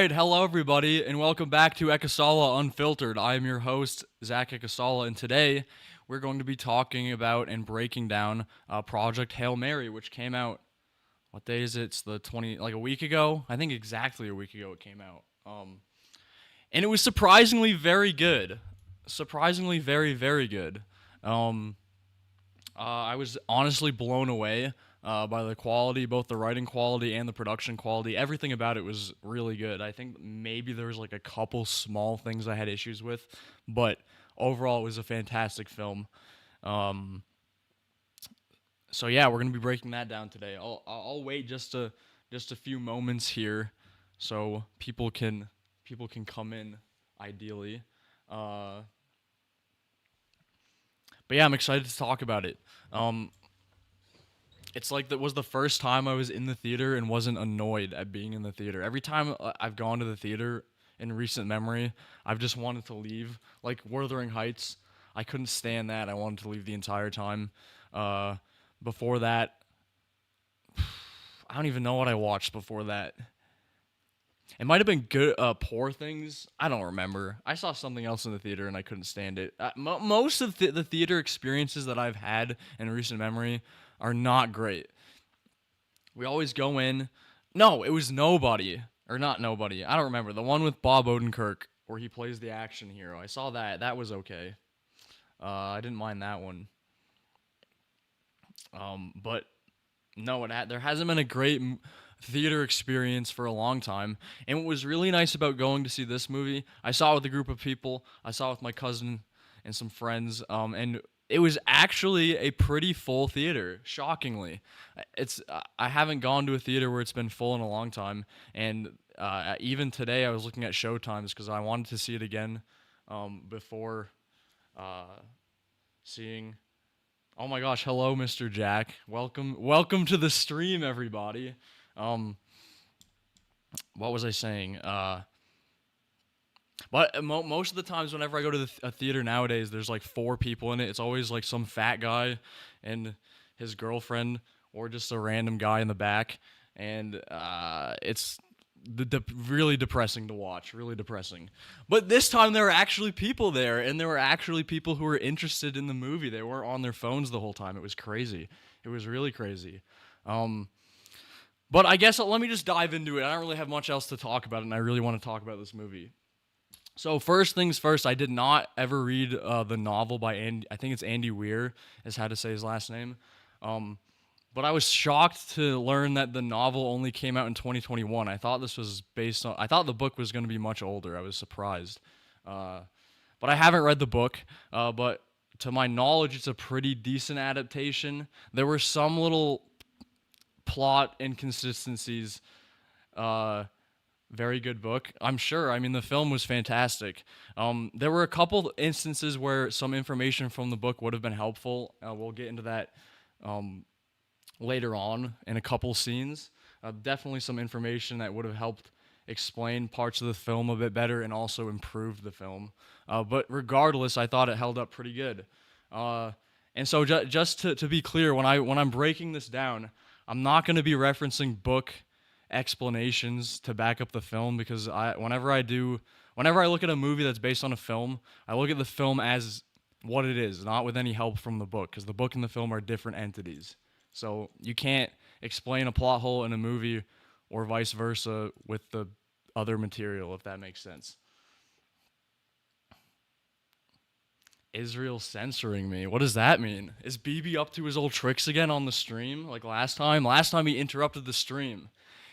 right, hello everybody, and welcome back to Ekasala Unfiltered. I am your host, Zach Ekasala, and today we're going to be talking about and breaking down Project Hail Mary, which came out. What day is it? It's the 20, like a week ago. I think exactly a week ago it came out. And it was surprisingly very good. Surprisingly very good. Um, I was honestly blown away by the quality, both the writing quality and the production quality. Everything about it was really good. I think maybe there was like a couple small things I had issues with, but overall it was a fantastic film. Um, so yeah, we're gonna be breaking that down today. I'll wait just a few moments here, so people can come in ideally. Uh, but yeah, I'm excited to talk about it. Um, it's like that was the first time I was in the theater and wasn't annoyed at being in the theater. Every time I've gone to the theater in recent memory, I've just wanted to leave. Like Wuthering Heights, I couldn't stand that. I wanted to leave the entire time. Uh, Before that, I don't even know what I watched before that. It might have been good. Poor Things. I don't remember. I saw something else in the theater and I couldn't stand it. Most of the theater experiences that I've had in recent memory are not great. We always go in. No, it was Nobody or not Nobody. I don't remember the one with Bob Odenkirk where he plays the action hero. I saw that. That was okay. I didn't mind that one. But no, there hasn't been a great theater experience for a long time. And what was really nice about going to see this movie, I saw it with a group of people. I saw it with my cousin and some friends. And it was actually a pretty full theater. Shockingly, I haven't gone to a theater where it's been full in a long time. And even today, I was looking at show times because I wanted to see it again before seeing. Oh my gosh, hello, Mr. Jack. Welcome to the stream, everybody. Um, what was I saying? But most of the times, whenever I go to a theater nowadays, there's like four people in it. It's always like some fat guy and his girlfriend, or just a random guy in the back, and it's really depressing to watch. Really depressing. But this time there were actually people there, and there were actually people who were interested in the movie. They weren't on their phones the whole time. It was crazy. It was really crazy. Um, but I guess let me just dive into it. I don't really have much else to talk about, and I really want to talk about this movie. So first things first, I did not ever read the novel by Andy. I think it's Andy Weir is how to say his last name. Um, but I was shocked to learn that the novel only came out in 2021. I thought this was based on. I thought the book was going to be much older. I was surprised. But I haven't read the book. But to my knowledge, it's a pretty decent adaptation. There were some little plot inconsistencies. Very good book, I'm sure. I mean, the film was fantastic. There were a couple instances where some information from the book would have been helpful. We'll get into that later on in a couple scenes. Definitely some information that would have helped explain parts of the film a bit better and also improve the film. But regardless, I thought it held up pretty good. And so just to be clear, when I'm breaking this down, I'm not going to be referencing book explanations to back up the film because whenever I look at a movie that's based on a film, I look at the film as what it is, not with any help from the book, because the book and the film are different entities. So you can't explain a plot hole in a movie or vice versa with the other material, if that makes sense. Israel censoring me. What does that mean? Is BB up to his old tricks again on the stream like last time? Last time he interrupted the stream.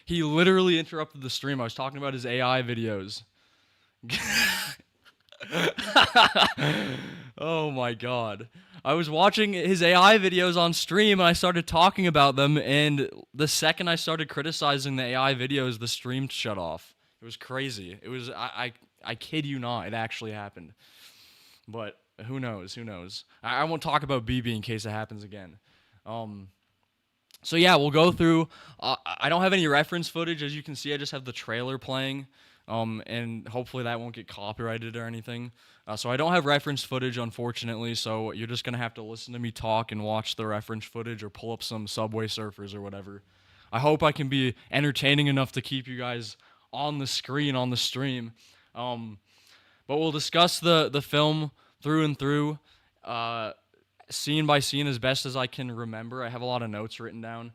He literally interrupted the stream. I was talking about his AI videos. Oh my god. I was watching his AI videos on stream and I started talking about them, and the second I started criticizing the AI videos, the stream shut off. It was crazy. It was I kid you not, it actually happened. But who knows? Who knows? I won't talk about BB in case it happens again. So yeah, we'll go through. I don't have any reference footage, as you can see. I just have the trailer playing, and hopefully that won't get copyrighted or anything. So I don't have reference footage, unfortunately. So you're just gonna have to listen to me talk and watch the reference footage, or pull up some Subway Surfers or whatever. I hope I can be entertaining enough to keep you guys on the screen on the stream. Um, but we'll discuss the film through and through, uh, scene by scene as best as I can remember. I have a lot of notes written down.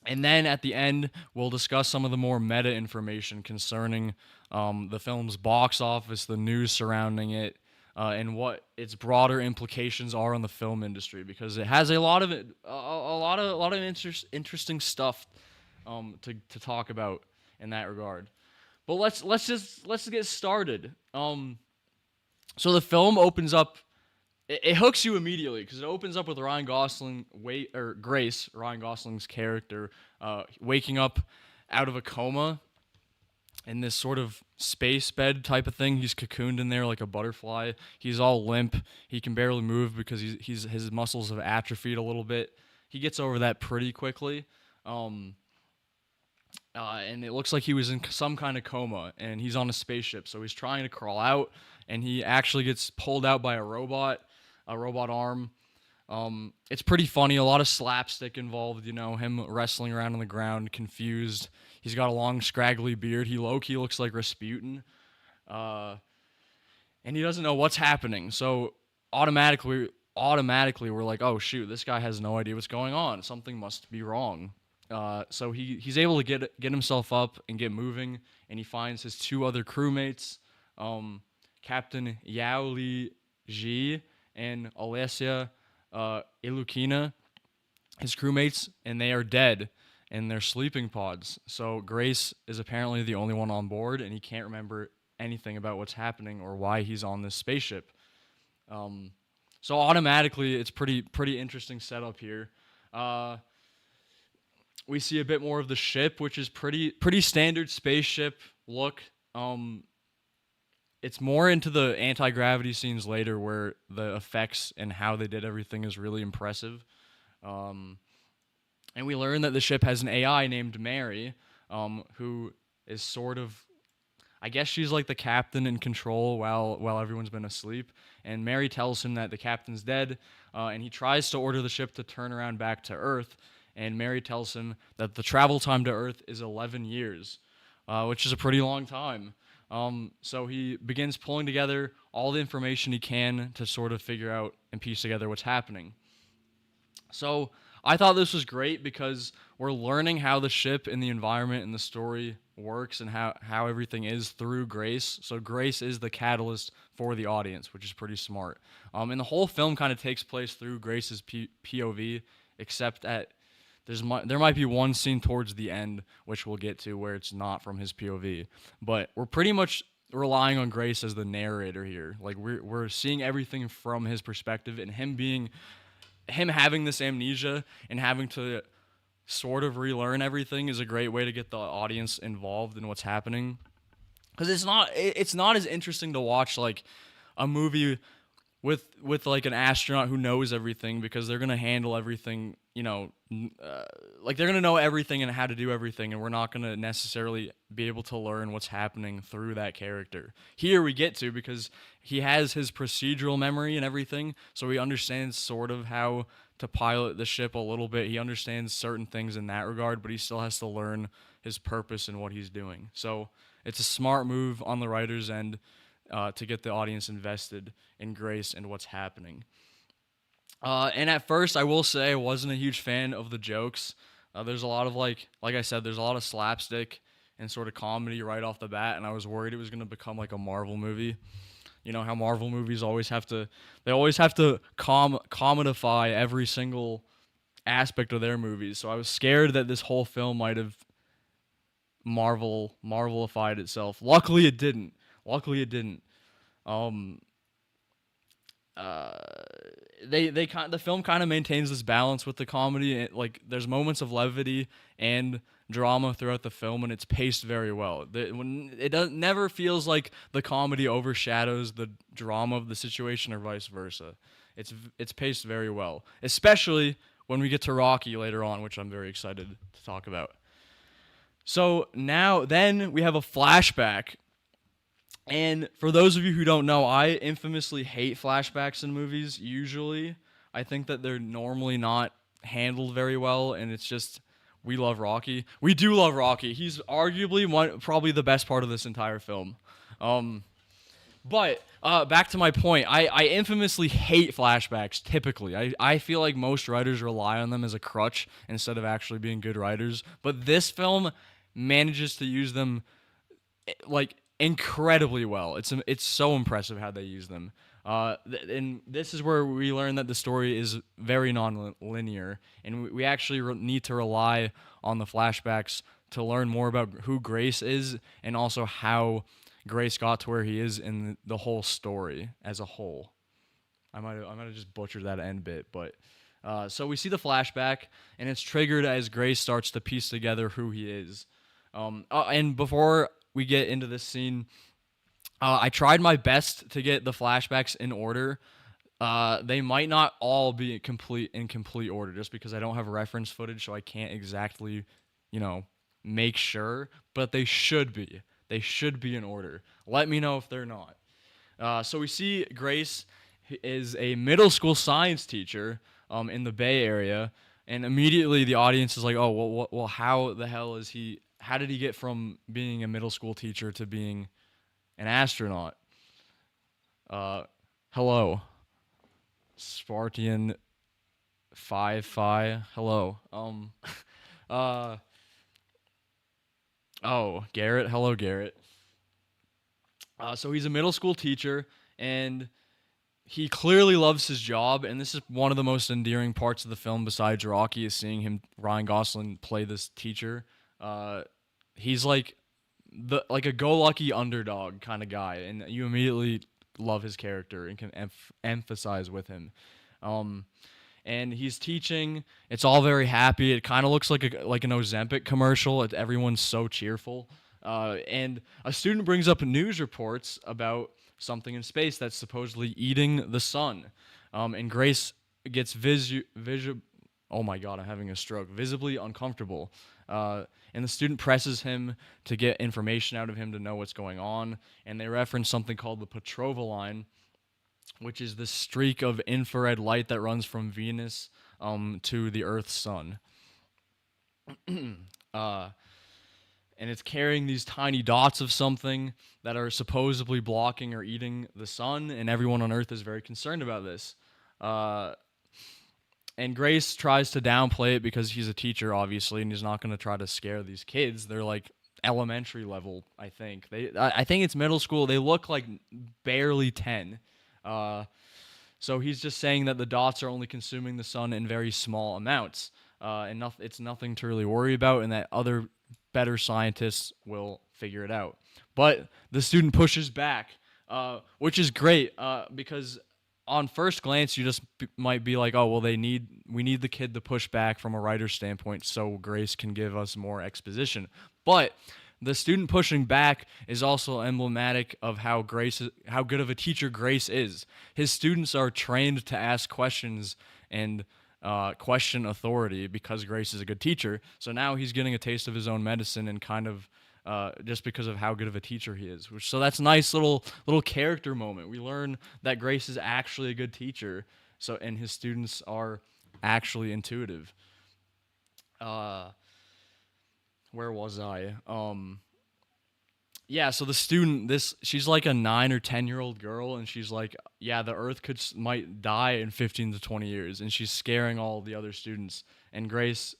And then at the end, we'll discuss some of the more meta information concerning the film's box office, the news surrounding it, and what its broader implications are on the film industry. Because it has a lot of interesting stuff to talk about in that regard. But let's get started. So the film opens up. It hooks you immediately because it opens up with Ryan Gosling, Grace, Ryan Gosling's character, waking up out of a coma in this sort of space bed type of thing. He's cocooned in there like a butterfly. He's all limp. He can barely move because his muscles have atrophied a little bit. He gets over that pretty quickly. And it looks like he was in some kind of coma, and he's on a spaceship, so he's trying to crawl out, and he actually gets pulled out by a robot arm. It's pretty funny, a lot of slapstick involved, him wrestling around on the ground, confused. He's got a long, scraggly beard. He low-key looks like Rasputin, and he doesn't know what's happening, so automatically we're like, oh, shoot, this guy has no idea what's going on. Something must be wrong. So he's able to get himself up and get moving, and he finds his two other crewmates, Captain Yao Li Ji and Alessia Ilukina, his crewmates, and they are dead in their sleeping pods. So Grace is apparently the only one on board, and he can't remember anything about what's happening or why he's on this spaceship. So automatically, it's pretty interesting setup here. We see a bit more of the ship, which is pretty standard spaceship look. It's more into the anti-gravity scenes later where the effects and how they did everything is really impressive. And we learn that the ship has an AI named Mary, who is sort of, I guess she's like the captain in control while everyone's been asleep. And Mary tells him that the captain's dead, and he tries to order the ship to turn around back to Earth. And Mary tells him that the travel time to Earth is 11 years, which is a pretty long time. So he begins pulling together all the information he can to sort of figure out and piece together what's happening. So I thought this was great because we're learning how the ship and the environment and the story works and how everything is through Grace. So Grace is the catalyst for the audience, which is pretty smart. And the whole film kind of takes place through Grace's POV, except there might be one scene towards the end, which we'll get to, where it's not from his POV. But we're pretty much relying on Grace as the narrator here. Like we're seeing everything from his perspective, and him having this amnesia and having to sort of relearn everything is a great way to get the audience involved in what's happening. Because it's not as interesting to watch like a movie with like an astronaut who knows everything, because they're gonna handle everything, like they're gonna know everything and how to do everything, and we're not gonna necessarily be able to learn what's happening through that character. Here we get to, because he has his procedural memory and everything, so he understands sort of how to pilot the ship a little bit. He understands certain things in that regard, but he still has to learn his purpose and what he's doing. So it's a smart move on the writer's end, to get the audience invested in Grace and what's happening. And at first, I will say I wasn't a huge fan of the jokes. There's a lot of, like I said, there's a lot of slapstick and sort of comedy right off the bat, and I was worried it was going to become like a Marvel movie. You know how Marvel movies always have to comedify every single aspect of their movies. So I was scared that this whole film might have Marvelified itself. Luckily, it didn't. The film kind of maintains this balance with the comedy. Like there's moments of levity and drama throughout the film, and it's paced very well. Never feels like the comedy overshadows the drama of the situation, or vice versa. It's paced very well, especially when we get to Rocky later on, which I'm very excited to talk about. So then we have a flashback. And for those of you who don't know, I infamously hate flashbacks in movies, usually. I think that they're normally not handled very well, and it's just We love Rocky. We do love Rocky. He's arguably probably the best part of this entire film. Um, but back to my point, I infamously hate flashbacks. Typically, I feel like most writers rely on them as a crutch instead of actually being good writers. But this film manages to use them like incredibly well. It's so impressive how they use them. And this is where we learn that the story is very non-linear, and we actually need to rely on the flashbacks to learn more about who Grace is, and also how Grace got to where he is in the whole story as a whole. I might have just butchered that end bit, but so we see the flashback, and it's triggered as Grace starts to piece together who he is. And before we get into this scene, I tried my best to get the flashbacks in order. They might not all be in complete order, just because I don't have reference footage, so I can't exactly, you know, make sure. But they should be. They should be in order. Let me know if they're not. So we see Grace is a middle school science teacher in the Bay Area, and immediately the audience is like, "Oh, well, how the hell is he? How did he get from being a middle school teacher to being an astronaut?" Hello, Spartian 5 Hello. Uh. Oh, Garrett. Hello, Garrett. So he's a middle school teacher, and he clearly loves his job. And this is one of the most endearing parts of the film, besides Rocky, is seeing Ryan Gosling, play this teacher. He's like a go-lucky underdog kind of guy, and you immediately love his character and can emphasize with him. And he's teaching. It's all very happy. It kind of looks like an Ozempic commercial. Everyone's so cheerful. And a student brings up news reports about something in space that's supposedly eating the sun. And Grace gets oh my god, I'm having a stroke. Visibly uncomfortable. And the student presses him to get information out of him to know what's going on. And they reference something called the Petrova line, which is the streak of infrared light that runs from Venus to the Earth's sun. And it's carrying these tiny dots of something that are supposedly blocking or eating the sun, and everyone on Earth is very concerned about this. And Grace tries to downplay it because he's a teacher, obviously, and he's not going to try to scare these kids. They're like elementary level, I think. I think it's middle school. They look like barely 10. So he's just saying that the dots are only consuming the sun in very small amounts, and it's nothing to really worry about, and that other better scientists will figure it out. But the student pushes back, which is great, because on first glance you just might be like, oh well, we need the kid to push back from a writer's standpoint so Grace can give us more exposition. But the student pushing back is also emblematic of how good of a teacher Grace is. His students are trained to ask questions and question authority because Grace is a good teacher. So now he's getting a taste of his own medicine, and kind of just because of how good of a teacher he is. So that's a nice little character moment. We learn that Grace is actually a good teacher. And his students are actually intuitive. Where was I? Yeah, so the student, she's like a 9 or 10-year-old girl, and she's like, yeah, the Earth might die in 15 to 20 years, and she's scaring all the other students. And Grace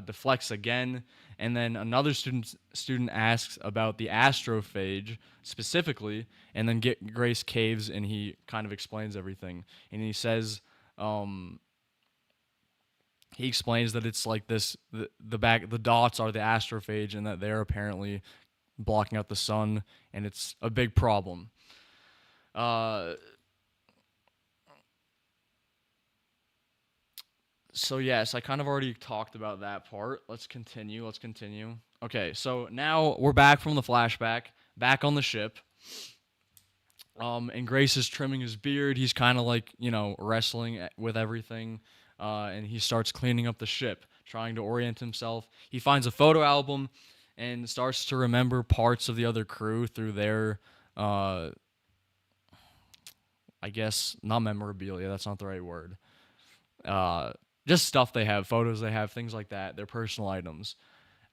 deflects again, and then another student asks about the astrophage specifically, and then Grace caves, and he kind of explains everything, and he says, he explains that it's like this: the dots are the astrophage, and that they're apparently blocking out the sun, and it's a big problem. So yes, I kind of already talked about that part. Let's continue. Okay, so now we're back from the flashback, back on the ship. And Grace is trimming his beard. He's kind of like, wrestling with everything. And he starts cleaning up the ship, trying to orient himself. He finds a photo album and starts to remember parts of the other crew through their, I guess, not memorabilia, that's not the right word. just stuff they have, photos they have, things like that, their personal items.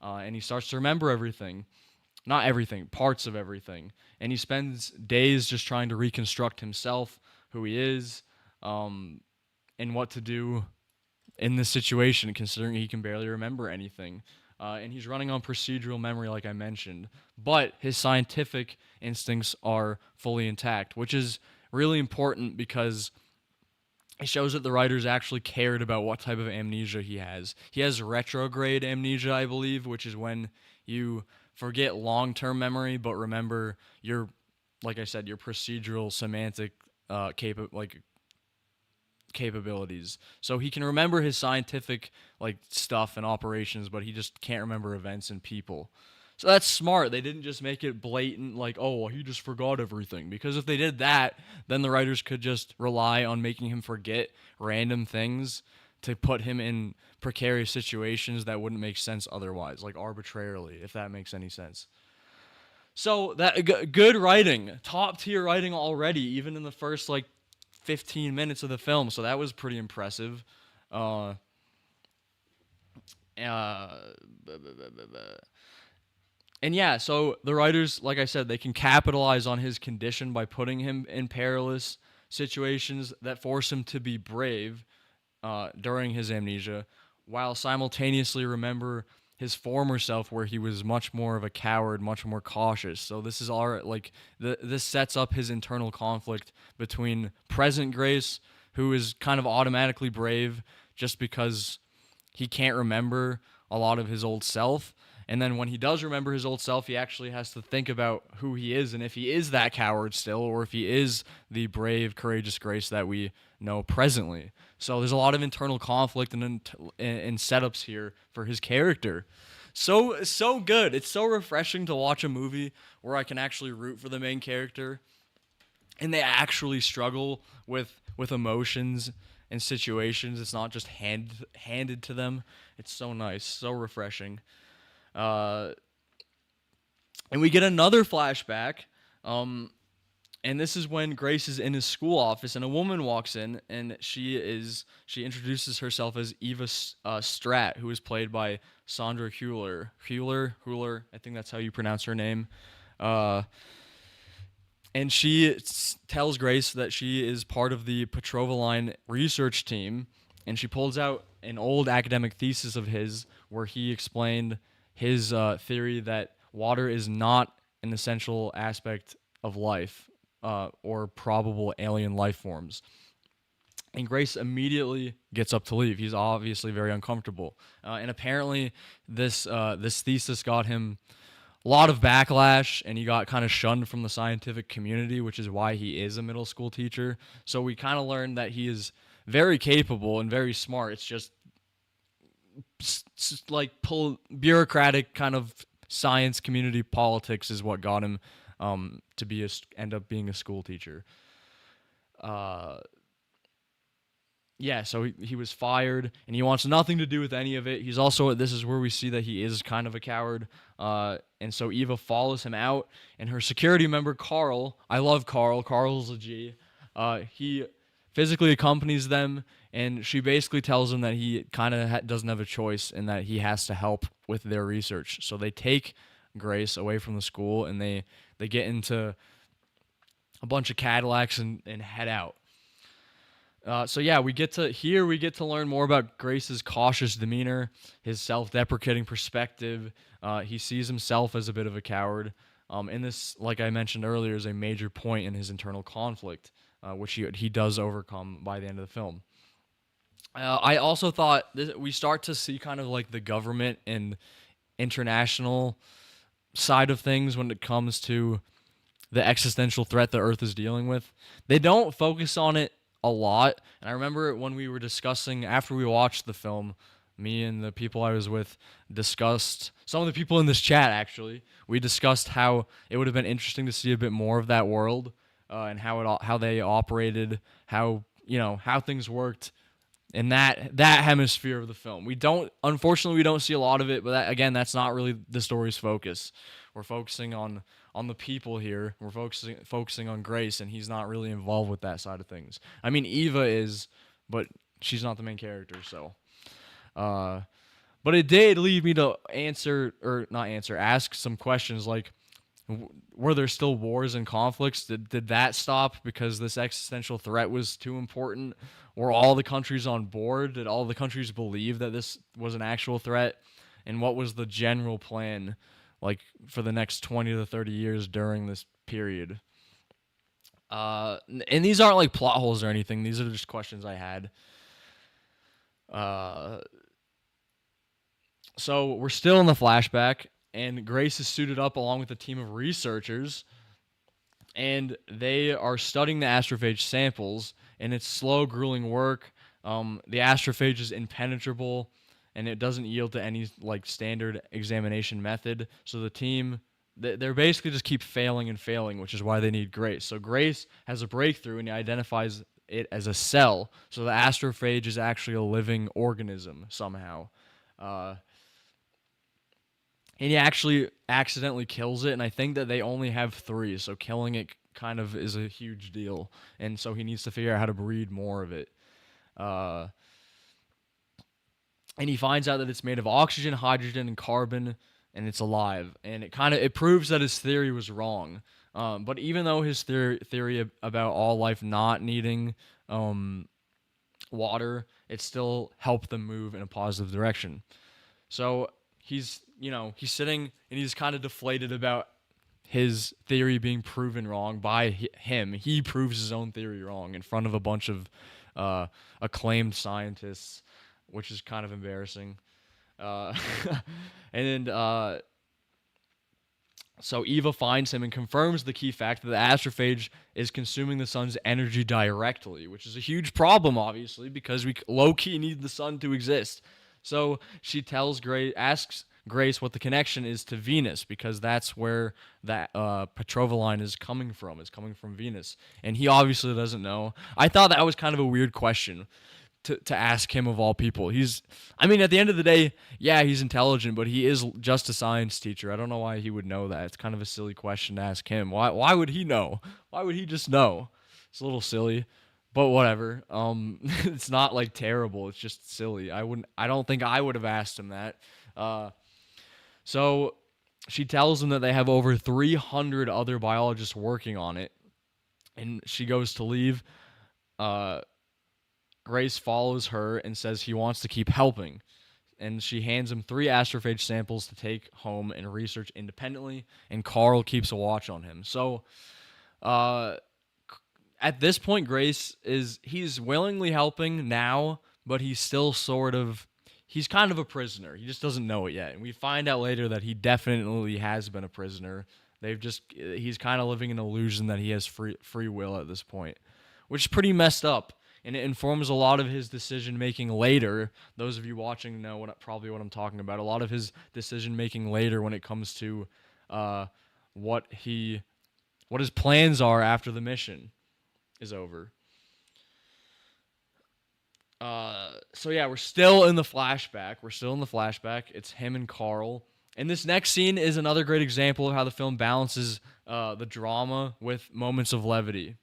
And he starts to remember everything, not everything, parts of everything. And he spends days just trying to reconstruct himself, who he is, um, and what to do in this situation, considering he can barely remember anything. And he's running on procedural memory, like I mentioned. But his scientific instincts are fully intact, which is really important because it shows that the writers actually cared about what type of amnesia he has. He has retrograde amnesia, I believe, which is when you forget long-term memory but remember your, like I said, your procedural semantic capabilities. So he can remember his scientific like stuff and operations, but he just can't remember events and people. So that's smart. They didn't just make it blatant like, oh, well, he just forgot everything. Because if they did that, then the writers could just rely on making him forget random things to put him in precarious situations that wouldn't make sense otherwise, like arbitrarily, if that makes any sense. So that good writing, top tier writing already, even in the first like 15 minutes of the film. So that was pretty impressive. Uh, uh, and yeah, so the writers, like I said, they can capitalize on his condition by putting him in perilous situations that force him to be brave during his amnesia, while simultaneously remember his former self where he was much more of a coward, much more cautious. So this is all like this sets up his internal conflict between present Grace, who is kind of automatically brave just because he can't remember a lot of his old self. And then when he does remember his old self, he actually has to think about who he is and if he is that coward still, or if he is the brave, courageous Grace that we know presently. So there's a lot of internal conflict and setups here for his character. So good. It's so refreshing to watch a movie where I can actually root for the main character and they actually struggle with emotions and situations. It's not just handed to them. It's so nice, so refreshing. Uh, and we get another flashback. And this is when Grace is in his school office, and a woman walks in, and she introduces herself as Eva Strat, who is played by Sandra Hüller. I think that's how you pronounce her name. Uh, and she tells Grace that she is part of the Petrovaline research team, and she pulls out an old academic thesis of his where he explained his theory that water is not an essential aspect of life or probable alien life forms. And Grace immediately gets up to leave. He's obviously very uncomfortable, and apparently this thesis got him a lot of backlash, and he got kind of shunned from the scientific community, which is why he is a middle school teacher. So we kind of learned that he is very capable and very smart. It's just like bureaucratic kind of science community politics is what got him to be end up being a school teacher. Uh, yeah, so he was fired, and he wants nothing to do with any of it. He's also, this is where we see that he is kind of a coward. And so Eva follows him out, and her security member, Carl, I love Carl. Carl's a G. He physically accompanies them, and she basically tells him that he kind of doesn't have a choice and that he has to help with their research. So they take Grace away from the school, and they get into a bunch of Cadillacs and head out. So yeah, we get to learn more about Grace's cautious demeanor, his self-deprecating perspective. He sees himself as a bit of a coward. And this, like I mentioned earlier, is a major point in his internal conflict, which he does overcome by the end of the film. I also thought we start to see kind of like the government and international side of things when it comes to the existential threat the Earth is dealing with. They don't focus on it a lot. And I remember when we were discussing, after we watched the film, me and the people I was with discussed, some of the people in this chat actually, we discussed how it would have been interesting to see a bit more of that world and how they operated, how things worked in that hemisphere of the film. Unfortunately we don't see a lot of it, but that's not really the story's focus. We're focusing on the people here. We're focusing on Grace, and he's not really involved with that side of things. I mean, Eva is, but she's not the main character. So, uh, but it did lead me to ask some questions like, were there still wars and conflicts? Did that stop because this existential threat was too important? Were all the countries on board? Did all the countries believe that this was an actual threat? And what was the general plan, like for the next 20 to 30 years during this period? And these aren't like plot holes or anything. These are just questions I had. Uh, so we're still in the flashback, and Grace is suited up along with a team of researchers, and they are studying the astrophage samples, and it's slow, grueling work. The astrophage is impenetrable, and it doesn't yield to any like standard examination method. So the team, they're basically just keep failing and failing, which is why they need Grace. So Grace has a breakthrough, and he identifies it as a cell. So the astrophage is actually a living organism somehow. Uh, and he actually accidentally kills it, and I think that they only have 3, so killing it kind of is a huge deal, and so he needs to figure out how to breed more of it. Uh, and he finds out that it's made of oxygen, hydrogen, and carbon, and it's alive, and it proves that his theory was wrong. But even though his theory about all life not needing water, it still helped them move in a positive direction. So he's sitting and he's kind of deflated about his theory being proven wrong by him. He proves his own theory wrong in front of a bunch of acclaimed scientists, which is kind of embarrassing. Uh, and then so Eva finds him and confirms the key fact that the astrophage is consuming the sun's energy directly, which is a huge problem, obviously, because we low-key need the sun to exist. So she asks Grace what the connection is to Venus, because that's where that Petrovaline is coming from. It's coming from Venus. And he obviously doesn't know. I thought that was kind of a weird question to ask him of all people. At the end of the day, yeah, he's intelligent, but he is just a science teacher. I don't know why he would know that. It's kind of a silly question to ask him. Why would he know? Why would he just know? It's a little silly, but whatever. It's not like terrible. It's just silly. I don't think I would have asked him that. So she tells him that they have over 300 other biologists working on it, and she goes to leave. Grace follows her and says he wants to keep helping, and she hands him 3 astrophage samples to take home and research independently, and Carl keeps a watch on him. So at this point, he's willingly helping now, but he's still he's kind of a prisoner. He just doesn't know it yet. And we find out later that he definitely has been a prisoner. He's kind of living an illusion that he has free will at this point, which is pretty messed up. And it informs a lot of his decision making later. Those of you watching know probably what I'm talking about. A lot of his decision making later when it comes to what his plans are after the mission is over. So yeah, we're still in the flashback. It's him and Carl. And this next scene is another great example of how the film balances the drama with moments of levity.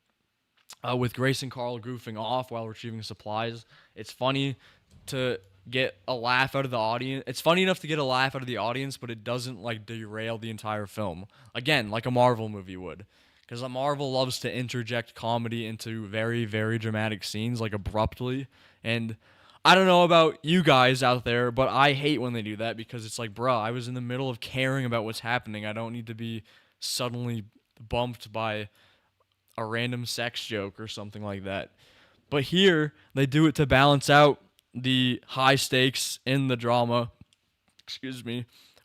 With Grace and Carl goofing off while retrieving supplies. It's funny to get a laugh out of the audience. It's funny enough to get a laugh out of the audience, but it doesn't like derail the entire film. Again, like a Marvel movie would. Because Marvel loves to interject comedy into very, very dramatic scenes, like abruptly. And I don't know about you guys out there, but I hate when they do that, because it's like, bruh, I was in the middle of caring about what's happening. I don't need to be suddenly bumped by a random sex joke or something like that. But here, they do it to balance out the high stakes in the drama,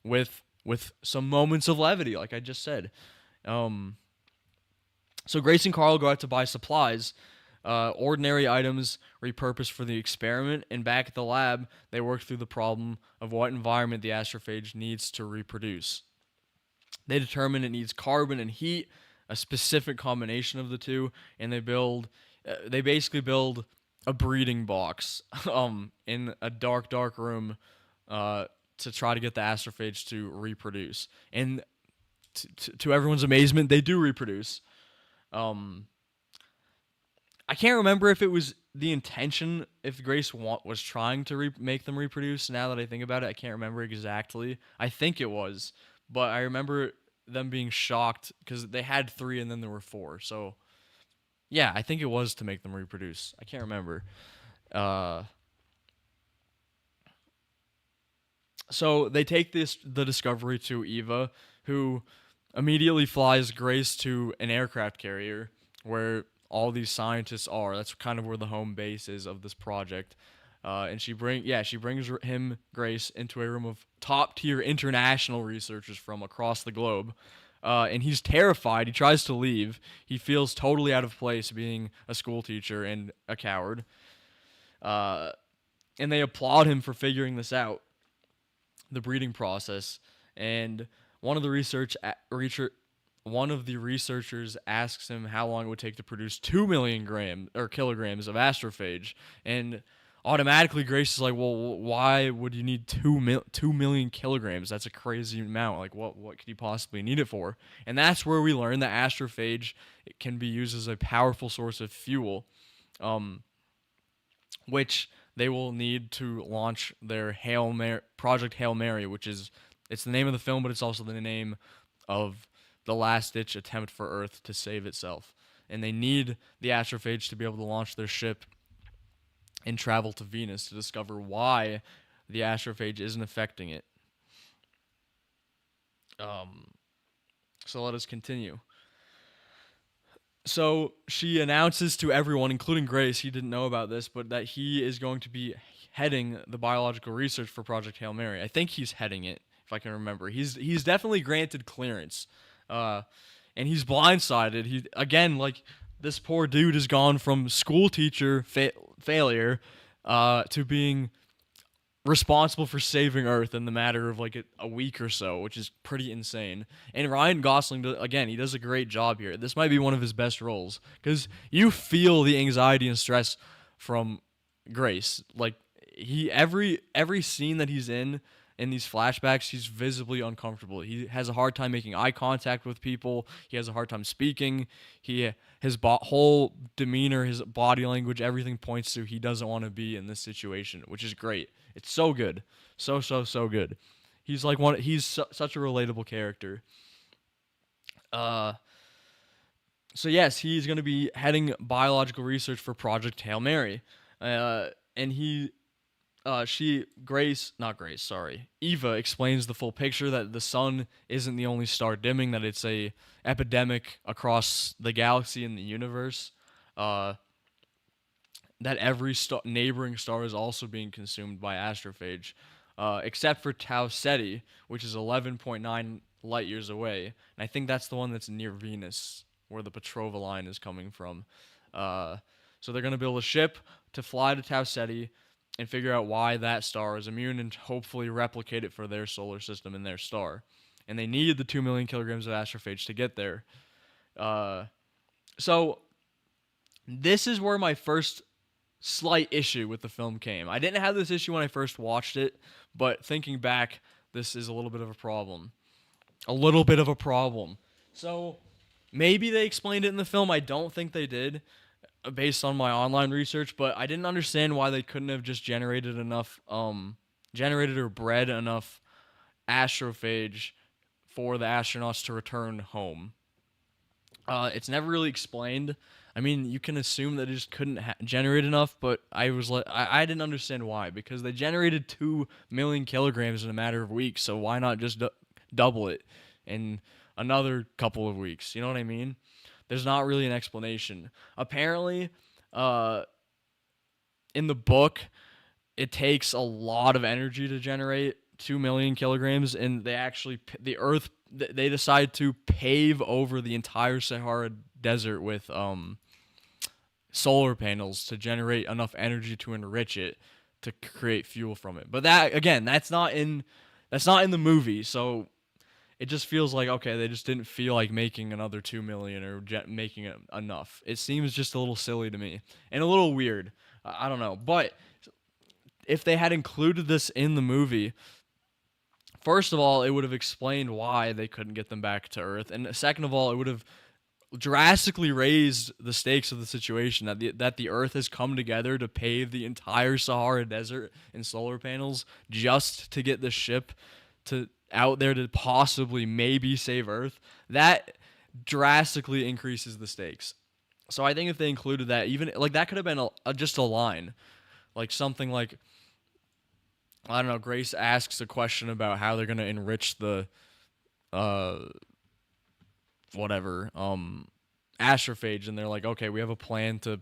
with some moments of levity, like I just said. So Grace and Carl go out to buy supplies, ordinary items repurposed for the experiment, and back at the lab, they work through the problem of what environment the astrophage needs to reproduce. They determine it needs carbon and heat, a specific combination of the two, and they basically build a breeding box in a dark room to try to get the astrophage to reproduce. And to everyone's amazement, they do reproduce. I can't remember if it was the intention if Grace was trying to make them reproduce. Now that I think about it, I can't remember exactly. I think it was, but I remember them being shocked because they had three and then there were four. So yeah, I think it was to make them reproduce. I can't remember. Uh, so they take the discovery to Eva, who immediately flies Grace to an aircraft carrier where all these scientists are. That's kind of where the home base is of this project. And she brings him, Grace, into a room of top tier international researchers from across the globe. And he's terrified. He tries to leave. He feels totally out of place being a school teacher and a coward. Uh, and they applaud him for figuring this out, the breeding process. And one of the one of the researchers asks him how long it would take to produce 2 million kilograms of astrophage, and automatically Grace is like, well, why would you need 2 million kilograms? That's a crazy amount. Like, what could you possibly need it for? And that's where we learn that astrophage can be used as a powerful source of fuel, which they will need to launch their Project Hail Mary, which is, it's the name of the film, but it's also the name of the last-ditch attempt for Earth to save itself. And they need the astrophage to be able to launch their ship and travel to Venus to discover why the astrophage isn't affecting it. So let us continue. So she announces to everyone, including Grace, he didn't know about this, but that he is going to be heading the biological research for Project Hail Mary. I think he's heading it, if I can remember. He's definitely granted clearance, and he's blindsided. He again, like, this poor dude has gone from school teacher failure to being responsible for saving Earth in the matter of like a week or so, which is pretty insane. And Ryan Gosling, again, he does a great job here. This might be one of his best roles because you feel the anxiety and stress from Grace. Like, every scene that he's in these flashbacks, he's visibly uncomfortable. He has a hard time making eye contact with people. He has a hard time speaking. His whole demeanor, his body language, everything points to he doesn't want to be in this situation, which is great. It's so good, so good. He's like such a relatable character. So yes, he's gonna be heading biological research for Project Hail Mary, and Eva explains the full picture, that the sun isn't the only star dimming, that it's a epidemic across the galaxy and the universe. That every neighboring star is also being consumed by astrophage, except for Tau Ceti, which is 11.9 light years away. And I think that's the one that's near Venus, where the Petrova line is coming from. So they're going to build a ship to fly to Tau Ceti and figure out why that star is immune and hopefully replicate it for their solar system and their star. And they need the 2 million kilograms of astrophage to get there. So this is where my first slight issue with the film came. I didn't have this issue when I first watched it, but thinking back, this is a little bit of a problem. So maybe they explained it in the film. I don't think they did, based on my online research, but I didn't understand why they couldn't have just generated or bred enough astrophage for the astronauts to return home. It's never really explained. I mean, you can assume that it just couldn't generate enough, but I didn't understand why, because they generated 2 million kilograms in a matter of weeks, so why not just double it in another couple of weeks? You know what I mean? There's not really an explanation. Apparently, in the book, it takes a lot of energy to generate 2 million kilograms, and they decide to pave over the entire Sahara Desert with solar panels to generate enough energy to enrich it to create fuel from it. But that, again, that's not in the movie, so it just feels like, okay, they just didn't feel like making another 2 million or making it enough. It seems just a little silly to me and a little weird. I don't know, but if they had included this in the movie, first of all, it would have explained why they couldn't get them back to Earth, and second of all, it would have drastically raised the stakes of the situation, that the Earth has come together to pave the entire Sahara Desert in solar panels just to get the ship to out there to possibly maybe save Earth. That drastically increases the stakes. So I think if they included that, even like that could have been just a line, like something like, I don't know. Grace asks a question about how they're gonna enrich the uh whatever astrophage, and they're like, okay, we have a plan to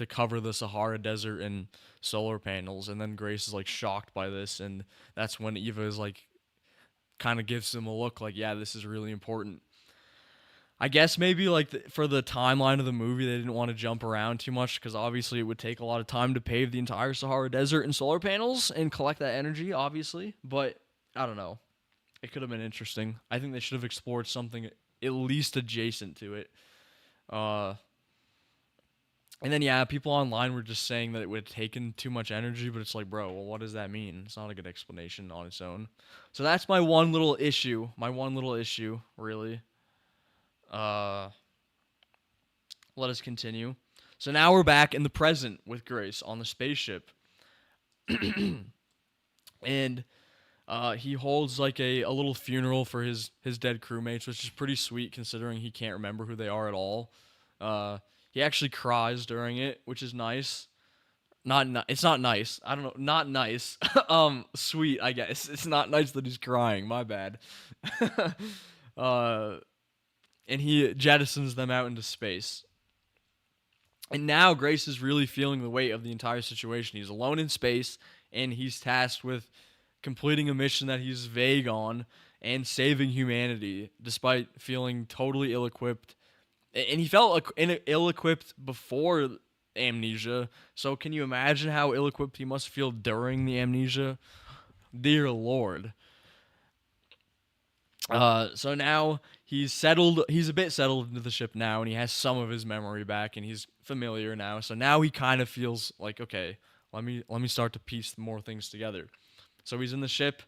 cover the Sahara Desert in solar panels, and then Grace is like shocked by this, and that's when Eva is like kind of gives them a look like, yeah, this is really important. I guess maybe like for the timeline of the movie, they didn't want to jump around too much because obviously it would take a lot of time to pave the entire Sahara Desert in solar panels and collect that energy, obviously. But I don't know. It could have been interesting. I think they should have explored something at least adjacent to it. Uh, and then yeah, people online were just saying that it would have taken too much energy, but it's like, bro, well, what does that mean? It's not a good explanation on its own. So that's my one little issue. My one little issue, really. Uh, Let us continue. So now we're back in the present with Grace on the spaceship, and he holds like a little funeral for his dead crewmates, which is pretty sweet considering he can't remember who they are at all. He actually cries during it, which is nice. It's not nice. I don't know. Not nice. Sweet. I guess it's not nice that he's crying. My bad. uh, and he jettisons them out into space. And now Grace is really feeling the weight of the entire situation. He's alone in space, and he's tasked with completing a mission that he's vague on and saving humanity, despite feeling totally ill-equipped. And he felt ill-equipped before amnesia. So can you imagine how ill-equipped he must feel during the amnesia? Dear Lord. So now he's settled. He's a bit settled into the ship now, and he has some of his memory back, and he's familiar now. So now he kind of feels like, okay, let me start to piece more things together. So he's in the ship,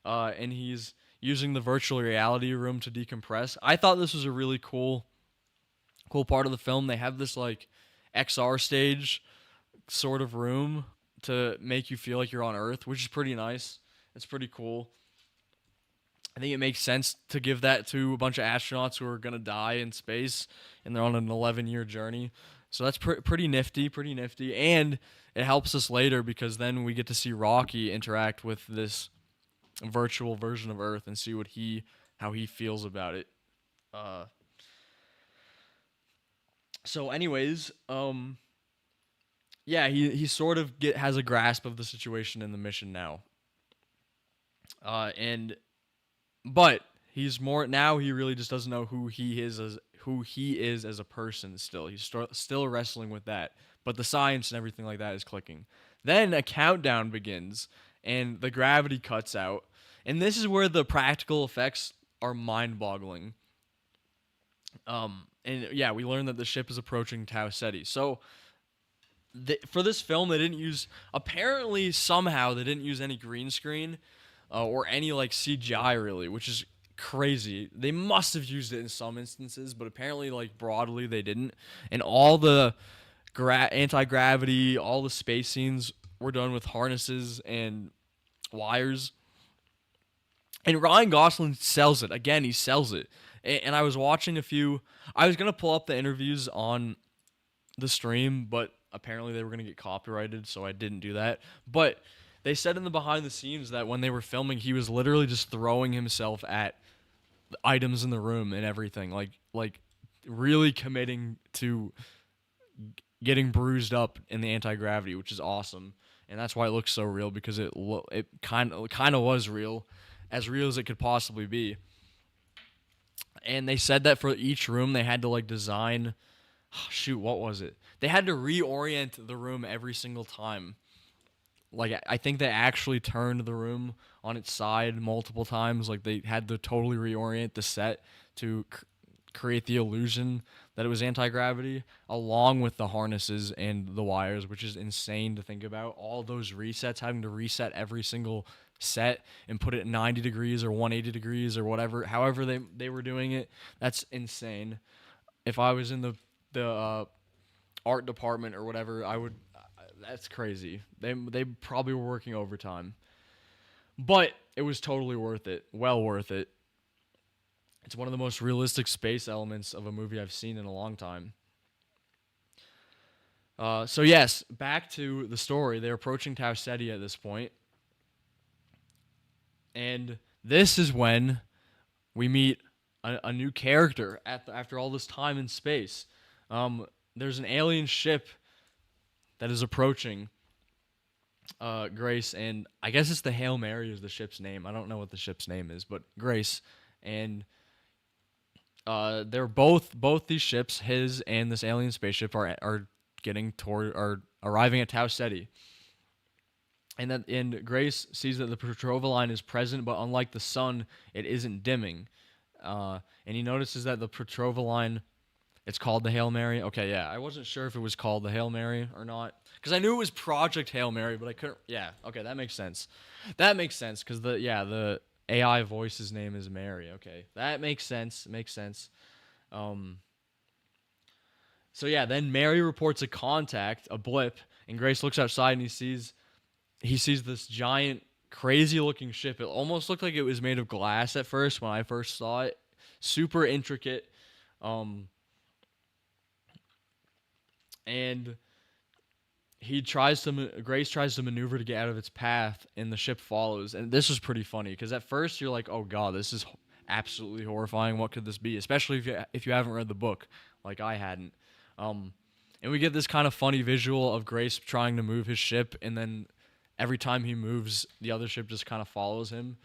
and he's using the virtual reality room to decompress. I thought this was a really cool part of the film. They have this like XR stage sort of room to make you feel like you're on Earth, which is pretty nice. It's pretty cool. I think it makes sense to give that to a bunch of astronauts who are going to die in space, and they're on an 11-year journey. So that's pretty nifty. And it helps us later because then we get to see Rocky interact with this virtual version of Earth and see how he feels about it. So anyways, yeah, he sort of has a grasp of the situation in the mission now. But he's more now. He really just doesn't know who he is as a person. Still, he's still wrestling with that. But the science and everything like that is clicking. Then a countdown begins, and the gravity cuts out. And this is where the practical effects are mind-boggling. And yeah, we learned that the ship is approaching Tau Ceti. So for this film, they didn't use. Apparently, somehow they didn't use any green screen. Or any like CGI really, which is crazy. They must have used it in some instances, but apparently like broadly they didn't. And all the anti-gravity, all the space scenes were done with harnesses and wires. And Ryan Gosling sells it. Again, he sells it. And I was watching I was going to pull up the interviews on the stream, but apparently they were going to get copyrighted, so I didn't do that. But they said in the behind the scenes that when they were filming, he was literally just throwing himself at the items in the room and everything, like really committing to getting bruised up in the anti-gravity, which is awesome. And that's why it looks so real, because it kind of was real as it could possibly be. And they said that for each room they had to like design, what was it? They had to reorient the room every single time. Like, I think they actually turned the room on its side multiple times. Like, they had to totally reorient the set to create the illusion that it was anti-gravity, along with the harnesses and the wires, which is insane to think about. All those resets, having to reset every single set and put it at 90 degrees or 180 degrees or whatever, however they were doing it, that's insane. if I was in the art department or whatever, I would. That's crazy. They probably were working overtime, but it was totally worth it. Well worth it. It's one of the most realistic space elements of a movie I've seen in a long time. So yes, back to the story. They're approaching Tau Ceti at this point, and this is when we meet a new character after all this time in space. There's an alien ship that is approaching Grace, and I guess it's the Hail Mary is the ship's name. I don't know what the ship's name is, but Grace, and they're both these ships, his and this alien spaceship, are getting toward are arriving at Tau Ceti. And Grace sees that the Petrova line is present, but unlike the sun, it isn't dimming. And he notices that the Petrova line, it's called the Hail Mary. Okay, yeah, I wasn't sure if it was called the Hail Mary or not, because I knew it was Project Hail Mary, but I couldn't. Yeah, okay, that makes sense. That makes sense because the AI voice's name is Mary. Okay, that makes sense. Makes sense. Um, so yeah, then Mary reports a contact, a blip, and Grace looks outside and he sees this giant, crazy looking ship. It almost looked like it was made of glass at first when I first saw it. Super intricate. Um, and Grace tries to maneuver to get out of its path, and the ship follows. And this was pretty funny because at first you're like, "Oh God, this is absolutely horrifying. What could this be?" Especially if you haven't read the book, like I hadn't. Um, and we get this kind of funny visual of Grace trying to move his ship, and then every time he moves, the other ship just kind of follows him.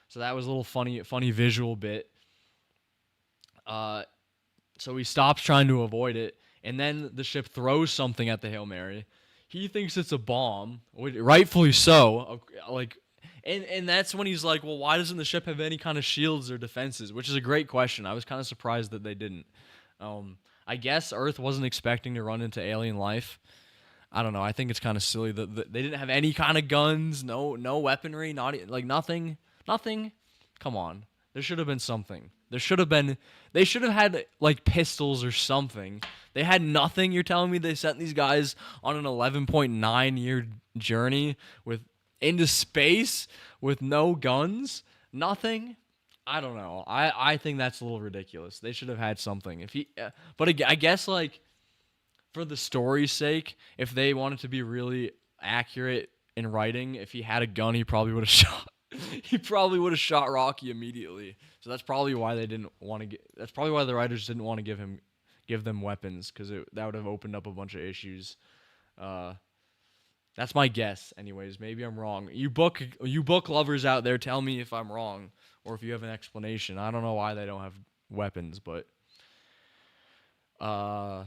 So that was a little funny visual bit. Uh, so he stops trying to avoid it, and then the ship throws something at the Hail Mary. He thinks it's a bomb, rightfully so. Like, and that's when he's like, "Well, why doesn't the ship have any kind of shields or defenses?" Which is a great question. I was kind of surprised that they didn't. I guess Earth wasn't expecting to run into alien life. I don't know. I think it's kind of silly that they didn't have any kind of guns, no weaponry, like nothing, nothing. Come on, there should have been something. There should have been. They should have had like pistols or something. They had nothing. You're telling me they sent these guys on an 11.9 year journey into space with no guns, nothing. I don't know. I think that's a little ridiculous. They should have had something. But I guess like for the story's sake, if they wanted to be really accurate in writing, if he had a gun, he probably would have shot. He probably would have shot Rocky immediately. So that's probably why they didn't want to get. That's probably why the writers didn't want to give them weapons because that would have opened up a bunch of issues. Uh, that's my guess, anyways. Maybe I'm wrong. You book lovers out there, tell me if I'm wrong or if you have an explanation. I don't know why they don't have weapons, but uh.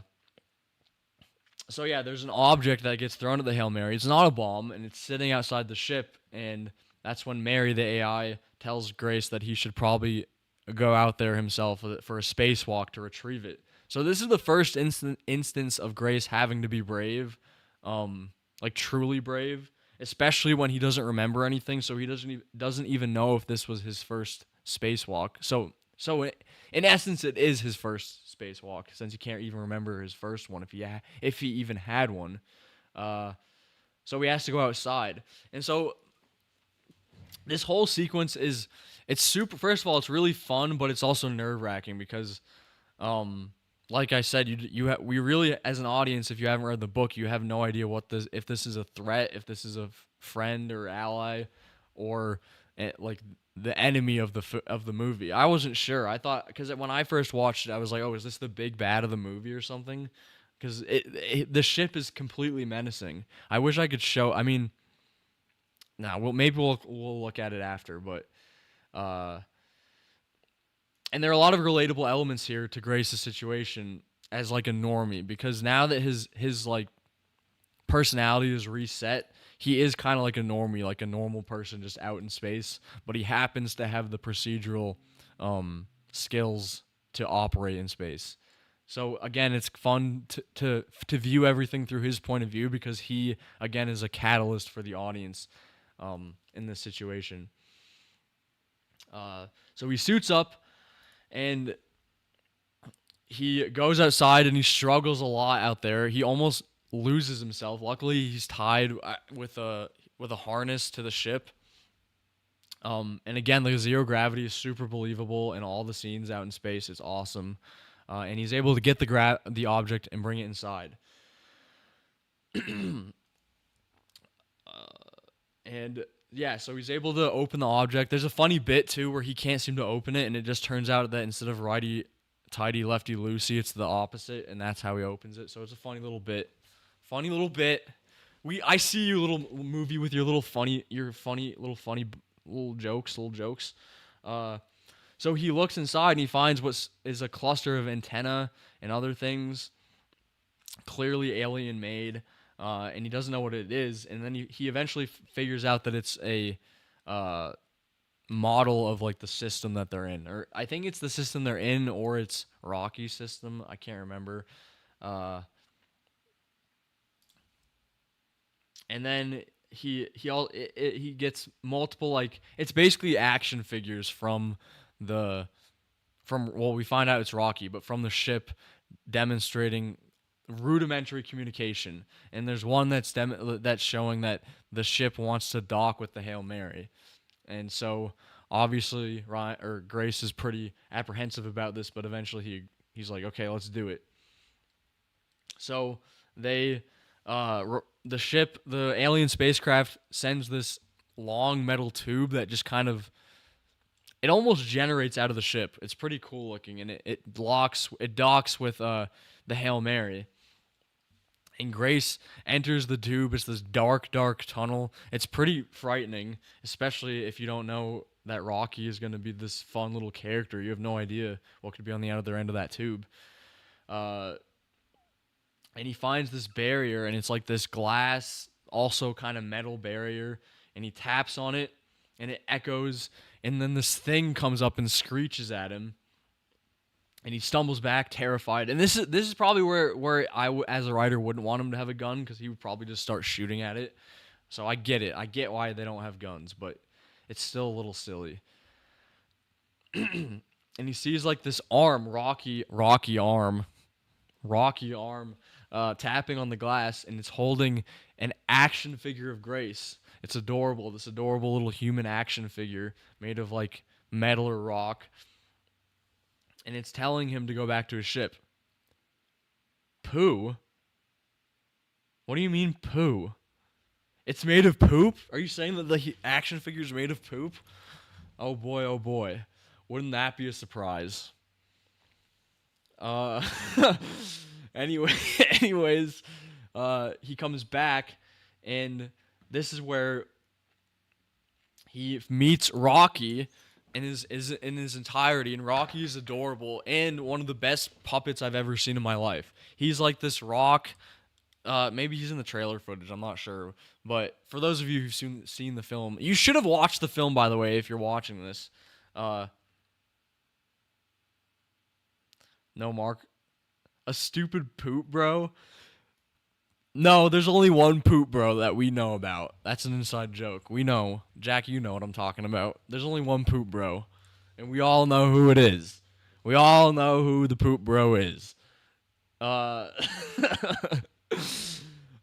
So yeah, there's an object that gets thrown at the Hail Mary. It's not a bomb, and it's sitting outside the ship. And that's when Mary, the AI, tells Grace that he should probably go out there himself for a spacewalk to retrieve it. So this is the first instance of Grace having to be brave, like truly brave, especially when he doesn't remember anything. So he doesn't even know if this was his first spacewalk. So in essence, it is his first spacewalk since he can't even remember his first one if he even had one. So he has to go outside, and so this whole sequence it's super. First of all, it's really fun, but it's also nerve wracking because, like I said, we really as an audience, if you haven't read the book, you have no idea if this is a threat, if this is a friend or ally, or like the enemy of the movie. I wasn't sure. I thought because when I first watched it, I was like, "Oh, is this the big bad of the movie or something?" Because the ship is completely menacing. I wish I could show. I mean, maybe we'll look at it after, but and there are a lot of relatable elements here to Grace's situation as like a normie because now that his like personality is reset, he is kind of like a normie, like a normal person just out in space, but he happens to have the procedural skills to operate in space. So again, it's fun to view everything through his point of view because he again is a catalyst for the audience in this situation. So he suits up, and he goes outside and he struggles a lot out there. He almost loses himself. Luckily, he's tied with a harness to the ship. And again, the zero gravity is super believable, and all the scenes out in space is awesome. And he's able to get the object and bring it inside. And yeah, so he's able to open the object. There's a funny bit too where he can't seem to open it, and it just turns out that instead of righty tighty lefty loosey, it's the opposite, and that's how he opens it. So it's a funny little bit. Funny little bit. I see you little movie with your funny little jokes. Uh, so he looks inside and he finds what is a cluster of antenna and other things, clearly alien made, and he doesn't know what it is. And then he eventually figures out that it's a model of like the system that they're in, or I think it's the system they're in, or it's Rocky's system. I can't remember. And then he gets multiple, like, it's basically action figures well, we find out it's Rocky, but from the ship, demonstrating rudimentary communication. And there's one that's showing that the ship wants to dock with the Hail Mary, and so obviously Ryan or Grace is pretty apprehensive about this, but eventually he's like, okay, let's do it. So they the alien spacecraft sends this long metal tube that just kind of, it almost generates out of the ship. It's pretty cool looking, and it docks with the Hail Mary. And Grace enters the tube. It's this dark tunnel. It's pretty frightening, especially if you don't know that Rocky is going to be this fun little character. You have no idea what could be on the other end of that tube. And he finds this barrier, and it's like this glass, also kind of metal barrier, and he taps on it, and it echoes, and then this thing comes up and screeches at him, and he stumbles back, terrified. And this is probably where I, as a writer, wouldn't want him to have a gun, because he would probably just start shooting at it. So I get it. I get why they don't have guns, but it's still a little silly. And he sees like this arm, Rocky arm, tapping on the glass, and it's holding an action figure of Grace. It's adorable. This adorable little human action figure made of like metal or rock. And it's telling him to go back to his ship. Poo? What do you mean poo? It's made of poop? Are you saying that the action figure is made of poop? Oh boy, oh boy. Wouldn't that be a surprise? Anyways, he comes back, and this is where he meets Rocky in his entirety, and Rocky is adorable and one of the best puppets I've ever seen in my life. He's like this rock. Maybe he's in the trailer footage. I'm not sure, but for those of you who've seen the film, you should have watched the film. By the way, if you're watching this, no, Mark, a stupid poop, bro. No, there's only one poop bro that we know about. That's an inside joke. We know. Jack, you know what I'm talking about. There's only one poop bro. And we all know who it is. We all know who the poop bro is.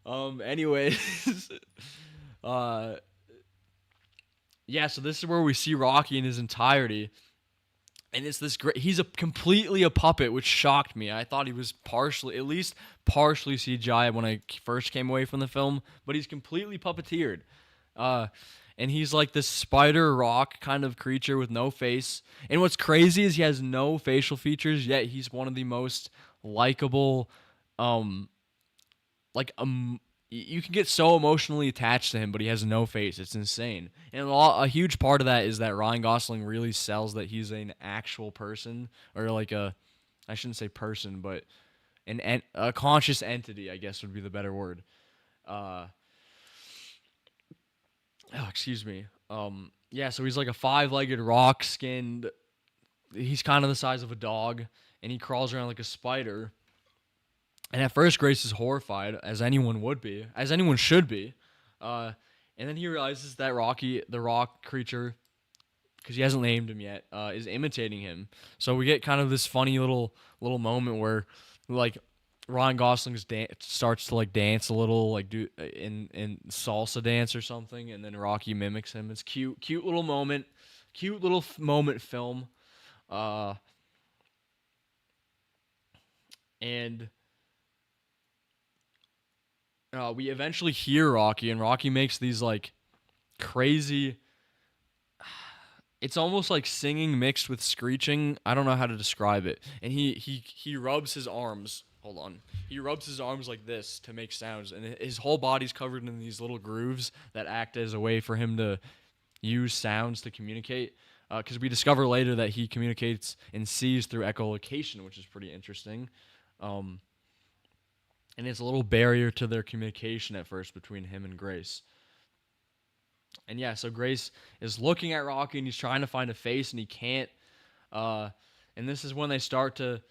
Anyways. Yeah, so this is where we see Rocky in his entirety. And it's this great. He's completely a puppet, which shocked me. I thought he was at least partially CGI when I first came away from the film, but he's completely puppeteered. And he's like this spider rock kind of creature with no face. And what's crazy is he has no facial features, yet he's one of the most likable, you can get so emotionally attached to him, but he has no face. It's insane. And a huge part of that is that Ryan Gosling really sells that he's an actual person, or like I shouldn't say person, but a conscious entity, I guess would be the better word. Excuse me. Yeah, so he's like a 5-legged rock skinned. He's kind of the size of a dog, and he crawls around like a spider. And at first, Grace is horrified, as anyone would be, as anyone should be. And then he realizes that Rocky, the rock creature, because he hasn't named him yet, is imitating him. So we get kind of this funny little moment where like Ryan Gosling's starts to like dance a little, like do in salsa dance or something, and then Rocky mimics him. It's cute little moment, cute little moment film. Uh, and we eventually hear Rocky, and Rocky makes these like crazy. It's almost like singing mixed with screeching. I don't know how to describe it. And he rubs his arms. Hold on. He rubs his arms like this to make sounds, and his whole body's covered in these little grooves that act as a way for him to use sounds to communicate. Because we discover later that he communicates and sees through echolocation, which is pretty interesting. Um, and it's a little barrier to their communication at first between him and Grace. And yeah, so Grace is looking at Rocky and he's trying to find a face and he can't. Uh, and this is when they start to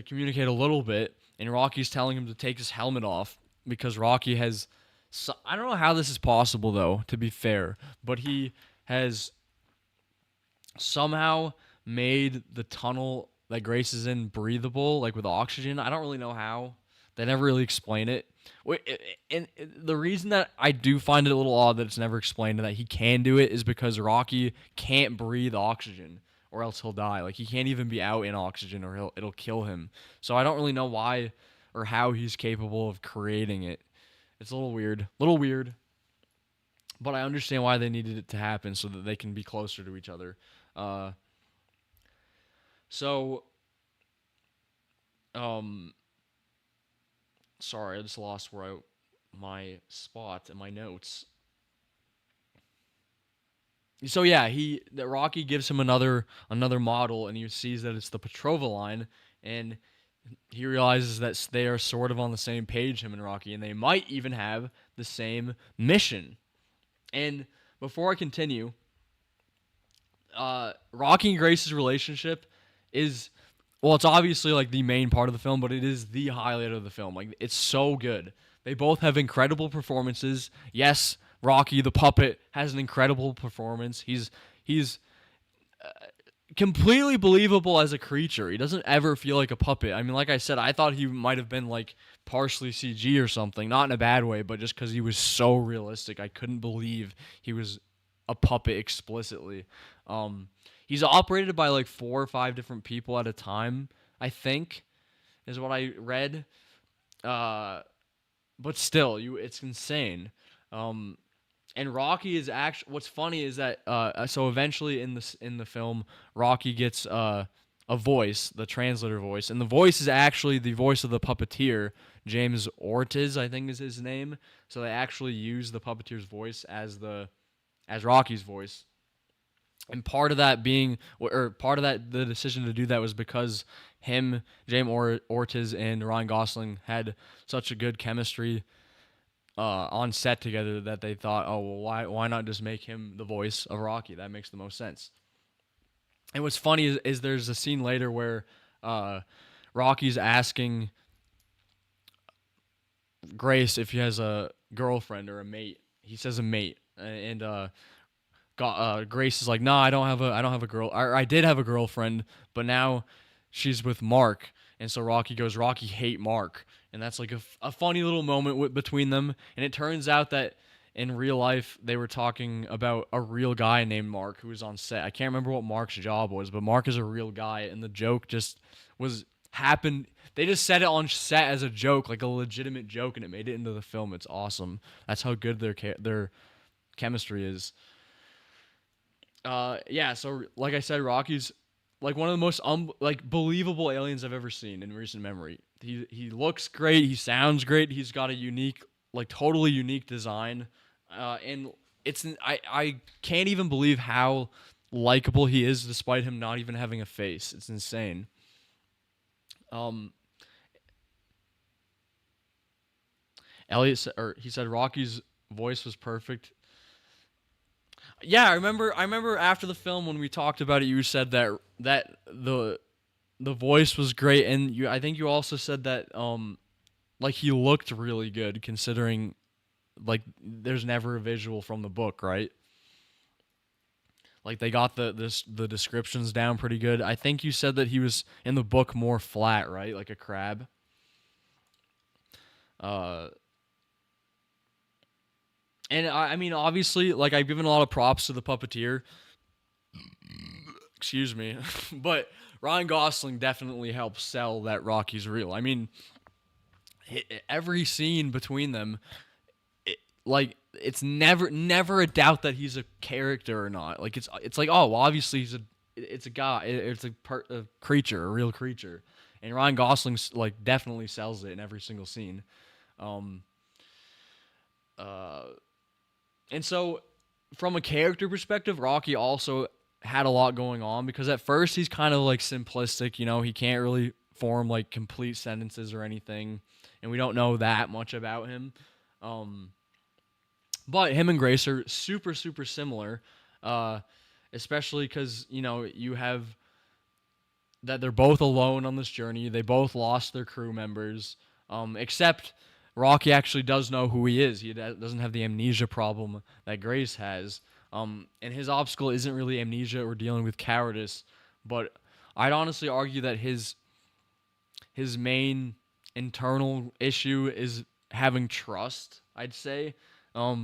communicate a little bit. And Rocky's telling him to take his helmet off because Rocky has. I don't know how this is possible though. To be fair, but he has somehow made the tunnel that Grace is in breathable, like with oxygen. I don't really know how. They never really explain it. And the reason that I do find it a little odd that it's never explained and that he can do it is because Rocky can't breathe oxygen or else he'll die. Like he can't even be out in oxygen or it'll kill him. So I don't really know why or how he's capable of creating it. It's a little weird. But I understand why they needed it to happen so that they can be closer to each other. Uh, so, um, sorry, I just lost my spot in my notes. So yeah, that Rocky gives him another model, and he sees that it's the Petrova line, and he realizes that they are sort of on the same page, him and Rocky, and they might even have the same mission. And before I continue, Rocky and Grace's relationship is, well, it's obviously like the main part of the film, but it is the highlight of the film. Like it's so good. They both have incredible performances. Yes, Rocky the puppet has an incredible performance. He's completely believable as a creature. He doesn't ever feel like a puppet. I mean, like I said, I thought he might have been like partially CG or something, not in a bad way, but just because he was so realistic. I couldn't believe he was a puppet explicitly. He's operated by like 4 or 5 different people at a time, I think, is what I read. But still, it's insane. And Rocky is actually. What's funny is that so eventually in the film, Rocky gets a voice, the translator voice, and the voice is actually the voice of the puppeteer, James Ortiz, I think is his name. So they actually use the puppeteer's voice as Rocky's voice. And part of that the decision to do that was because James Ortiz, and Ryan Gosling had such a good chemistry on set together that they thought, oh well, why not just make him the voice of Rocky? That makes the most sense. And what's funny is there's a scene later where Rocky's asking Grace if he has a girlfriend or a mate. He says a mate, and Grace is like, "No, I don't have a girl. I did have a girlfriend, but now she's with Mark." And so Rocky goes, "Rocky hate Mark," and that's like a funny little moment between them. And it turns out that in real life they were talking about a real guy named Mark who was on set. I can't remember what Mark's job was, but Mark is a real guy, and the joke just happened. They just said it on set as a joke, like a legitimate joke, and it made it into the film. It's awesome. That's how good their chemistry is. Yeah, so like I said, Rocky's like one of the most believable aliens I've ever seen in recent memory. He looks great, he sounds great, he's got a unique, like totally unique design, and I can't even believe how likable he is despite him not even having a face. It's insane. Um, he said Rocky's voice was perfect. Yeah, I remember after the film when we talked about it, you said that the voice was great, and I think you also said that like he looked really good considering like there's never a visual from the book, right? Like they got the descriptions down pretty good. I think you said that he was in the book more flat, right? Like a crab. Uh, and I mean, obviously, like I've given a lot of props to the puppeteer. Excuse me, but Ryan Gosling definitely helps sell that Rocky's real. I mean, every scene between them, like it's never a doubt that he's a character or not. Like it's like, oh, well, obviously it's a guy, it's a creature, a real creature, and Ryan Gosling's like definitely sells it in every single scene. Um, uh, and so from a character perspective, Rocky also had a lot going on because at first he's kind of like simplistic, he can't really form like complete sentences or anything, and we don't know that much about him. Um, but him and Grace are super super similar, uh, especially because you have that they're both alone on this journey. They both lost their crew members, except Rocky actually does know who he is. He doesn't have the amnesia problem that Grace has. And his obstacle isn't really amnesia or dealing with cowardice, but I'd honestly argue that his main internal issue is having trust, I'd say.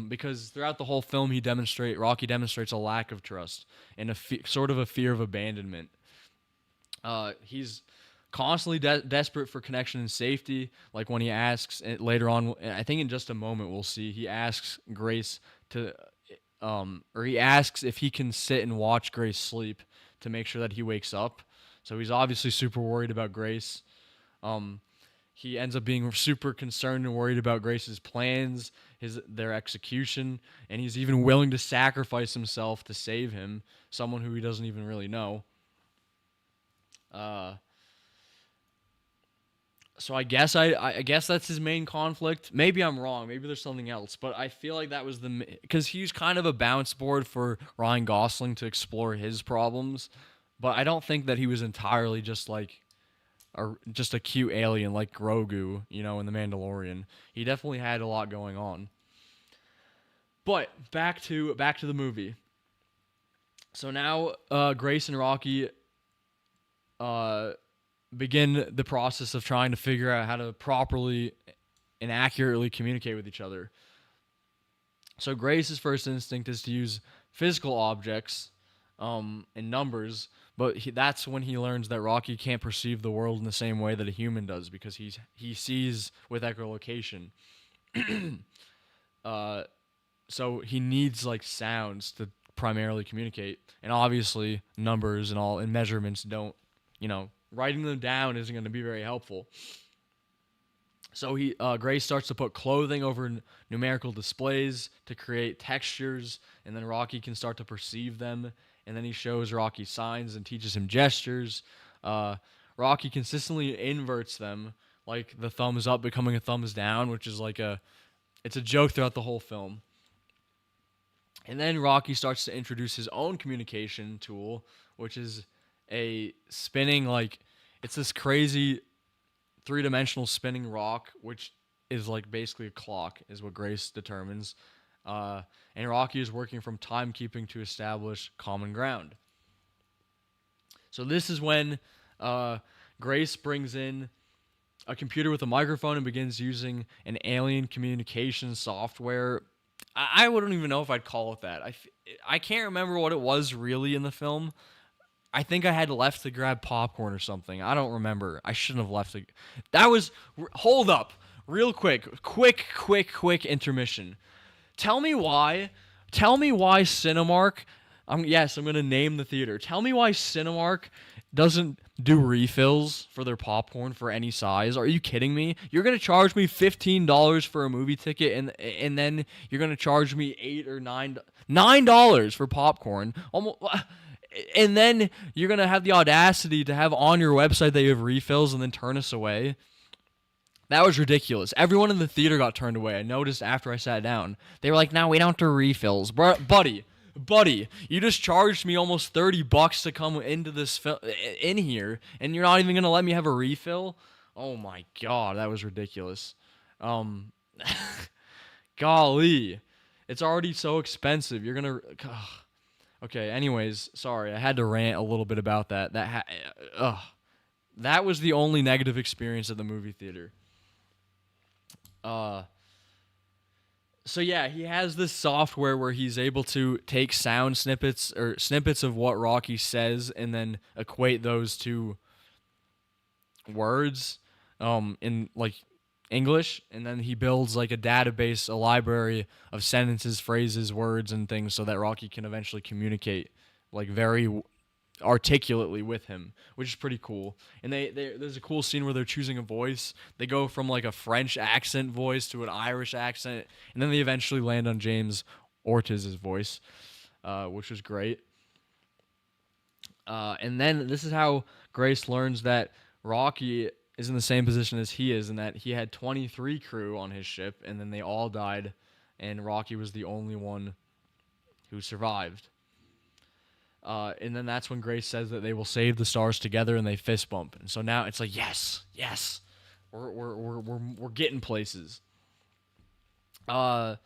Because throughout the whole film, Rocky demonstrates a lack of trust and sort of a fear of abandonment. He's constantly desperate for connection and safety. Like when he asks later on, I think in just a moment we'll see, he asks Grace or he asks if he can sit and watch Grace sleep to make sure that he wakes up. So he's obviously super worried about Grace. Um, he ends up being super concerned and worried about Grace's plans, their execution, and he's even willing to sacrifice himself to save him, someone who he doesn't even really know. Uh, so I guess I guess that's his main conflict. Maybe I'm wrong. Maybe there's something else, but I feel like that was because he's kind of a bounce board for Ryan Gosling to explore his problems. But I don't think that he was entirely just like just a cute alien like Grogu, in The Mandalorian. He definitely had a lot going on. But back to the movie. So now Grace and Rocky uh, begin the process of trying to figure out how to properly and accurately communicate with each other. So Grace's first instinct is to use physical objects and numbers, but that's when he learns that Rocky can't perceive the world in the same way that a human does because he sees with echolocation. uh, so he needs like sounds to primarily communicate, and obviously numbers and all and measurements don't, writing them down isn't going to be very helpful. So Grace starts to put clothing over numerical displays to create textures, and then Rocky can start to perceive them. And then he shows Rocky signs and teaches him gestures. Rocky consistently inverts them, like the thumbs up becoming a thumbs down, which is it's a joke throughout the whole film. And then Rocky starts to introduce his own communication tool, which is a spinning, it's this crazy three-dimensional spinning rock, which is basically a clock, is what Grace determines. And Rocky is working from timekeeping to establish common ground. So this is when Grace brings in a computer with a microphone and begins using an alien communication software. I wouldn't even know if I'd call it that. I can't remember what it was really in the film. I think I had left to grab popcorn or something. I don't remember. I shouldn't have left. Hold up. Real quick intermission. Tell me why Cinemark, I'm going to name the theater. Tell me why Cinemark doesn't do refills for their popcorn for any size. Are you kidding me? You're going to charge me $15 for a movie ticket and then you're going to charge me $8 or $9 for popcorn. Almost, and then you're going to have the audacity to have on your website that you have refills and then turn us away. That was ridiculous. Everyone in the theater got turned away. I noticed after I sat down. They were like, no, we don't do refills. Buddy, you just charged me almost $30 to come into this in here, and you're not even going to let me have a refill? Oh my God, that was ridiculous. Golly. It's already so expensive. You're going to... Okay. Anyways, sorry, I had to rant a little bit about that. That was the only negative experience at the movie theater. Uh, so yeah, he has this software where he's able to take sound snippets or snippets of what Rocky says and then equate those to words in like English, and then he builds like a database, a library of sentences, phrases, words and things so that Rocky can eventually communicate like very articulately with him, which is pretty cool. And there's a cool scene where they're choosing a voice. They go from like a French accent voice to an Irish accent, and then they eventually land on James Ortiz's voice, which was great. And then this is how Grace learns that Rocky is in the same position as he is, and that he had 23 crew on his ship, and then they all died, and Rocky was the only one who survived. And then that's when Grace says that they will save the stars together, and they fist bump. And so now it's like, yes, yes, we're getting places. And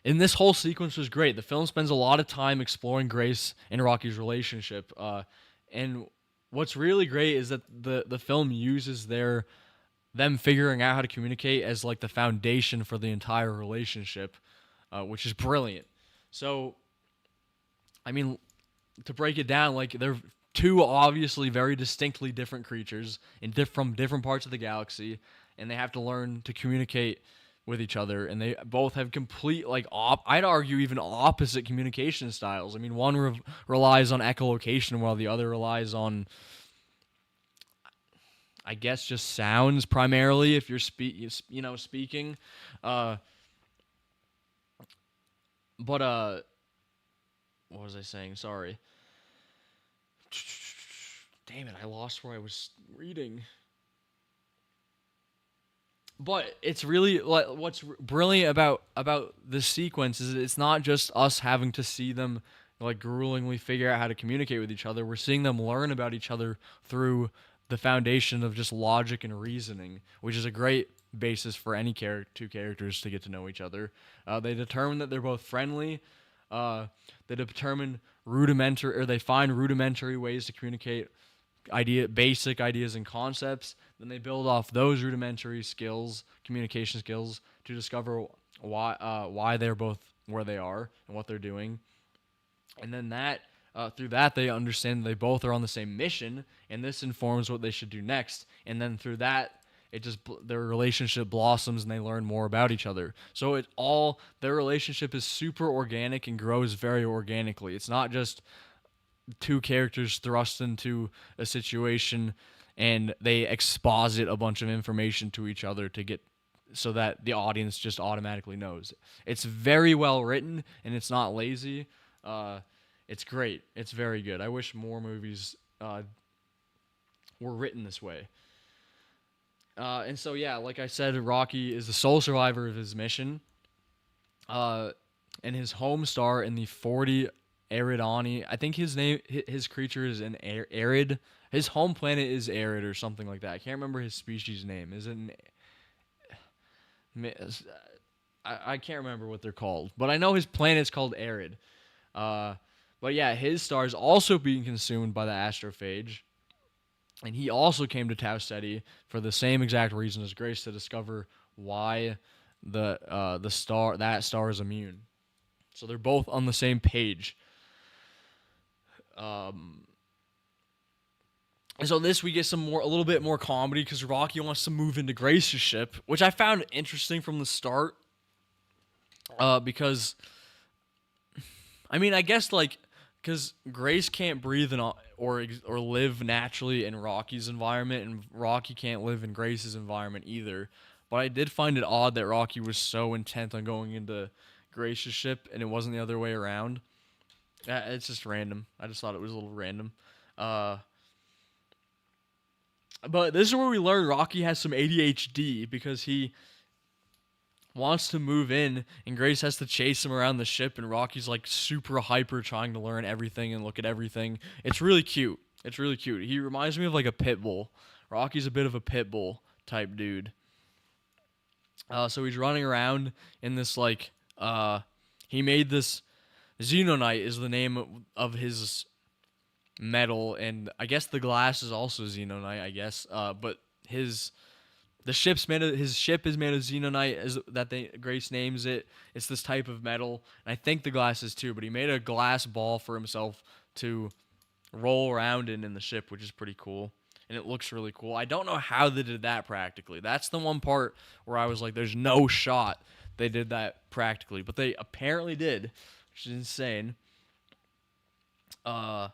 this whole sequence was great. The film spends a lot of time exploring Grace and Rocky's relationship. And what's really great is that the film uses them figuring out how to communicate as like the foundation for the entire relationship, which is brilliant. So, I mean, to break it down, like they're two obviously very distinctly different creatures from different parts of the galaxy, and they have to learn to communicate with each other. And they both have complete like I'd argue even opposite communication styles. I mean, one relies on echolocation while the other relies on, I guess, just sounds primarily if you're speaking. Uh, but what was I saying? Sorry. Damn it, I lost where I was reading. But it's really like what's brilliant about this sequence is it's not just us having to see them like gruelingly figure out how to communicate with each other. We're seeing them learn about each other through the foundation of just logic and reasoning, which is a great basis for any two characters to get to know each other. They determine that they're both friendly. They determine rudimentary, or they find rudimentary ways to communicate basic ideas and concepts. Then they build off those rudimentary skills, communication skills, to discover why they're both where they are and what they're doing. And then through that they understand they both are on the same mission, and this informs what they should do next. And then through that, their relationship blossoms and they learn more about each other. So their relationship is super organic and grows very organically. It's not just two characters thrust into a situation and they exposit a bunch of information to each other to get so that the audience just automatically knows. It's very well written and it's not lazy. It's great. It's very good. I wish more movies were written this way. And so yeah, like I said, Rocky is the sole survivor of his mission. And his home star in the 40 Aridani. I think his creature is an arid. His home planet is arid or something like that. I can't remember his species name. Is it I can't remember what they're called, but I know his planet's called arid. But yeah, his star is also being consumed by the astrophage, and he also came to Tau Ceti for the same exact reason as Grace, to discover why that star is immune. So they're both on the same page. And so we get a little bit more comedy because Rocky wants to move into Grace's ship, which I found interesting from the start. Because, I mean, I guess because Grace can't breathe or live naturally in Rocky's environment, and Rocky can't live in Grace's environment either. But I did find it odd that Rocky was so intent on going into Grace's ship, and it wasn't the other way around. It's just random. I just thought it was a little random. But this is where we learn Rocky has some ADHD, because he wants to move in, and Grace has to chase him around the ship, and Rocky's like super hyper trying to learn everything and look at everything. It's really cute. He reminds me of like a pit bull. Rocky's a bit of a pit bull type dude. So he's running around in this he made this Xenonite is the name of his metal, and I guess the glass is also Xenonite. I guess, but his the ship's made of, his ship is made of Xenonite, as that Grace names it. It's this type of metal, and I think the glass is too. But he made a glass ball for himself to roll around in the ship, which is pretty cool. And it looks really cool. I don't know how they did that practically. That's the one part where I was like, there's no shot they did that practically. But they apparently did, which is insane. So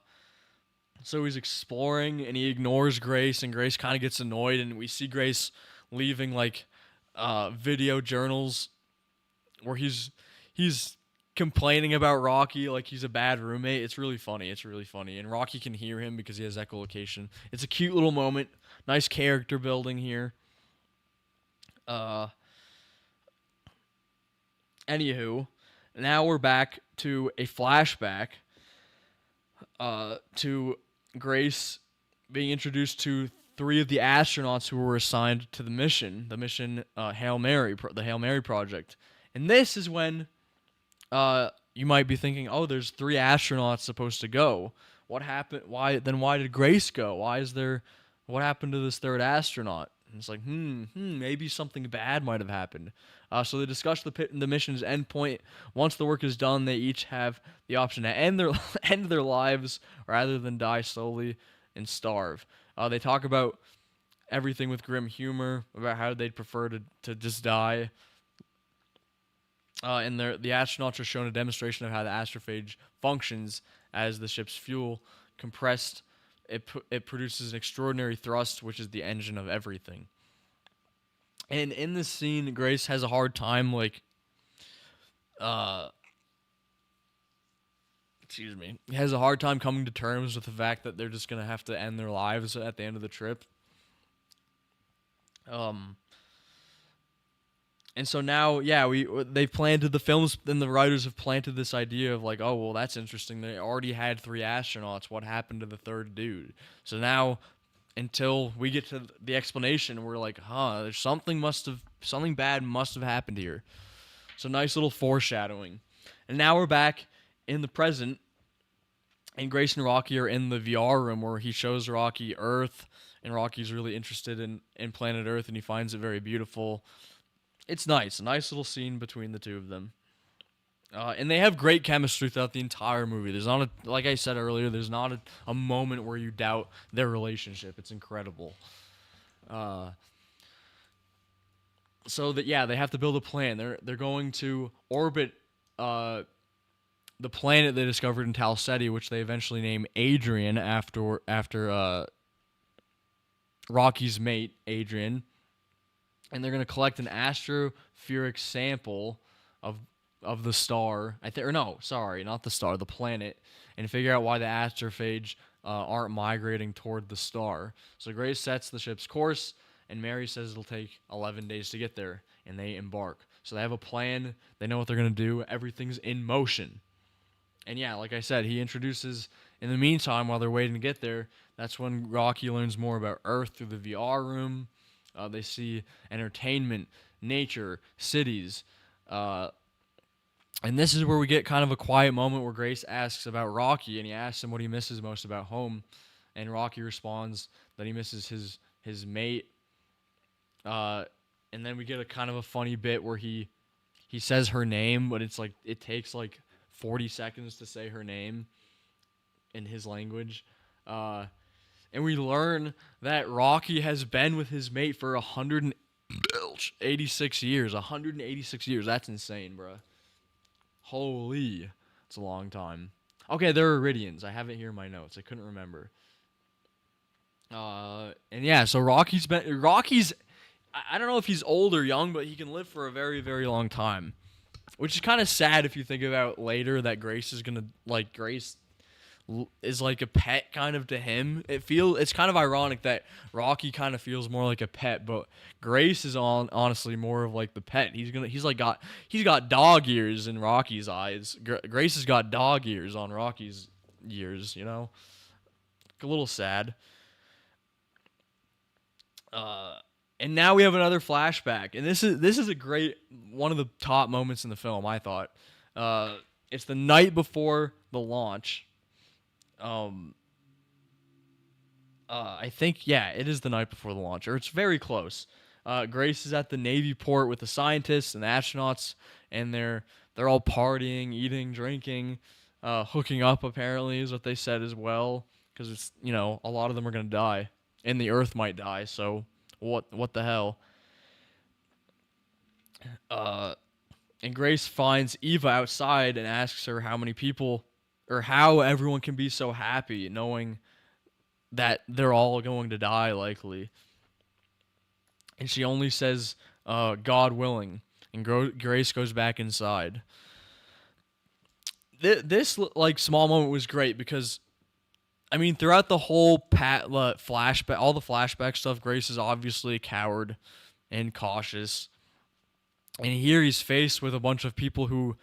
he's exploring and he ignores Grace, and Grace kind of gets annoyed, and we see Grace leaving like video journals where he's complaining about Rocky like he's a bad roommate. It's really funny. It's really funny. And Rocky can hear him because he has echolocation. It's a cute little moment. Nice character building here. Anywho, now we're back to a flashback to Grace being introduced to three of the astronauts who were assigned to the mission Hail Mary, the Hail Mary project. And this is when you might be thinking, oh, there's three astronauts supposed to go. What happened? Why did Grace go? What happened to this third astronaut? And it's like, maybe something bad might have happened. So they discuss the mission's endpoint. Once the work is done, they each have the option to end their lives rather than die slowly and starve. They talk about everything with grim humor, about how they'd prefer to just die. And the astronauts are shown a demonstration of how the astrophage functions as the ship's fuel. Compressed, it produces an extraordinary thrust, which is the engine of everything. And in this scene, Grace has a hard time, has a hard time coming to terms with the fact that they're just gonna have to end their lives at the end of the trip. And so now, they've planted the films, and the writers have planted this idea of like, oh, well, that's interesting. They already had three astronauts. What happened to the third dude? So now, until we get to the explanation, we're like, there's something bad must have happened here. So nice little foreshadowing. And now we're back in the present, and Grace and Rocky are in the VR room where he shows Rocky Earth, and Rocky's really interested in planet Earth, and he finds it very beautiful. It's nice. A nice little scene between the two of them. And they have great chemistry throughout the entire movie. There's not like I said earlier, there's not a moment where you doubt their relationship. It's incredible. They have to build a plan. They're going to orbit the planet they discovered in Tal Ceti, which they eventually name Adrian after Rocky's mate, Adrian. And they're going to collect an astropheric sample of the star. Not the star, the planet, and figure out why the astrophage aren't migrating toward the star. So Grace sets the ship's course, and Mary says it'll take 11 days to get there, and they embark. So they have a plan. They know what they're going to do. Everything's in motion. And yeah, like I said, he introduces, in the meantime, while they're waiting to get there, that's when Rocky learns more about Earth through the VR room. They see entertainment, nature, cities. And this is where we get kind of a quiet moment where Grace asks about Rocky, and he asks him what he misses most about home. And Rocky responds that he misses his mate. And then we get a kind of a funny bit where he says her name, but it's like it takes like 40 seconds to say her name in his language. And we learn that Rocky has been with his mate for 186 years. 186 years. That's insane, bro. Holy. It's a long time. Okay, they're Iridians. I have it here in my notes. I couldn't remember. And yeah, so Rocky's... I don't know if he's old or young, but he can live for a very, very long time. Which is kind of sad if you think about later that Grace is going to... Grace is like a pet kind of to him. It's kind of ironic that Rocky kind of feels more like a pet, but Grace is honestly more of like the pet. He's got dog ears in Rocky's eyes. Grace has got dog ears on Rocky's ears, you know? A little sad. And now we have another flashback, and this is a great one of the top moments in the film, I thought. It's the night before the launch. Um, I think, yeah, it is the night before the launch, or it's very close. Grace is at the Navy port with the scientists and the astronauts, and they're all partying, eating, drinking, hooking up. Apparently, is what they said as well, because it's a lot of them are gonna die, and the Earth might die. So what the hell? Uh, and Grace finds Eva outside and asks her how many people, or how everyone can be so happy knowing that they're all going to die likely. And she only says, God willing. And Grace goes back inside. This like small moment was great because I mean throughout the whole flashback, all the flashback stuff, Grace is obviously a coward and cautious. And here he's faced with a bunch of people who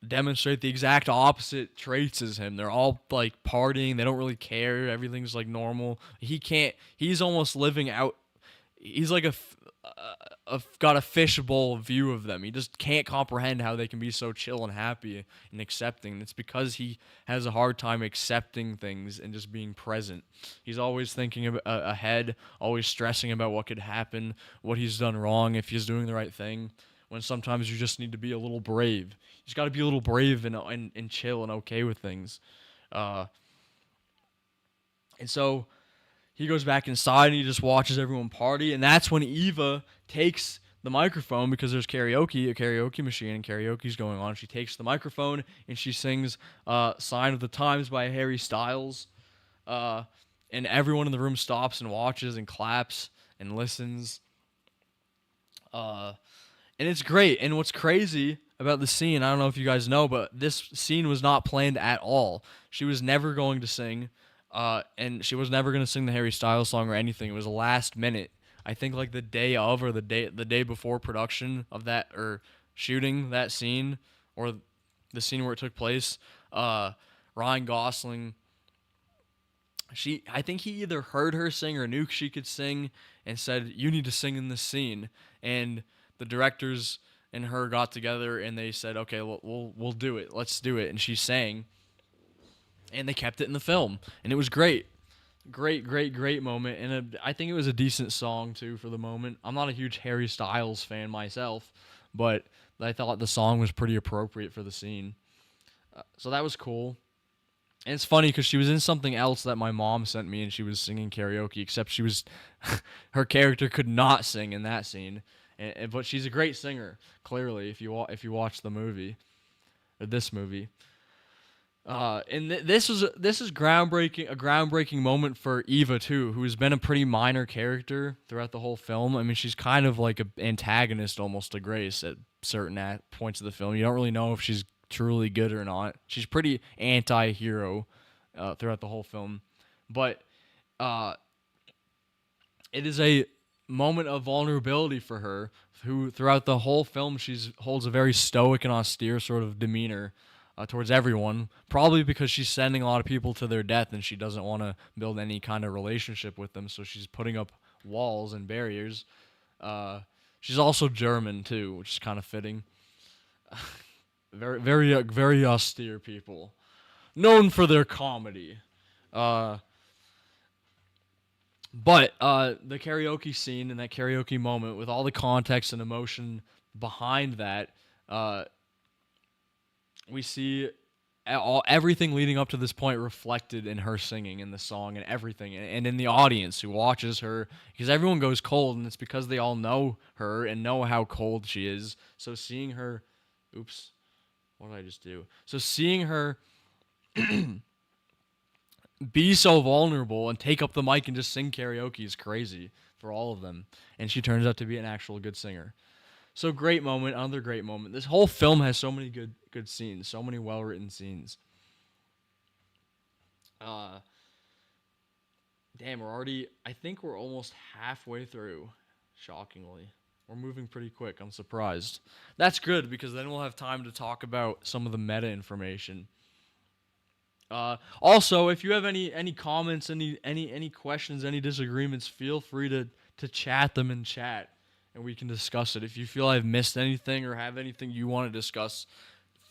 demonstrate the exact opposite traits as him. They're all like partying. They don't really care. Everything's like normal. He can't. He's almost living out. He's like got a fishbowl view of them. He just can't comprehend how they can be so chill and happy and accepting. It's because he has a hard time accepting things and just being present. He's always thinking ahead, always stressing about what could happen, what he's done wrong, if he's doing the right thing. When sometimes you just need to be a little brave. You just got to be a little brave and chill and okay with things. And so he goes back inside and he just watches everyone party. And that's when Eva takes the microphone because there's a karaoke machine, and karaoke's going on. She takes the microphone and she sings Sign of the Times by Harry Styles. And everyone in the room stops and watches and claps and listens. And it's great. And what's crazy about the scene, I don't know if you guys know, but this scene was not planned at all. She was never going to sing. And she was never going to sing the Harry Styles song or anything. It was last minute. I think like the day of or the day before production of that, or shooting that scene, or the scene where it took place. Ryan Gosling, I think he either heard her sing or knew she could sing and said, "You need to sing in this scene." And the directors and her got together and they said, "Okay, we'll do it. Let's do it." And she sang, and they kept it in the film, and it was great. Great moment. And I think it was a decent song too for the moment. I'm not a huge Harry Styles fan myself, but I thought the song was pretty appropriate for the scene. So that was cool. And it's funny because she was in something else that my mom sent me, and she was singing karaoke, except she was her character could not sing in that scene. But she's a great singer, clearly, if you watch the movie, or this movie. And this is groundbreaking, a groundbreaking moment for Eva too, who has been a pretty minor character throughout the whole film. I mean, she's kind of like an antagonist almost to Grace at certain points of the film. You don't really know if she's truly good or not. She's pretty anti-hero throughout the whole film, but it is a moment of vulnerability for her, who throughout the whole film holds a very stoic and austere sort of demeanor towards everyone, probably because she's sending a lot of people to their death and she doesn't want to build any kind of relationship with them, so she's putting up walls and barriers. She's also German too, which is kind of fitting. Very austere people, known for their comedy. But the karaoke scene and that karaoke moment, with all the context and emotion behind that, we see everything leading up to this point reflected in her singing in the song and everything, and in the audience who watches her, because everyone goes cold, and it's because they all know her and know how cold she is. So seeing her, oops, what did I just do? So seeing her be so vulnerable and take up the mic and just sing karaoke is crazy for all of them, and she turns out to be an actual good singer. So great moment, another great moment. This whole film has so many good scenes, so many well-written scenes. Damn, I think we're almost halfway through, shockingly. We're moving pretty quick, I'm surprised. That's good, because then we'll have time to talk about some of the meta information. Also, if you have any comments, any questions, any disagreements, feel free to chat them in chat, and we can discuss it. If you feel I've missed anything or have anything you want to discuss,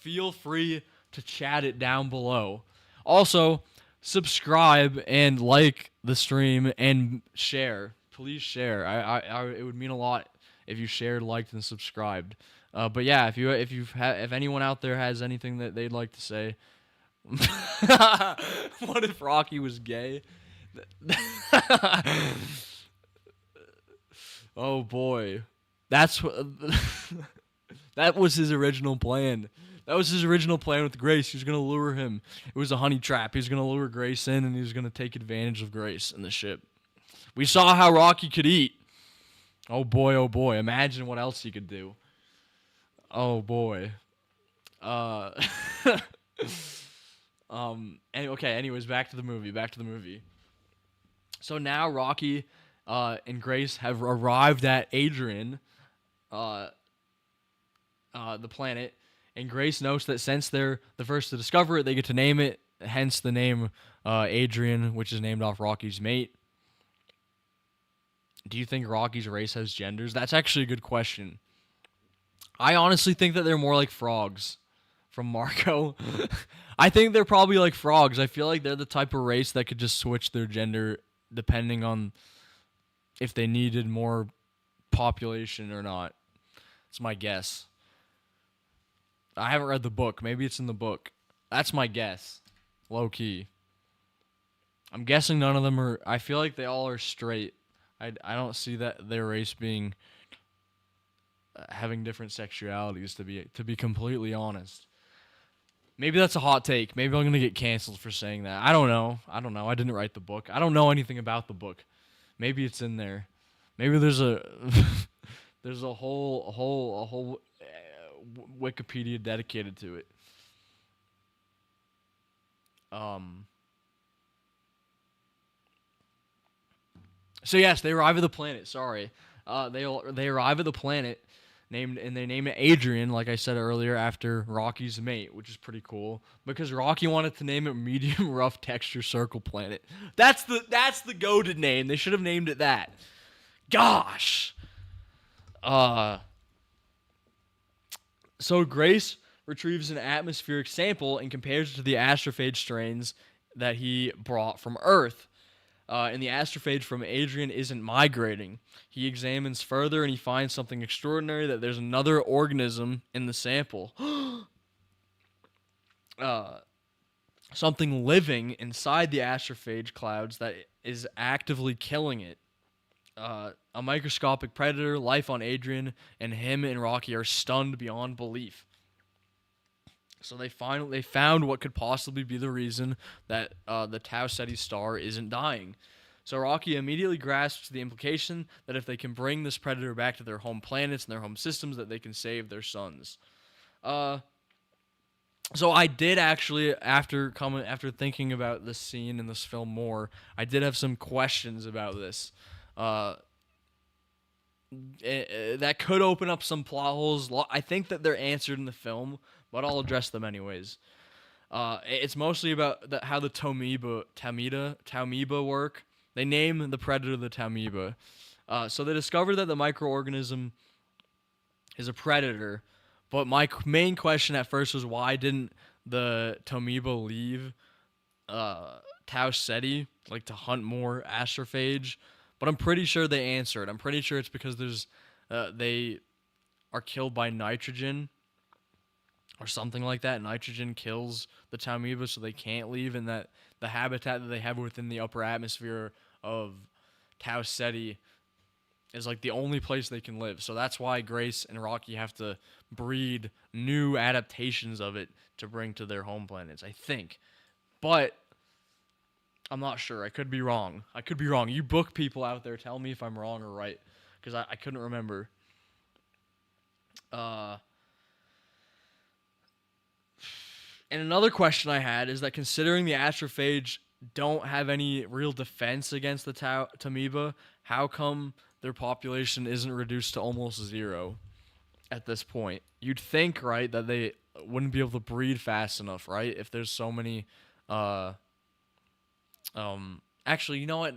feel free to chat it down below. Also, subscribe and like the stream and share. Please share. It would mean a lot if you shared, liked, and subscribed. But yeah, if anyone out there has anything that they'd like to say, what if Rocky was gay? Oh boy, that's what. That was his original plan. That was his original plan with Grace. He was gonna lure him. It was a honey trap. He was gonna lure Grace in, and he was gonna take advantage of Grace in the ship. We saw how Rocky could eat. Oh boy, oh boy. Imagine what else he could do. Oh boy. Uh. Okay. Anyways, back to the movie. So now Rocky, and Grace have arrived at Adrian, the planet, and Grace notes that since they're the first to discover it, they get to name it. Hence the name Adrian, which is named off Rocky's mate. Do you think Rocky's race has genders? That's actually a good question. I honestly think that they're more like frogs from Marco. I think they're probably like frogs. I feel like they're the type of race that could just switch their gender depending on if they needed more population or not. It's my guess. I haven't read the book. Maybe it's in the book. That's my guess. Low key. I'm guessing none of them are... I feel like they all are straight. I don't see that their race being... having different sexualities, to be completely honest. Maybe that's a hot take. Maybe I'm going to get canceled for saying that. I don't know. I didn't write the book. I don't know anything about the book. Maybe it's in there. Maybe there's a there's a whole Wikipedia dedicated to it. So yes, they arrive at the planet. Sorry. They arrive at the planet they name it Adrian, like I said earlier, after Rocky's mate, which is pretty cool because Rocky wanted to name it Medium Rough Texture Circle Planet. That's the goated name. They should have named it that. Gosh. So Grace retrieves an atmospheric sample and compares it to the astrophage strains that he brought from Earth. And the astrophage from Adrian isn't migrating. He examines further and he finds something extraordinary, that there's another organism in the sample. Something living inside the astrophage clouds that is actively killing it. A microscopic predator, life on Adrian, and him and Rocky are stunned beyond belief. So they found what could possibly be the reason that the Tau Ceti star isn't dying. So Rocky immediately grasps the implication that if they can bring this predator back to their home planets and their home systems, that they can save their sons. So I did actually, after thinking about this scene in this film more, I did have some questions about this. That could open up some plot holes. I think that they're answered in the film, but I'll address them anyways. It's mostly about how the Taumiba work. They name the predator the Taumiba. So they discover that the microorganism is a predator, but my main question at first was, why didn't the Taumiba leave Tau Ceti, like, to hunt more astrophage? But I'm pretty sure they answered. I'm pretty sure it's because they are killed by nitrogen or something like that. Nitrogen kills the Taumiba, so they can't leave, and that the habitat that they have within the upper atmosphere of Tau Ceti is like the only place they can live. So that's why Grace and Rocky have to breed new adaptations of it to bring to their home planets, I think. But I'm not sure. I could be wrong. You book people out there, tell me if I'm wrong or right, because I couldn't remember. And another question I had is that, considering the astrophage don't have any real defense against the Taumiba, how come their population isn't reduced to almost zero at this point? You'd think, right, that they wouldn't be able to breed fast enough, right? If there's so many... Actually, you know what?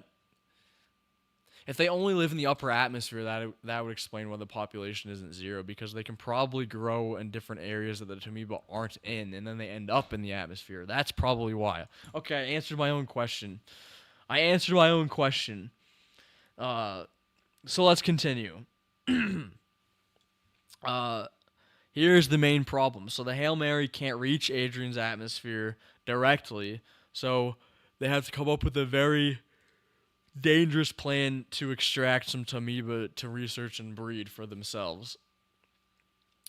If they only live in the upper atmosphere, that would explain why the population isn't zero, because they can probably grow in different areas that the amoeba aren't in, and then they end up in the atmosphere. That's probably why. Okay, I answered my own question. So let's continue. uh, Here's the main problem. So the Hail Mary can't reach Adrian's atmosphere directly, so they have to come up with a very dangerous plan to extract some amoeba to research and breed for themselves.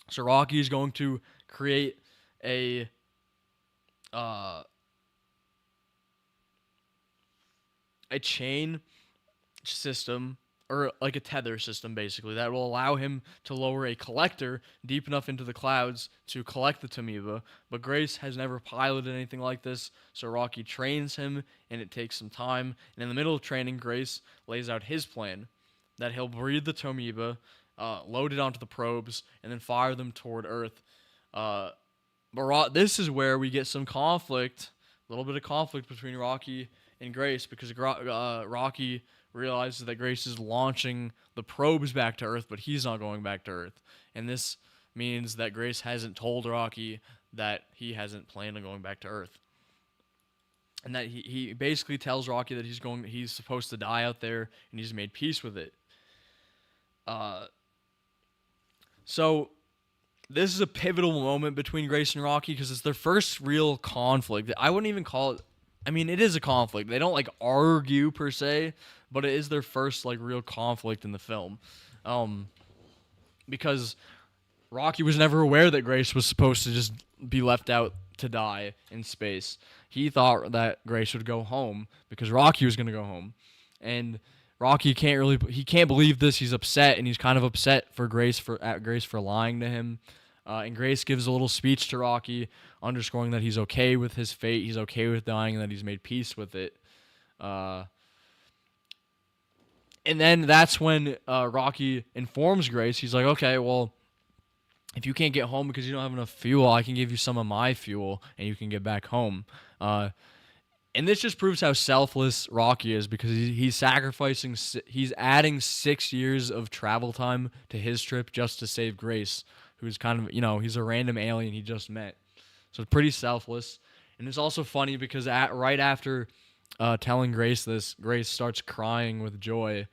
So Rocky is going to create a uh, a chain system, or like a tether system basically, that will allow him to lower a collector deep enough into the clouds to collect the amoeba. But Grace has never piloted anything like this, so Rocky trains him, and it takes some time. And in the middle of training, Grace lays out his plan that he'll breed the amoeba, load it onto the probes, and then fire them toward Earth. But this is where we get some conflict, a little bit of conflict between Rocky and Grace, because Rocky realizes that Grace is launching the probes back to Earth, but he's not going back to Earth. And this means that Grace hasn't told Rocky that he hasn't planned on going back to Earth. And that he basically tells Rocky that he's supposed to die out there, and he's made peace with it. So this is a pivotal moment between Grace and Rocky, because it's their first real conflict. I wouldn't even call it, I mean, it is a conflict. They don't like argue per se, but it is their first like real conflict in the film. Because Rocky was never aware that Grace was supposed to just be left out to die in space. He thought that Grace would go home because Rocky was going to go home. And Rocky can't believe this. He's upset, and he's kind of upset for Grace for lying to him. And Grace gives a little speech to Rocky, underscoring that he's okay with his fate, he's okay with dying, and that he's made peace with it. And then that's when Rocky informs Grace. He's like, okay, well, if you can't get home because you don't have enough fuel, I can give you some of my fuel, and you can get back home. And this just proves how selfless Rocky is, because he's adding 6 years of travel time to his trip just to save Grace, who's kind of, he's a random alien he just met. So it's pretty selfless. And it's also funny because right after telling Grace this, Grace starts crying with joy,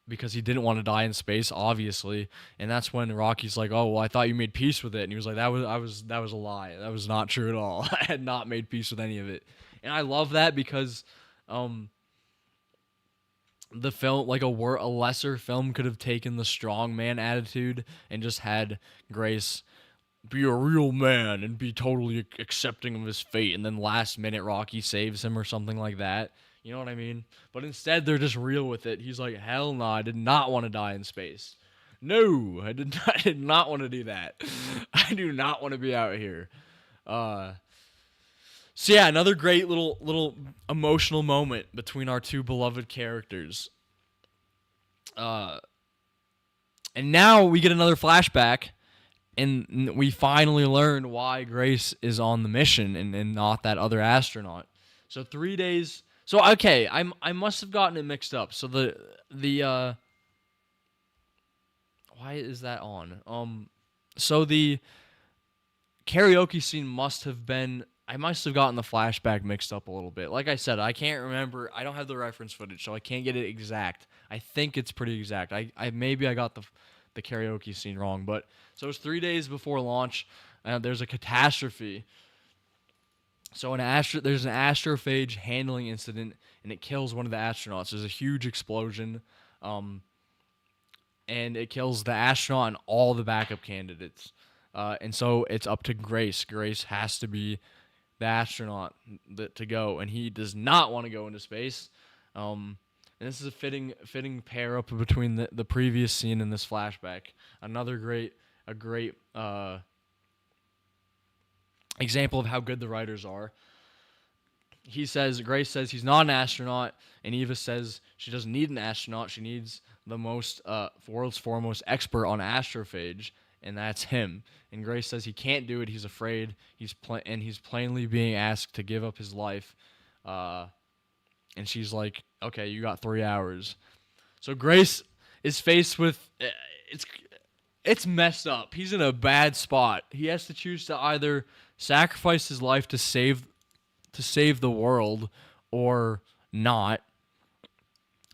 because he didn't want to die in space, obviously. And that's when Rocky's like, oh, well, I thought you made peace with it. And he was like, that was a lie. That was not true at all. I had not made peace with any of it. And I love that because the film, like a lesser film, could have taken the strong man attitude and just had Grace be a real man and be totally accepting of his fate, and then last minute Rocky saves him or something like that. You know what I mean? But instead, they're just real with it. He's like, hell no, I did not want to die in space. No, I did not want to do that. I do not want to be out here. So yeah, another great little emotional moment between our two beloved characters. And now we get another flashback, and we finally learn why Grace is on the mission and not that other astronaut. So 3 days. So okay, I must have gotten it mixed up. So the why is that on? So the karaoke scene must have been. I must have gotten the flashback mixed up a little bit. Like I said, I can't remember. I don't have the reference footage, so I can't get it exact. I think it's pretty exact. I maybe I got the karaoke scene wrong, but so it's 3 days before launch. There's a catastrophe. So there's an astrophage handling incident, and it kills one of the astronauts. There's a huge explosion, and it kills the astronaut and all the backup candidates. And so it's up to Grace. Grace has to be the astronaut to go, and he does not want to go into space. And this is a fitting pair up between the previous scene and this flashback. Another great example of how good the writers are. Grace says he's not an astronaut, and Eva says she doesn't need an astronaut. She needs the world's foremost expert on astrophage, and that's him. And Grace says he can't do it. He's afraid. He's plainly being asked to give up his life And she's like, okay, you got 3 hours. So Grace is faced with it's it's messed up. He's in a bad spot. He has to choose to either sacrifice his life to save the world or not.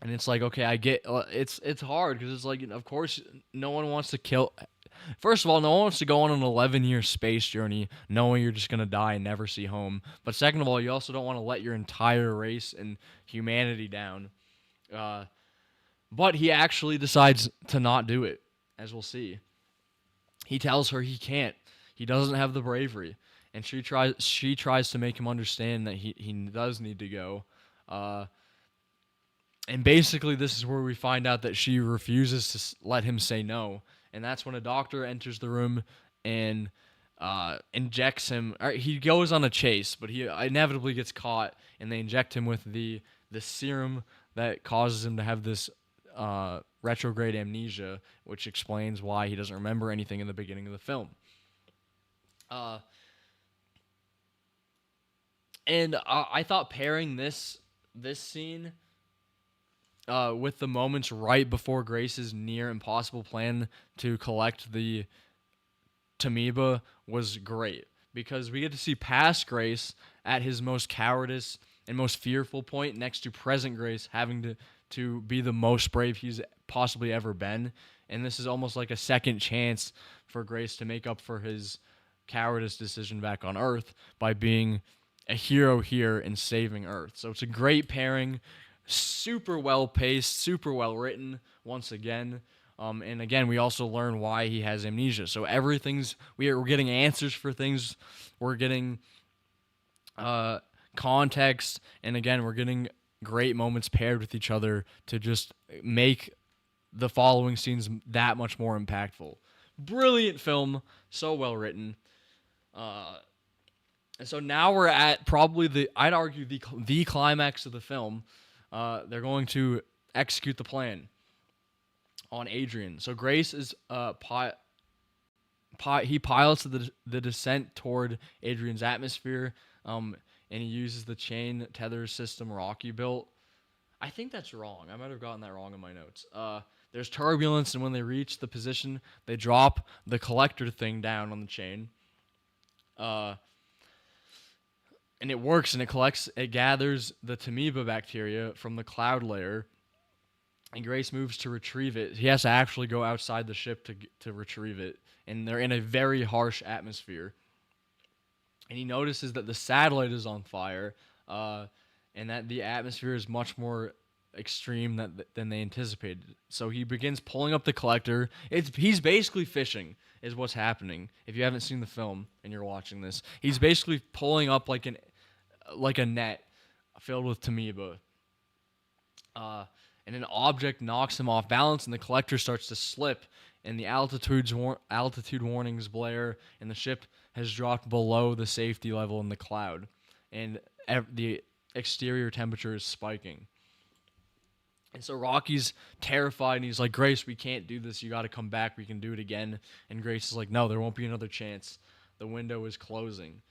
And it's like, okay, I get it's hard because it's like, of course, no one wants to kill. First of all, no one wants to go on an 11-year space journey knowing you're just gonna die and never see home. But second of all, you also don't want to let your entire race and humanity down. Uh, but he actually decides to not do it, as we'll see. He tells her he can't. He doesn't have the bravery, and she tries to make him understand that he does need to go. Uh, and basically, this is where we find out that she refuses to let him say no. And that's when a doctor enters the room and injects him. He goes on a chase, but he inevitably gets caught, and they inject him with the serum that causes him to have this retrograde amnesia, which explains why he doesn't remember anything in the beginning of the film. And I thought pairing this scene with the moments right before Grace's near impossible plan to collect the Tamiba was great, because we get to see past Grace at his most cowardice and most fearful point next to present Grace having to be the most brave he's possibly ever been. And this is almost like a second chance for Grace to make up for his cowardice decision back on Earth by being a hero here and saving Earth. So it's a great pairing. Super well paced, super well written. Once again, and again, we also learn why he has amnesia. So we're getting answers for things. We're getting context, and again, we're getting great moments paired with each other to just make the following scenes that much more impactful. Brilliant film, so well written. And so now we're at probably I'd argue the climax of the film. They're going to execute the plan on Adrian. So Grace is he pilots the descent toward Adrian's atmosphere, and he uses the chain tether system Rocky built. I think that's wrong. I might have gotten that wrong in my notes. There's turbulence, and when they reach the position, they drop the collector thing down on the chain. And it works, and it gathers the Tamiba bacteria from the cloud layer, and Grace moves to retrieve it. He has to actually go outside the ship to retrieve it, and they're in a very harsh atmosphere. And he notices that the satellite is on fire, and that the atmosphere is much more extreme than they anticipated. So he begins pulling up the collector. He's basically fishing, is what's happening. If you haven't seen the film and you're watching this, he's basically pulling up like a net filled with Tamiba. And an object knocks him off balance, and the collector starts to slip, and the altitude warnings blare, and the ship has dropped below the safety level in the cloud, and the exterior temperature is spiking. And so Rocky's terrified, and he's like, Grace, we can't do this. You got to come back. We can do it again. And Grace is like, no, there won't be another chance. The window is closing.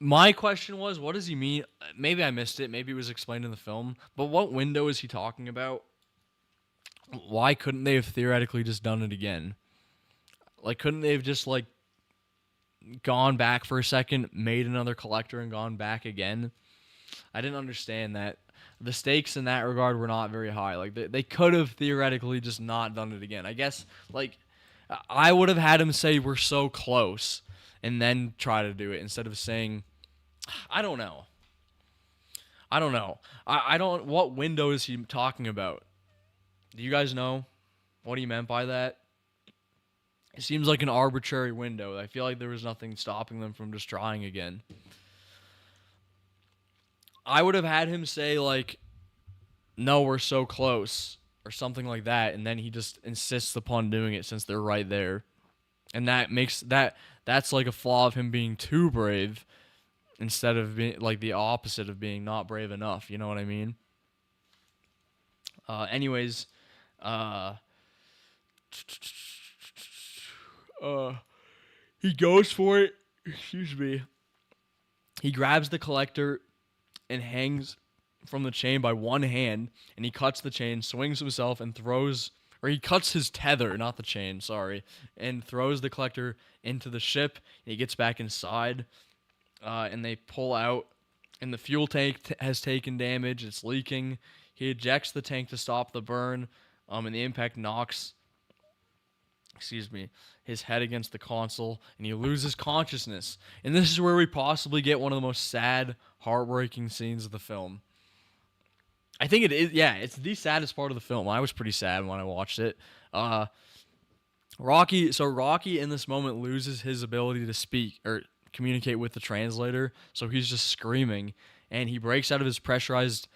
My question was, what does he mean? Maybe I missed it. Maybe it was explained in the film. But what window is he talking about? Why couldn't they have theoretically just done it again? Like, couldn't they have just, like, gone back for a second, made another collector, and gone back again? I didn't understand that. The stakes in that regard were not very high. Like, they could have theoretically just not done it again. I guess, like, I would have had him say we're so close and then try to do it instead of saying, I don't know. What window is he talking about? Do you guys know what he meant by that? It seems like an arbitrary window. I feel like there was nothing stopping them from just trying again. I would have had him say, like, no, we're so close, or something like that, and then he just insists upon doing it since they're right there. And that's like a flaw of him being too brave instead of being, like, the opposite of being not brave enough. You know what I mean? Anyways, he goes for it. Excuse me. He grabs the collector, and hangs from the chain by one hand, and he cuts the chain, swings himself, and throws, or he cuts his tether, not the chain, sorry, and throws the collector into the ship, and he gets back inside, and they pull out, and the fuel tank has taken damage, it's leaking. He ejects the tank to stop the burn, and the impact knocks, his head against the console, and he loses consciousness. And this is where we possibly get one of the most sad, heartbreaking scenes of the film. I think it is, yeah, it's the saddest part of the film. I was pretty sad when I watched it. Rocky in this moment loses his ability to speak or communicate with the translator, so he's just screaming, and he breaks out of his pressurized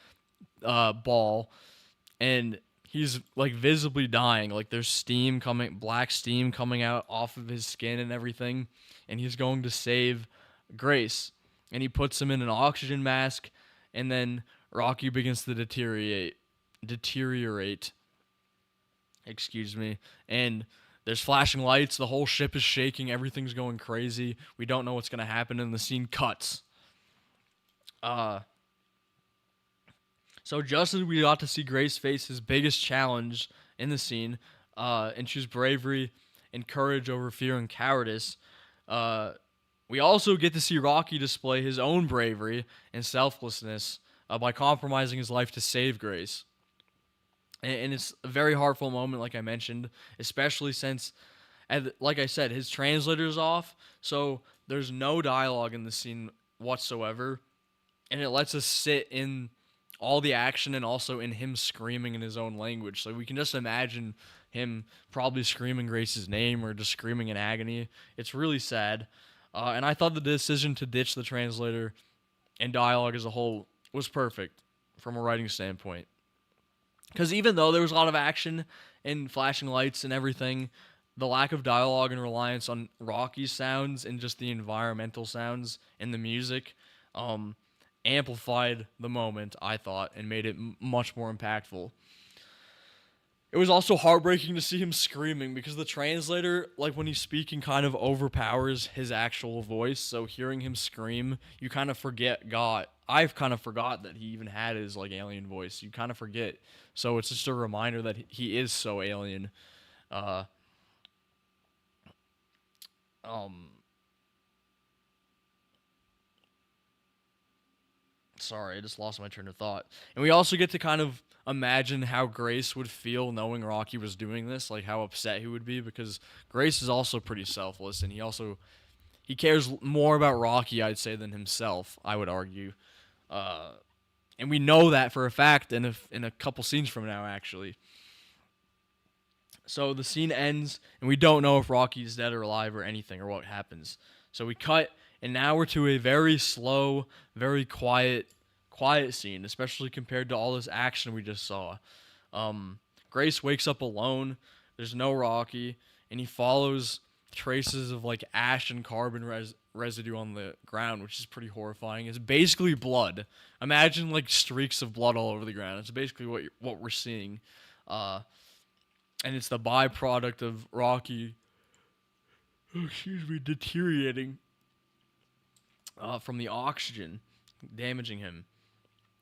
ball, and he's like visibly dying. Like there's black steam coming out off of his skin and everything, and he's going to save Grace, and he puts him in an oxygen mask, and then Rocky begins to deteriorate. And there's flashing lights. The whole ship is shaking. Everything's going crazy. We don't know what's gonna happen, and the scene cuts. So just as we got to see Grace face his biggest challenge in the scene, and choose bravery and courage over fear and cowardice, we also get to see Rocky display his own bravery and selflessness by compromising his life to save Grace. And it's a very heartful moment, like I mentioned, especially since, like I said, his translator's off, so there's no dialogue in the scene whatsoever, and it lets us sit in all the action and also in him screaming in his own language. So we can just imagine him probably screaming Grace's name or just screaming in agony. It's really sad. And I thought the decision to ditch the translator and dialogue as a whole was perfect from a writing standpoint. Because even though there was a lot of action and flashing lights and everything, the lack of dialogue and reliance on Rocky's sounds and just the environmental sounds and the music amplified the moment, I thought, and made it much more impactful. It was also heartbreaking to see him screaming because the translator, like when he's speaking, kind of overpowers his actual voice. So hearing him scream, you kind of forget I've kind of forgot that he even had his like alien voice. You kind of forget. So it's just a reminder that he is so alien. Sorry, I just lost my train of thought. And we also get to kind of imagine how Grace would feel knowing Rocky was doing this, like how upset he would be, because Grace is also pretty selfless, and he cares more about Rocky, I'd say, than himself, I would argue. And we know that for a fact in a couple scenes from now, actually. So the scene ends, and we don't know if Rocky's dead or alive or anything or what happens. So we cut, and now we're to a very slow, very quiet scene, especially compared to all this action we just saw. Grace wakes up alone. There's no Rocky, and he follows traces of like ash and carbon residue on the ground, which is pretty horrifying. It's basically blood. Imagine like streaks of blood all over the ground. It's basically what we're seeing. And it's the byproduct of Rocky, deteriorating from the oxygen, damaging him.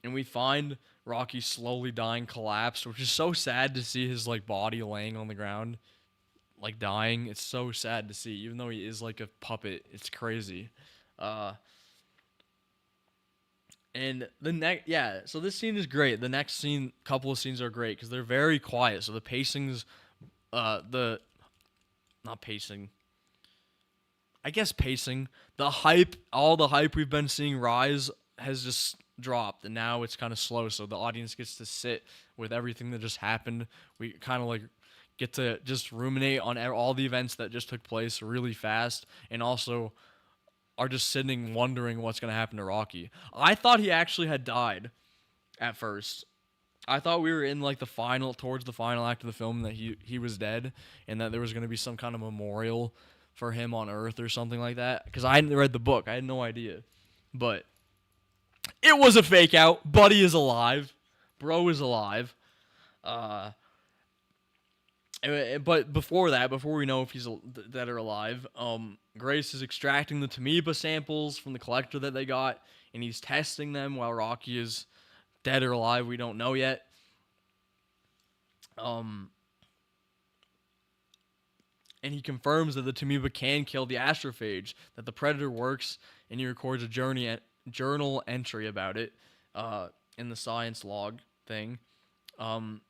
And we find Rocky slowly dying, collapsed, which is so sad to see his like body laying on the ground, like dying. It's so sad to see, even though he is like a puppet. It's crazy. And so this scene is great. The next couple of scenes are great because they're very quiet. So the pacing's, not pacing. I guess pacing. All the hype we've been seeing rise has just dropped, and now it's kind of slow. So the audience gets to sit with everything that just happened. We kind of like get to just ruminate on all the events that just took place really fast, and also are just sitting wondering what's going to happen to Rocky. I thought he actually had died at first. I thought we were in like towards the final act of the film, that he was dead, and that there was going to be some kind of memorial for him on Earth or something like that, because I hadn't read the book. I had no idea. But it was a fake out. Buddy is alive. Bro is alive. But before we know if he's dead or alive, Grace is extracting the Tamiba samples from the collector that they got, and he's testing them while Rocky is dead or alive. We don't know yet. And he confirms that the Tamoeba can kill the astrophage, that the Predator works, and he records a journal entry about it in the science log thing. And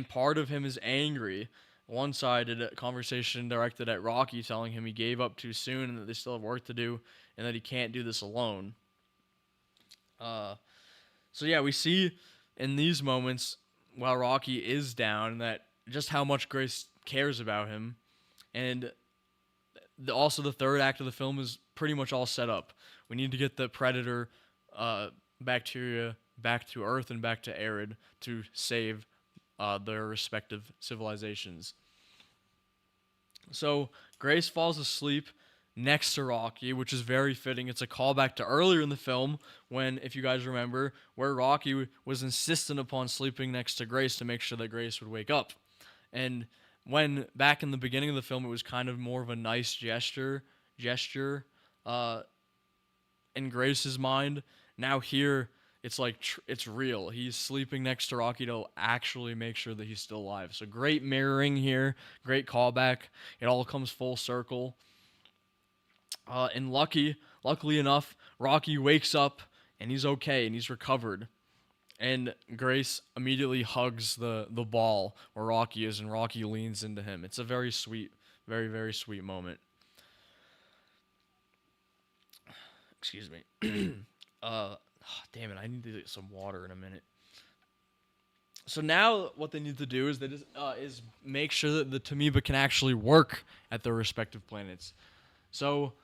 part of him is angry, one-sided conversation directed at Rocky, telling him he gave up too soon and that they still have work to do and that he can't do this alone. So yeah, we see in these moments while Rocky is down that just how much Grace cares about him, and also the third act of the film is pretty much all set up. We need to get the Predator bacteria back to Earth and back to Arid to save their respective civilizations. So Grace falls asleep next to Rocky, which is very fitting. It's a callback to earlier in the film when, if you guys remember, where Rocky was insistent upon sleeping next to Grace to make sure that Grace would wake up. And when back in the beginning of the film, it was kind of more of a nice gesture in Grace's mind. Now here, it's like it's real. He's sleeping next to Rocky to actually make sure that he's still alive. So great mirroring here, great callback. It all comes full circle. And luckily enough, Rocky wakes up and he's okay and he's recovered. And Grace immediately hugs the ball where Rocky is, and Rocky leans into him. It's a very sweet, very, very sweet moment. Excuse me. Damn it, I need to get some water in a minute. So now what they need to do is is make sure that the Tamoeba can actually work at their respective planets. So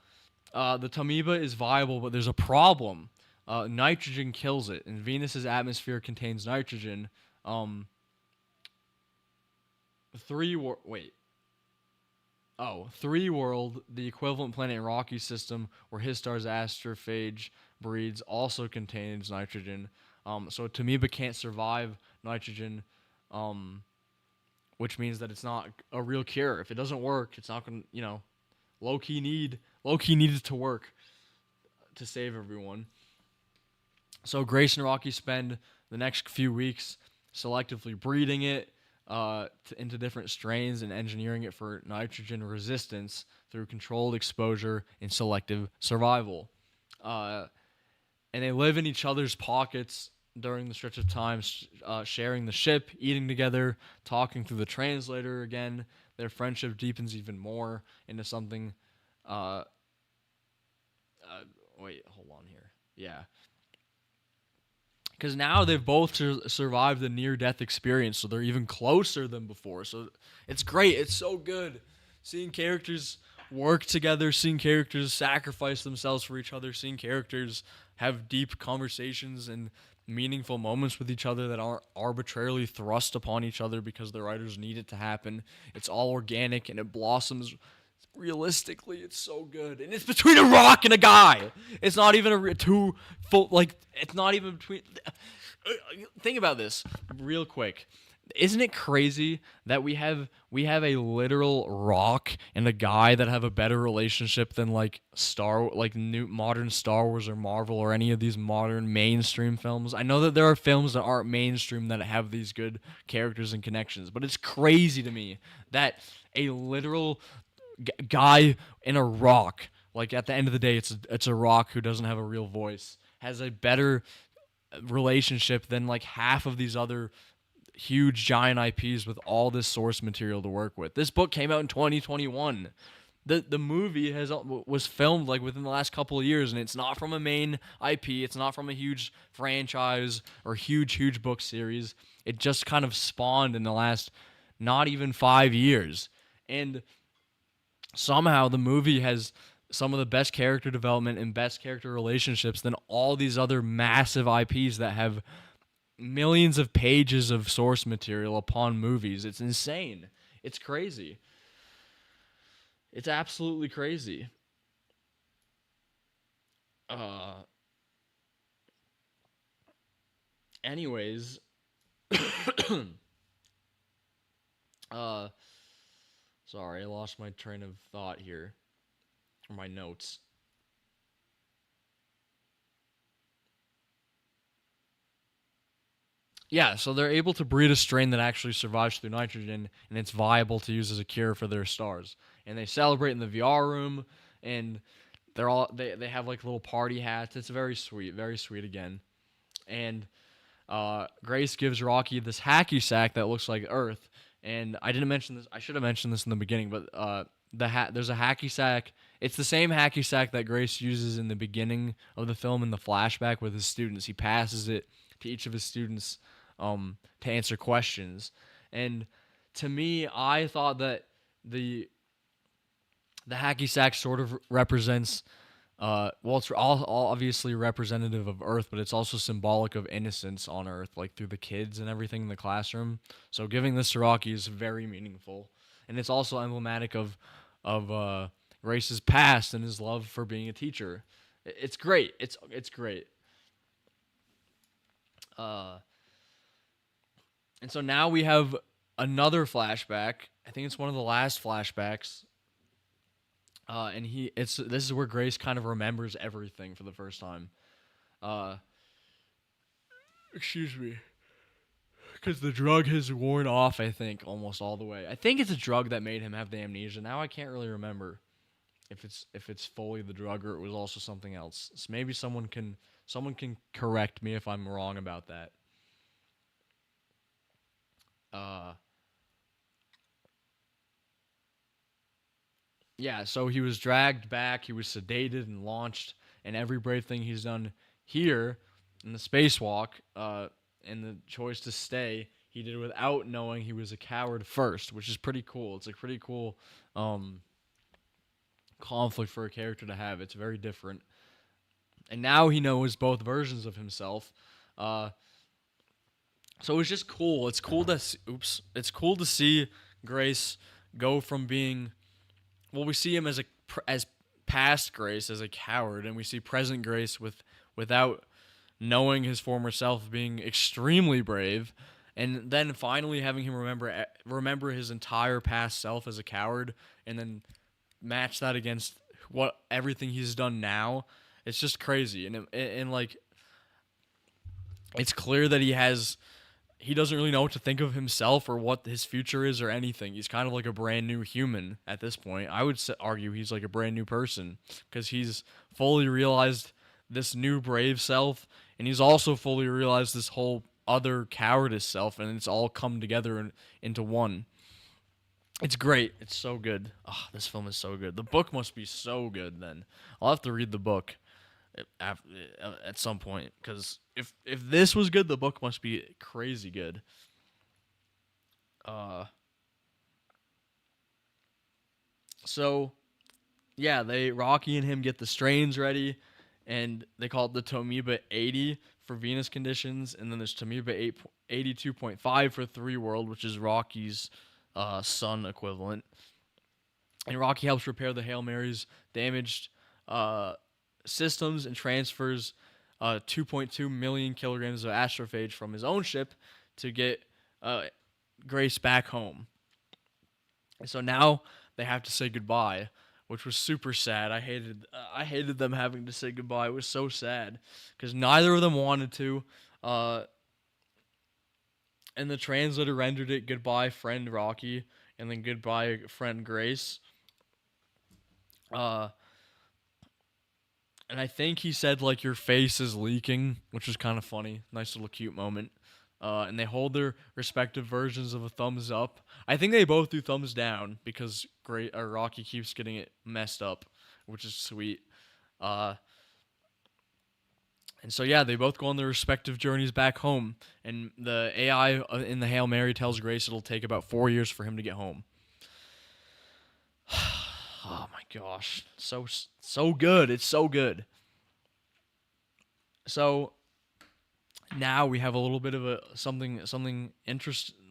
the Tamoeba is viable, but there's a problem. Nitrogen kills it, and Venus's atmosphere contains nitrogen. Three World, the equivalent planet in Rocky's system where his star's astrophage breeds, also contains nitrogen. So Tamoeba can't survive nitrogen, which means that it's not a real cure. If it doesn't work, it's not going to, low-key needed to work to save everyone. So Grace and Rocky spend the next few weeks selectively breeding it into different strains and engineering it for nitrogen resistance through controlled exposure and selective survival. And they live in each other's pockets during the stretch of time, sharing the ship, eating together, talking through the translator again. Their friendship deepens even more into something. Wait, hold on here. Yeah. Because now they've both survived the near-death experience, so they're even closer than before. So it's great. It's so good. Seeing characters work together, seeing characters sacrifice themselves for each other, seeing characters have deep conversations and meaningful moments with each other that aren't arbitrarily thrust upon each other because the writers need it to happen. It's all organic, and it blossoms realistically. It's so good, and it's between a rock and a guy. It's not even it's not even between. Think about this real quick. Isn't it crazy that we have a literal rock and a guy that have a better relationship than new modern Star Wars or Marvel or any of these modern mainstream films? I know that there are films that aren't mainstream that have these good characters and connections, but it's crazy to me that a literal guy in a rock, like at the end of the day, it's a rock who doesn't have a real voice, has a better relationship than like half of these other huge giant IPs with all this source material to work with. This book came out in 2021. The movie was filmed like within the last couple of years, and it's not from a main IP. It's not from a huge franchise or huge book series. It just kind of spawned in the last not even 5 years, and somehow the movie has some of the best character development and best character relationships than all these other massive IPs that have millions of pages of source material upon movies. It's insane. It's crazy. It's absolutely crazy. Anyways, sorry, I lost my train of thought here, or my notes. Yeah, so they're able to breed a strain that actually survives through nitrogen, and it's viable to use as a cure for their stars. And they celebrate in the VR room, and they have like little party hats. It's very sweet again. And Grace gives Rocky this hacky sack that looks like Earth. And I didn't mention this. I should have mentioned this in the beginning, but there's a hacky sack. It's the same hacky sack that Grace uses in the beginning of the film in the flashback with his students. He passes it to each of his students to answer questions. And to me, I thought that the the hacky sack sort of represents well, it's all obviously representative of Earth, but it's also symbolic of innocence on Earth, like through the kids and everything in the classroom. So giving this to Rocky is very meaningful, and it's also emblematic of Grace's past and his love for being a teacher. It's great. It's great. Uh, and so now we have another flashback. I think it's one of the last flashbacks. And this is where Grace kind of remembers everything for the first time. Uh, Excuse me, because the drug has worn off. I think almost all the way. I think it's a drug that made him have the amnesia. Now I can't really remember if it's fully the drug or it was also something else. So maybe someone can correct me if I'm wrong about that. Uh, Yeah, so he was dragged back, he was sedated and launched, and every brave thing he's done here in the spacewalk, and the choice to stay, he did without knowing he was a coward first, which is pretty cool. It's a pretty cool um, conflict for a character to have. It's very different. And now he knows both versions of himself. Uh, so it's just cool. It's cool to see Grace go from being well, we see him as past Grace as a coward, and we see present Grace without knowing his former self being extremely brave, and then finally having him remember his entire past self as a coward, and then match that against what everything he's done now. It's just crazy, and like it's clear that he doesn't really know what to think of himself or what his future is or anything. He's kind of like a brand new human at this point. I would argue he's like a brand new person because he's fully realized this new brave self, and he's also fully realized this whole other cowardice self, and it's all come together into one. It's great. It's so good. Oh, this film is so good. The book must be so good. Then I'll have to read the book at some point because if this was good, the book must be crazy good. Uh, so yeah, they Rocky and him get the strains ready, and they call it the Tomiba 80 for Venus conditions, and then there's Tomiba 82.5 for 3 World, which is Rocky's sun equivalent. And Rocky helps repair the Hail Mary's damaged uh, systems and transfers 2.2 million kilograms of astrophage from his own ship to get uh, Grace back home. And so now they have to say goodbye, which was super sad. I hated them having to say goodbye. It was so sad because neither of them wanted to. And the translator rendered it goodbye, friend Rocky, and then goodbye, friend Grace. Uh, and I think he said like your face is leaking, which was kind of funny. Nice little cute moment. And they hold their respective versions of a thumbs up. I think they both do thumbs down because Rocky keeps getting it messed up, which is sweet. Uh, and so yeah, they both go on their respective journeys back home. And the AI in the Hail Mary tells Grace it'll take about 4 years for him to get home. Oh my gosh, so good. It's so good. So now we have a little bit of a something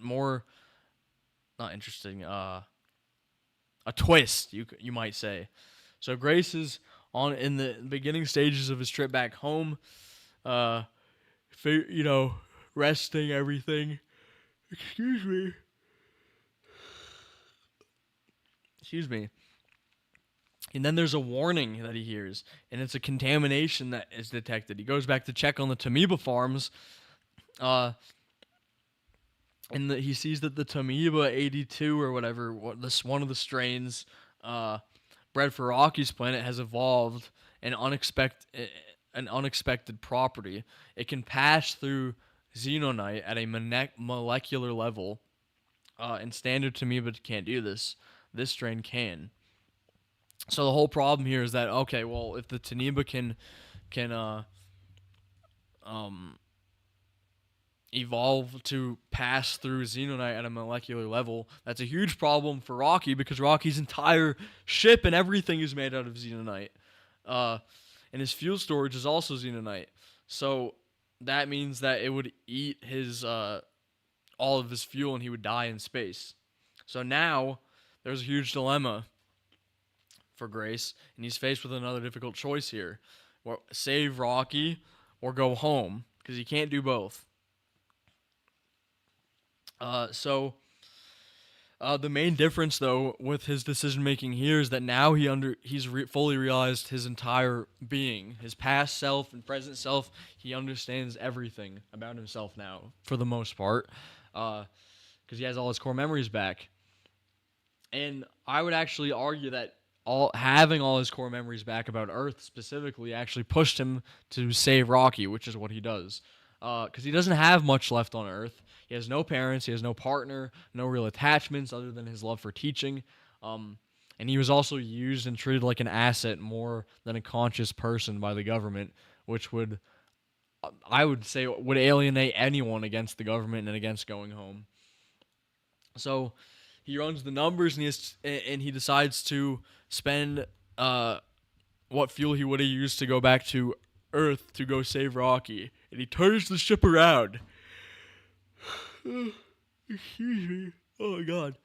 more not interesting. A twist you might say. So Grace is on in the beginning stages of his trip back home. Uh, you know, resting everything. Excuse me. Excuse me. And then there's a warning that he hears, and it's a contamination that is detected. He goes back to check on the Tomiba farms, uh, and he sees that the Tamiba 82 or whatever, this one of the strains uh, bred for Rocky's planet has evolved an unexpected property. It can pass through xenonite at a molecular level, and standard Tamiba can't do this. This strain can. So the whole problem here is that, okay, well, if the Taniba can um evolve to pass through xenonite at a molecular level, that's a huge problem for Rocky because Rocky's entire ship and everything is made out of xenonite. Uh, and his fuel storage is also xenonite. So that means that it would eat his all of his fuel and he would die in space. So now there's a huge dilemma for Grace, and he's faced with another difficult choice here. Save Rocky or go home, because he can't do both. The main difference, though, with his decision making here is that now he's fully realized his entire being, his past self and present self. He understands everything about himself now, for the most part, because he has all his core memories back. And I would actually argue that having all his core memories back about Earth specifically actually pushed him to save Rocky, which is what he does. Because he doesn't have much left on Earth. He has no parents. He has no partner, no real attachments other than his love for teaching. And he was also used and treated like an asset more than a conscious person by the government, which would, I would say, would alienate anyone against the government and against going home. So he runs the numbers and he decides to spend what fuel he would have used to go back to Earth to go save Rocky. And he turns the ship around. Excuse me. Oh my god.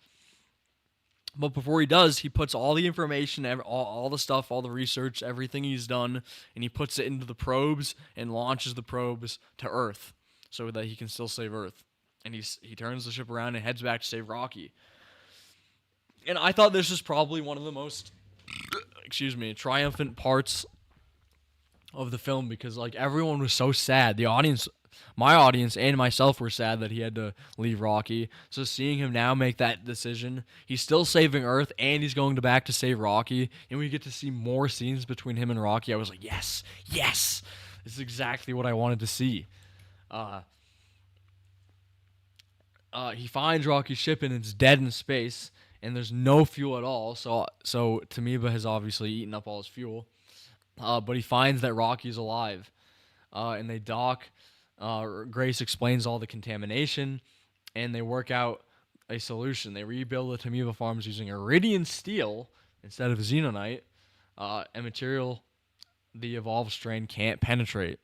But before he does, he puts all the information, all the stuff, all the research, everything he's done, and he puts it into the probes and launches the probes to Earth so that he can still save Earth. And he turns the ship around and heads back to save Rocky. And I thought this was probably one of the most, triumphant parts of the film because, like, everyone was so sad. The audience, my audience and myself were sad that he had to leave Rocky. So seeing him now make that decision, he's still saving Earth and he's going back to save Rocky, and we get to see more scenes between him and Rocky. I was like, yes, this is exactly what I wanted to see. He finds Rocky's ship and it's dead in space, and there's no fuel at all. So Tamiba has obviously eaten up all his fuel. But he finds that Rocky's alive, and they dock. Grace explains all the contamination, and they work out a solution. They rebuild the Tamiba farms using iridium steel instead of xenonite, a material the evolved strain can't penetrate.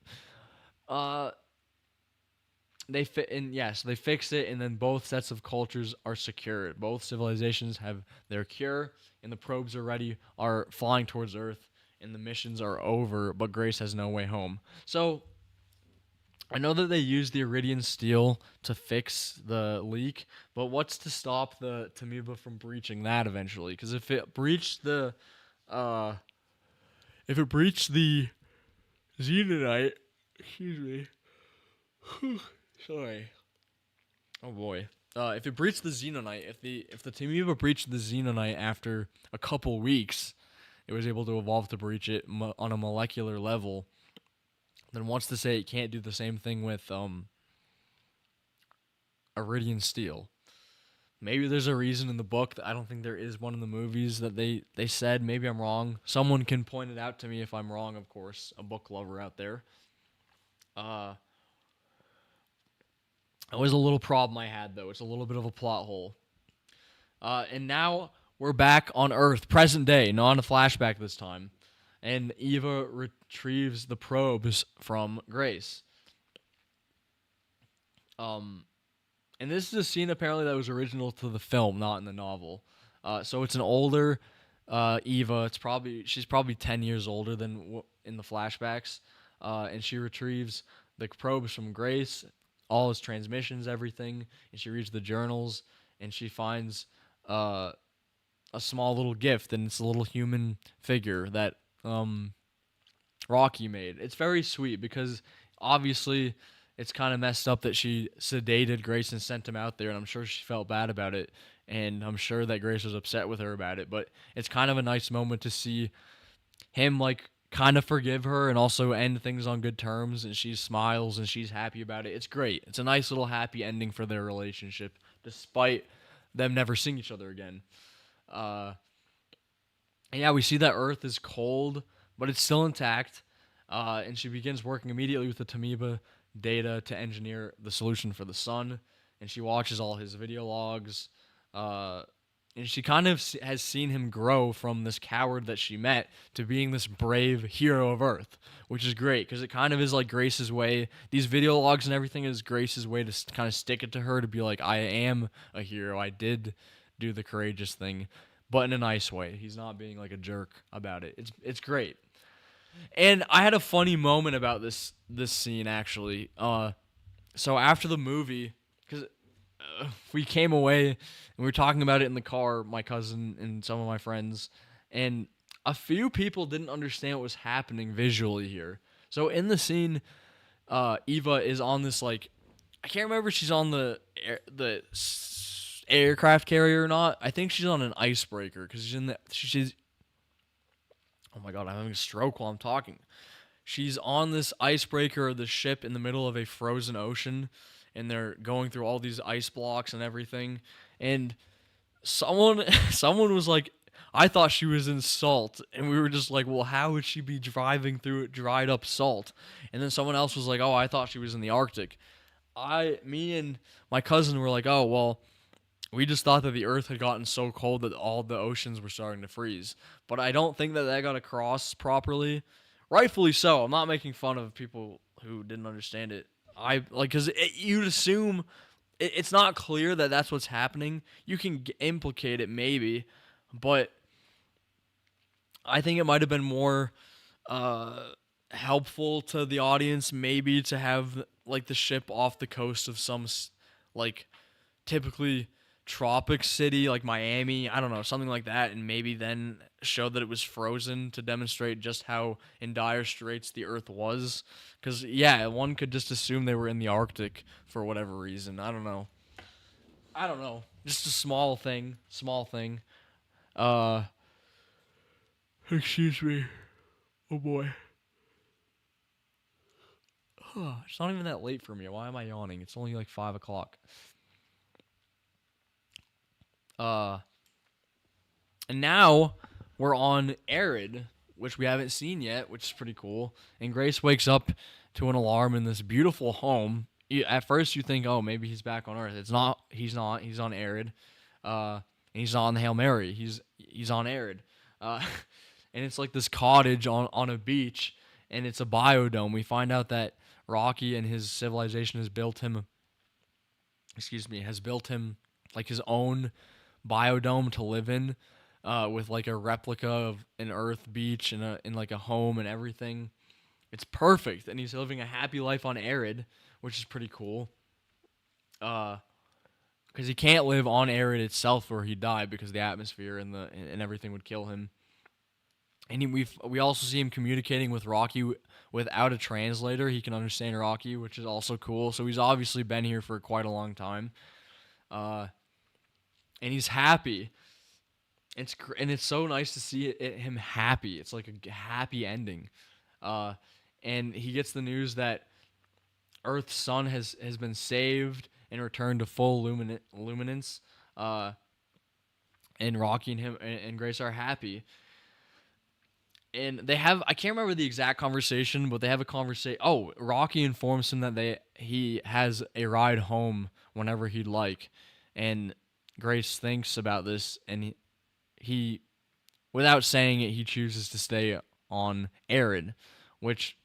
They fix it, and then both sets of cultures are secured. Both civilizations have their cure, and the probes are flying towards Earth, and the missions are over, but Grace has no way home. So I know that they used the iridium steel to fix the leak, but what's to stop the Tamiba from breaching that eventually? Because if it breached the xenonite, excuse me. Sorry. Oh boy. If it breached the xenonite, if the Tamiba breached the xenonite after a couple weeks, it was able to evolve to breach it on a molecular level. Then what's to say it can't do the same thing with iridium steel? Maybe there's a reason in the book that I don't think there is one in the movies that they said. Maybe I'm wrong. Someone can point it out to me if I'm wrong, of course. A book lover out there. It was a little problem I had, though. It's a little bit of a plot hole. And now we're back on Earth, present day, not a flashback this time. And Eva retrieves the probes from Grace. And this is a scene apparently that was original to the film, not in the novel. So it's an older Eva. She's probably 10 years older than in the flashbacks. And she retrieves the probes from Grace, all his transmissions, everything, and she reads the journals, and she finds a small little gift, and it's a little human figure that Rocky made. It's very sweet because obviously it's kind of messed up that she sedated Grace and sent him out there, and I'm sure she felt bad about it, and I'm sure that Grace was upset with her about it. But it's kind of a nice moment to see him like kind of forgive her and also end things on good terms, and she smiles and she's happy about it. It's great. It's a nice little happy ending for their relationship, despite them never seeing each other again. Uh, and yeah, we see that Earth is cold, but it's still intact. And she begins working immediately with the Tamiba data to engineer the solution for the sun. And she watches all his video logs. Uh, and she kind of has seen him grow from this coward that she met to being this brave hero of Earth, which is great because it kind of is like Grace's way. These video logs and everything is Grace's way to kind of stick it to her to be like, I am a hero. I did do the courageous thing, but in a nice way. He's not being like a jerk about it. It's great. And I had a funny moment about this scene actually. So after the movie, because we came away and we were talking about it in the car, my cousin and some of my friends, and a few people didn't understand what was happening visually here. So in the scene, Eva is on this like, I can't remember if she's on the aircraft carrier or not. I think she's on an icebreaker because she's. Oh my god, I'm having a stroke while I'm talking. She's on this icebreaker of the ship in the middle of a frozen ocean, and they're going through all these ice blocks and everything. And someone someone was like, I thought she was in salt, and we were just like, well, how would she be driving through dried up salt? And then someone else was like, oh, I thought she was in the Arctic. Me and my cousin were like, oh, well, we just thought that the Earth had gotten so cold that all the oceans were starting to freeze. But I don't think that got across properly. Rightfully so. I'm not making fun of people who didn't understand it. I like because you'd assume it's not clear that that's what's happening. You can implicate it maybe, but I think it might have been more helpful to the audience maybe to have like the ship off the coast of some like typically tropic city like Miami, I don't know, something like that, and maybe then show that it was frozen to demonstrate just how in dire straits the Earth was. Because, yeah, one could just assume they were in the Arctic for whatever reason. I don't know. Just a small thing. Uh, Excuse me. Oh boy. It's not even that late for me. Why am I yawning? It's only like 5 o'clock. And now we're on Arid, which we haven't seen yet, which is pretty cool. And Grace wakes up to an alarm in this beautiful home. At first, you think, oh, maybe he's back on Earth. It's not. He's not. He's on Arid. And he's not on the Hail Mary. He's on Arid. And it's like this cottage on a beach, and it's a biodome. We find out that Rocky and his civilization has built him like his own biodome to live in, with like a replica of an Earth beach and in like a home and everything. It's perfect, and he's living a happy life on Arid, which is pretty cool. Because he can't live on Arid itself, or he'd die because the atmosphere and everything would kill him. And we also see him communicating with Rocky without a translator. He can understand Rocky, which is also cool. So he's obviously been here for quite a long time. And he's happy. It's so nice to see him happy. It's like a happy ending. And he gets the news that Earth's sun has been saved and returned to full luminance. And Rocky and him and Grace are happy. And they have, I can't remember the exact conversation, but they have a conversation. Oh, Rocky informs him that he has a ride home whenever he'd like. And Grace thinks about this, and he without saying it, he chooses to stay on Arid, which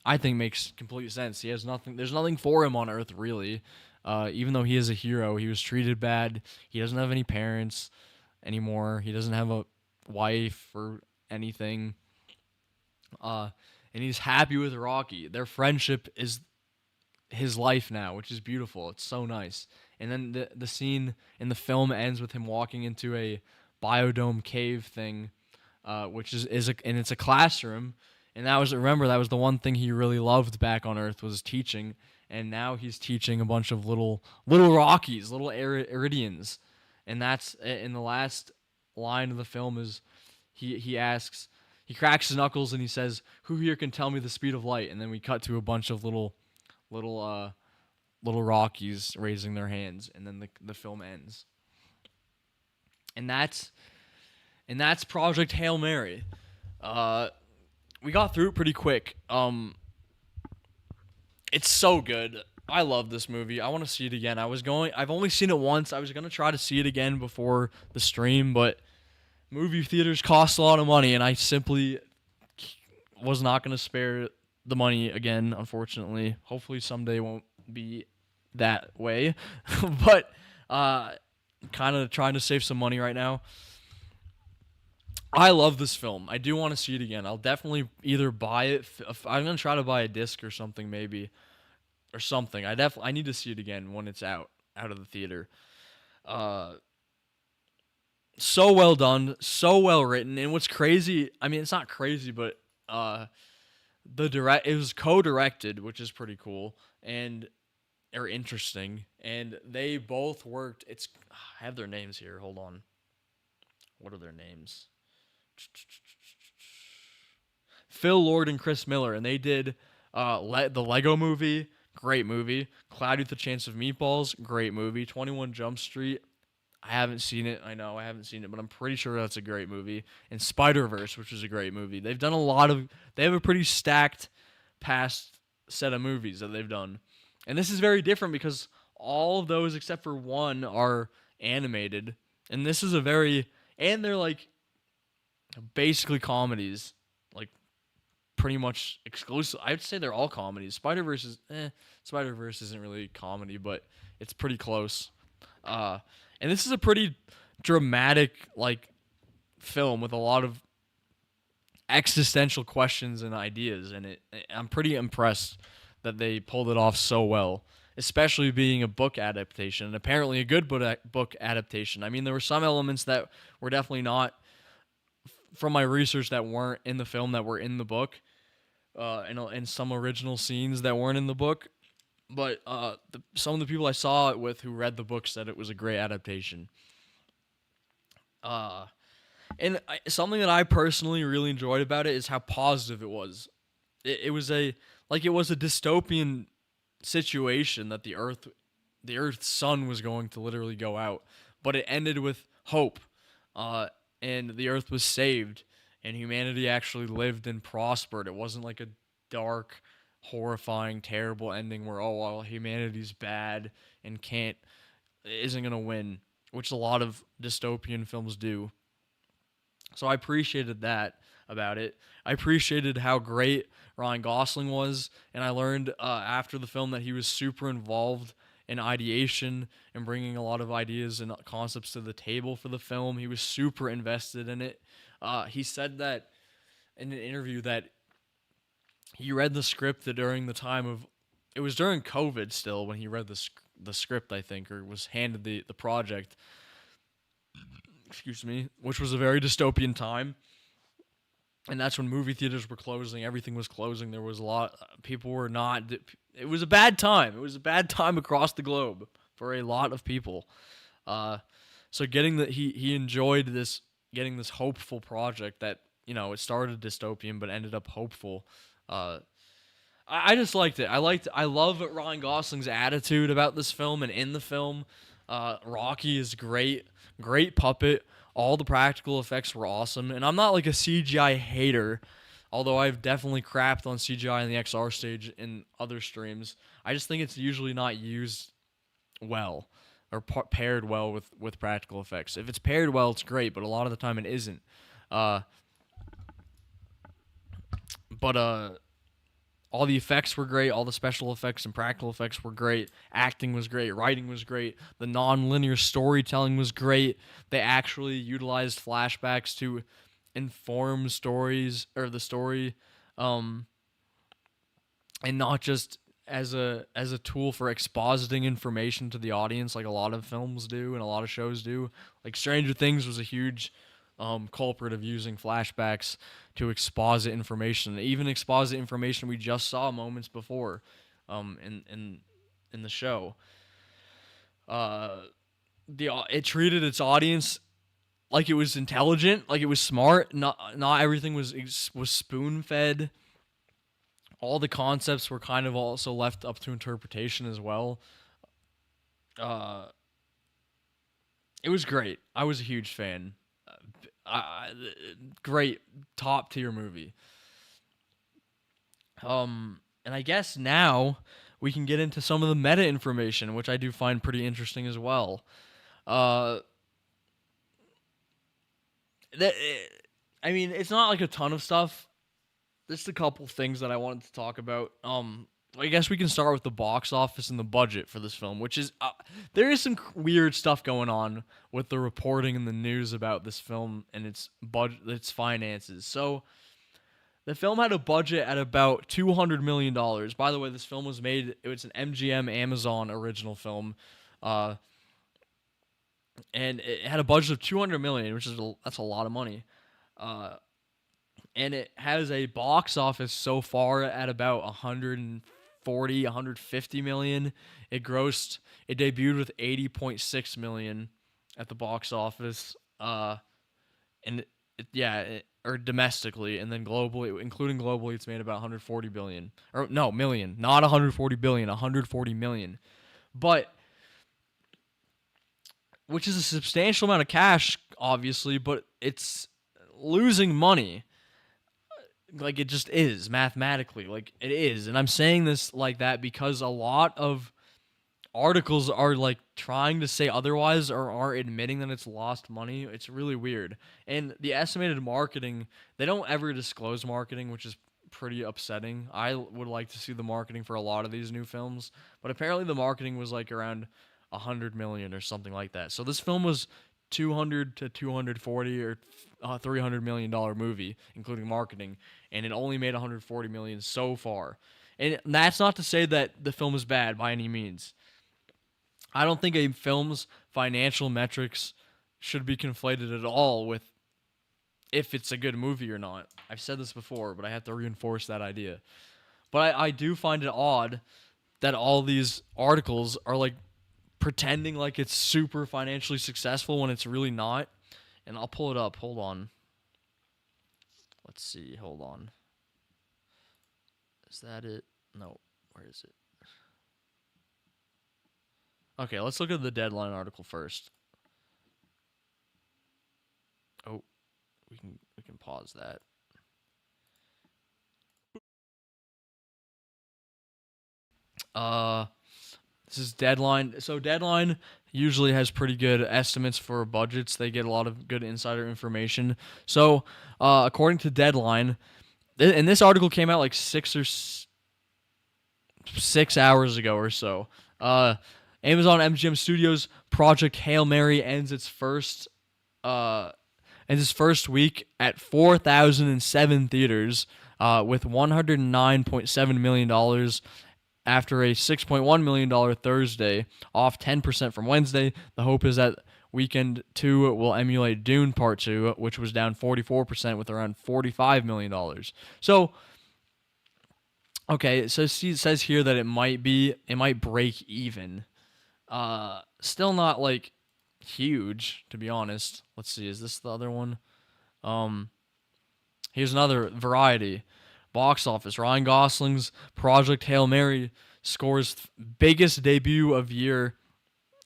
I think makes complete sense. There's nothing for him on Earth, really. Even though he is a hero, he was treated bad. He doesn't have any parents anymore. He doesn't have a wife or anything. And he's happy with Rocky. Their friendship is his life now, which is beautiful. It's so nice. And then the scene in the film ends with him walking into a biodome cave thing, which and it's a classroom. And that was the one thing he really loved back on Earth was teaching. and now he's teaching a bunch of little Rockies, little Iridians, and that's in the last line of the film is he asks, he cracks his knuckles and he says, "Who here can tell me the speed of light?" And then we cut to a bunch of little little Rockies raising their hands, and then the film ends. And that's Project Hail Mary. We got through it pretty quick. It's so good. I love this movie. I want to see it again. I've only seen it once. I was going to try to see it again before the stream, but movie theaters cost a lot of money, and I simply was not going to spare the money again, unfortunately. Hopefully someday won't be that way. But kind of trying to save some money right now. I love this film. I do want to see it again. I'll definitely either buy it. I'm going to try to buy a disc or something maybe. Or something. I need to see it again when it's out of the theater. So well done, so well written, and what's crazy, I mean, it's not crazy, but it was co-directed, which is pretty cool and or interesting, and they both worked. I have their names here. Hold on. What are their names? Phil Lord and Chris Miller, and they did the Lego Movie. Great movie. Cloudy with a Chance of Meatballs. Great movie. 21 Jump Street. I haven't seen it. I know I haven't seen it, but I'm pretty sure that's a great movie. And Spider-Verse, which is a great movie. They've done they have a pretty stacked past set of movies that they've done. And this is very different because all of those except for one are animated. And this is and they're like basically comedies. Like pretty much exclusive. I'd say they're all comedies. Spider-Verse isn't really comedy, but it's pretty close. And this is a pretty dramatic film with a lot of existential questions and ideas, and I'm pretty impressed that they pulled it off so well, especially being a book adaptation, and apparently a good book adaptation. I mean, there were some elements that were definitely not, from my research, that weren't in the film that were in the book, and some original scenes that weren't in the book. But some of the people I saw it with who read the book said it was a great adaptation. Something that I personally really enjoyed about it is how positive it was. It was a dystopian situation that the Earth's sun was going to literally go out, but it ended with hope, and the Earth was saved, and humanity actually lived and prospered. It wasn't like a dark, horrifying, terrible ending where humanity's bad and isn't gonna win, which a lot of dystopian films do. So I appreciated that about it. I appreciated how great Ryan Gosling was, and I learned after the film that he was super involved in ideation and bringing a lot of ideas and concepts to the table for the film. He was super invested in it. He said that in an interview that he read the script during the time of, it was during COVID still when he read the script, I think, or was handed the project. Excuse me, which was a very dystopian time. And that's when movie theaters were closing. Everything was closing. There was people were not, it was a bad time. It was a bad time across the globe for a lot of people. So he enjoyed getting this hopeful project that, it started dystopian but ended up hopeful. I just liked it. I love Ryan Gosling's attitude about this film and in the film. Rocky is great puppet. All the practical effects were awesome, and I'm not like a CGI hater, although I've definitely crapped on CGI in the XR stage in other streams. I just think it's usually not used well or paired well with practical effects. If it's paired well, it's great, but a lot of the time it isn't. But all the effects were great. All the special effects and practical effects were great. Acting was great. Writing was great. The non-linear storytelling was great. They actually utilized flashbacks to inform stories or the story, and not just as a tool for expositing information to the audience like a lot of films do and a lot of shows do. Like Stranger Things was a huge culprit of using flashbacks to exposit information, even exposit information we just saw moments before. in the show. It treated its audience like it was intelligent, like it was smart. Not everything was spoon fed. All the concepts were kind of also left up to interpretation as well. Uh, it was great. I was a huge fan. Great top tier movie. And I guess now we can get into some of the meta information, which I do find pretty interesting as well. Uh, that I mean, it's not like a ton of stuff. Just a couple things that I wanted to talk about. I guess we can start with the box office and the budget for this film, which is there is some weird stuff going on with the reporting and the news about this film and its budget, its finances. So the film had a budget at about $200 million. By the way, this film was made. It was an MGM Amazon original film, and it had a budget of $200 million, which is that's a lot of money. And it has a box office so far at about 140, 150 million. It debuted with 80.6 million at the box office, and or domestically, and then globally, including globally, it's made about 140 billion. Or no, million, not 140 billion, 140 million. But which is a substantial amount of cash, obviously, but it's losing money. Like it just is mathematically, like it is. And I'm saying this like that because a lot of articles are like trying to say otherwise or are admitting that it's lost money. It's really weird. And the estimated marketing, they don't ever disclose marketing, which is pretty upsetting. I would like to see the marketing for a lot of these new films, but apparently the marketing was like around 100 million or something like that. So this film was 200 to 240 or $300 million movie, including marketing, and it only made 140 million so far. And that's not to say that the film is bad by any means. I don't think a film's financial metrics should be conflated at all with if it's a good movie or not. I've said this before, but I have to reinforce that idea. But I do find it odd that all these articles are like pretending like it's super financially successful when it's really not. And I'll pull it up. Hold on. Let's see. Hold on. Is that it? No. Where is it? Okay, let's look at the Deadline article first. Oh, we can pause that. This is Deadline. So Deadline usually has pretty good estimates for budgets. They get a lot of good insider information. So, according to Deadline, and this article came out like 6 hours ago or so. Amazon MGM Studios Project Hail Mary ends its first week at 4,007 theaters with $109.7 million after a $6.1 million Thursday, off 10% from Wednesday. The hope is that Weekend 2 will emulate Dune Part 2, which was down 44% with around $45 million. So, okay, so it says here that it might break even. Still not like huge, to be honest. Let's see, is this the other one? Here's another Variety. Box office. Ryan Gosling's Project Hail Mary scores biggest debut of year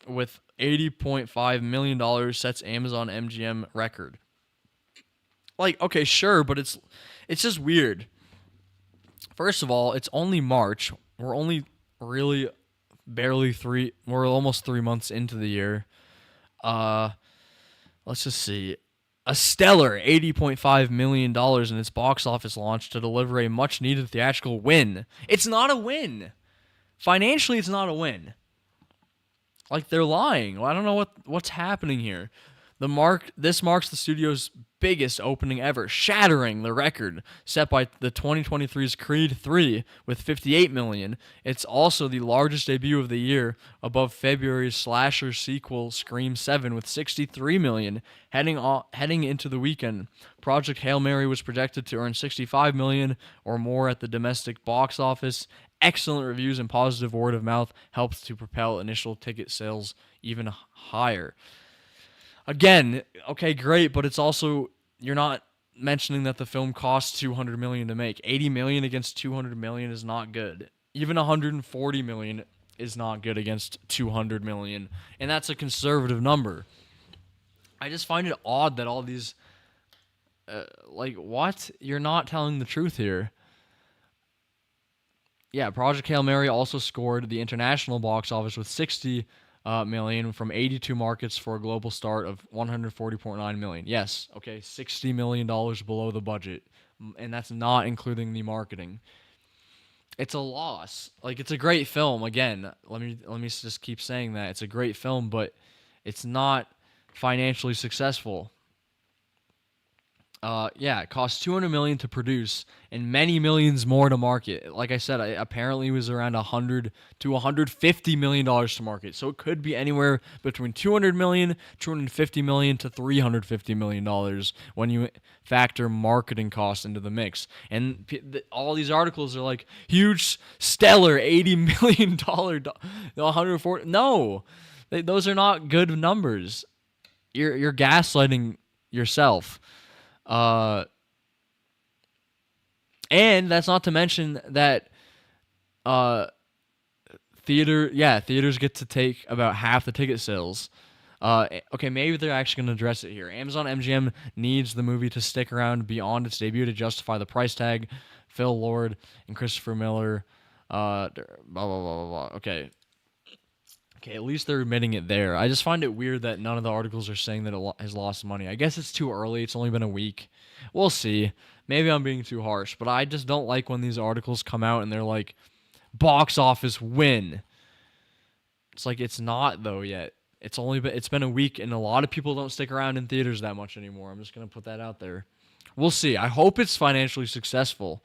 with $80.5 million, sets Amazon MGM record. Like, okay, sure, but it's just weird. First of all, it's only March. We're only really we're almost 3 months into the year. Let's just see. A stellar $80.5 million in its box office launch to deliver a much-needed theatrical win. It's not a win. Financially, it's not a win. Like, they're lying. I don't know what's happening here. This marks the studio's biggest opening ever, shattering the record set by the 2023's Creed 3 with $58 million. It's also the largest debut of the year, above February's slasher sequel Scream 7 with $63 million. Heading into the weekend, Project Hail Mary was projected to earn $65 million or more at the domestic box office, excellent reviews and positive word of mouth helps to propel initial ticket sales even higher. Again, okay, great, but it's also, you're not mentioning that the film cost 200 million to make. 80 million against 200 million is not good. Even 140 million is not good against 200 million, and that's a conservative number. I just find it odd that all these what? You're not telling the truth here. Yeah, Project Hail Mary also scored the international box office with 60 million from 82 markets for a global start of 140.9 million. Yes, okay, $60 million below the budget, and that's not including the marketing. It's a loss. Like, it's a great film. Again, let me just keep saying that it's a great film, but it's not financially successful. Yeah, it cost 200 million to produce and many millions more to market. Like I said, apparently it was around 100 to 150 million dollars to market. So it could be anywhere between 200 million, 250 million to 350 million dollars when you factor marketing costs into the mix. And all these articles are like huge, stellar, 80 million dollar, 140. No, those are not good numbers. You're gaslighting yourself. Uh, and that's not to mention that uh, theaters get to take about half the ticket sales. Okay, maybe they're actually going to address it here. Amazon MGM needs the movie to stick around beyond its debut to justify the price tag. Phil Lord and Christopher Miller. Blah blah blah blah blah. Okay, at least they're admitting it there. I just find it weird that none of the articles are saying that it has lost money. I guess it's too early. It's only been a week. We'll see. Maybe I'm being too harsh, but I just don't like when these articles come out and they're like, box office win. It's like, it's not though yet. It's been a week, and a lot of people don't stick around in theaters that much anymore. I'm just gonna put that out there. We'll see. I hope it's financially successful.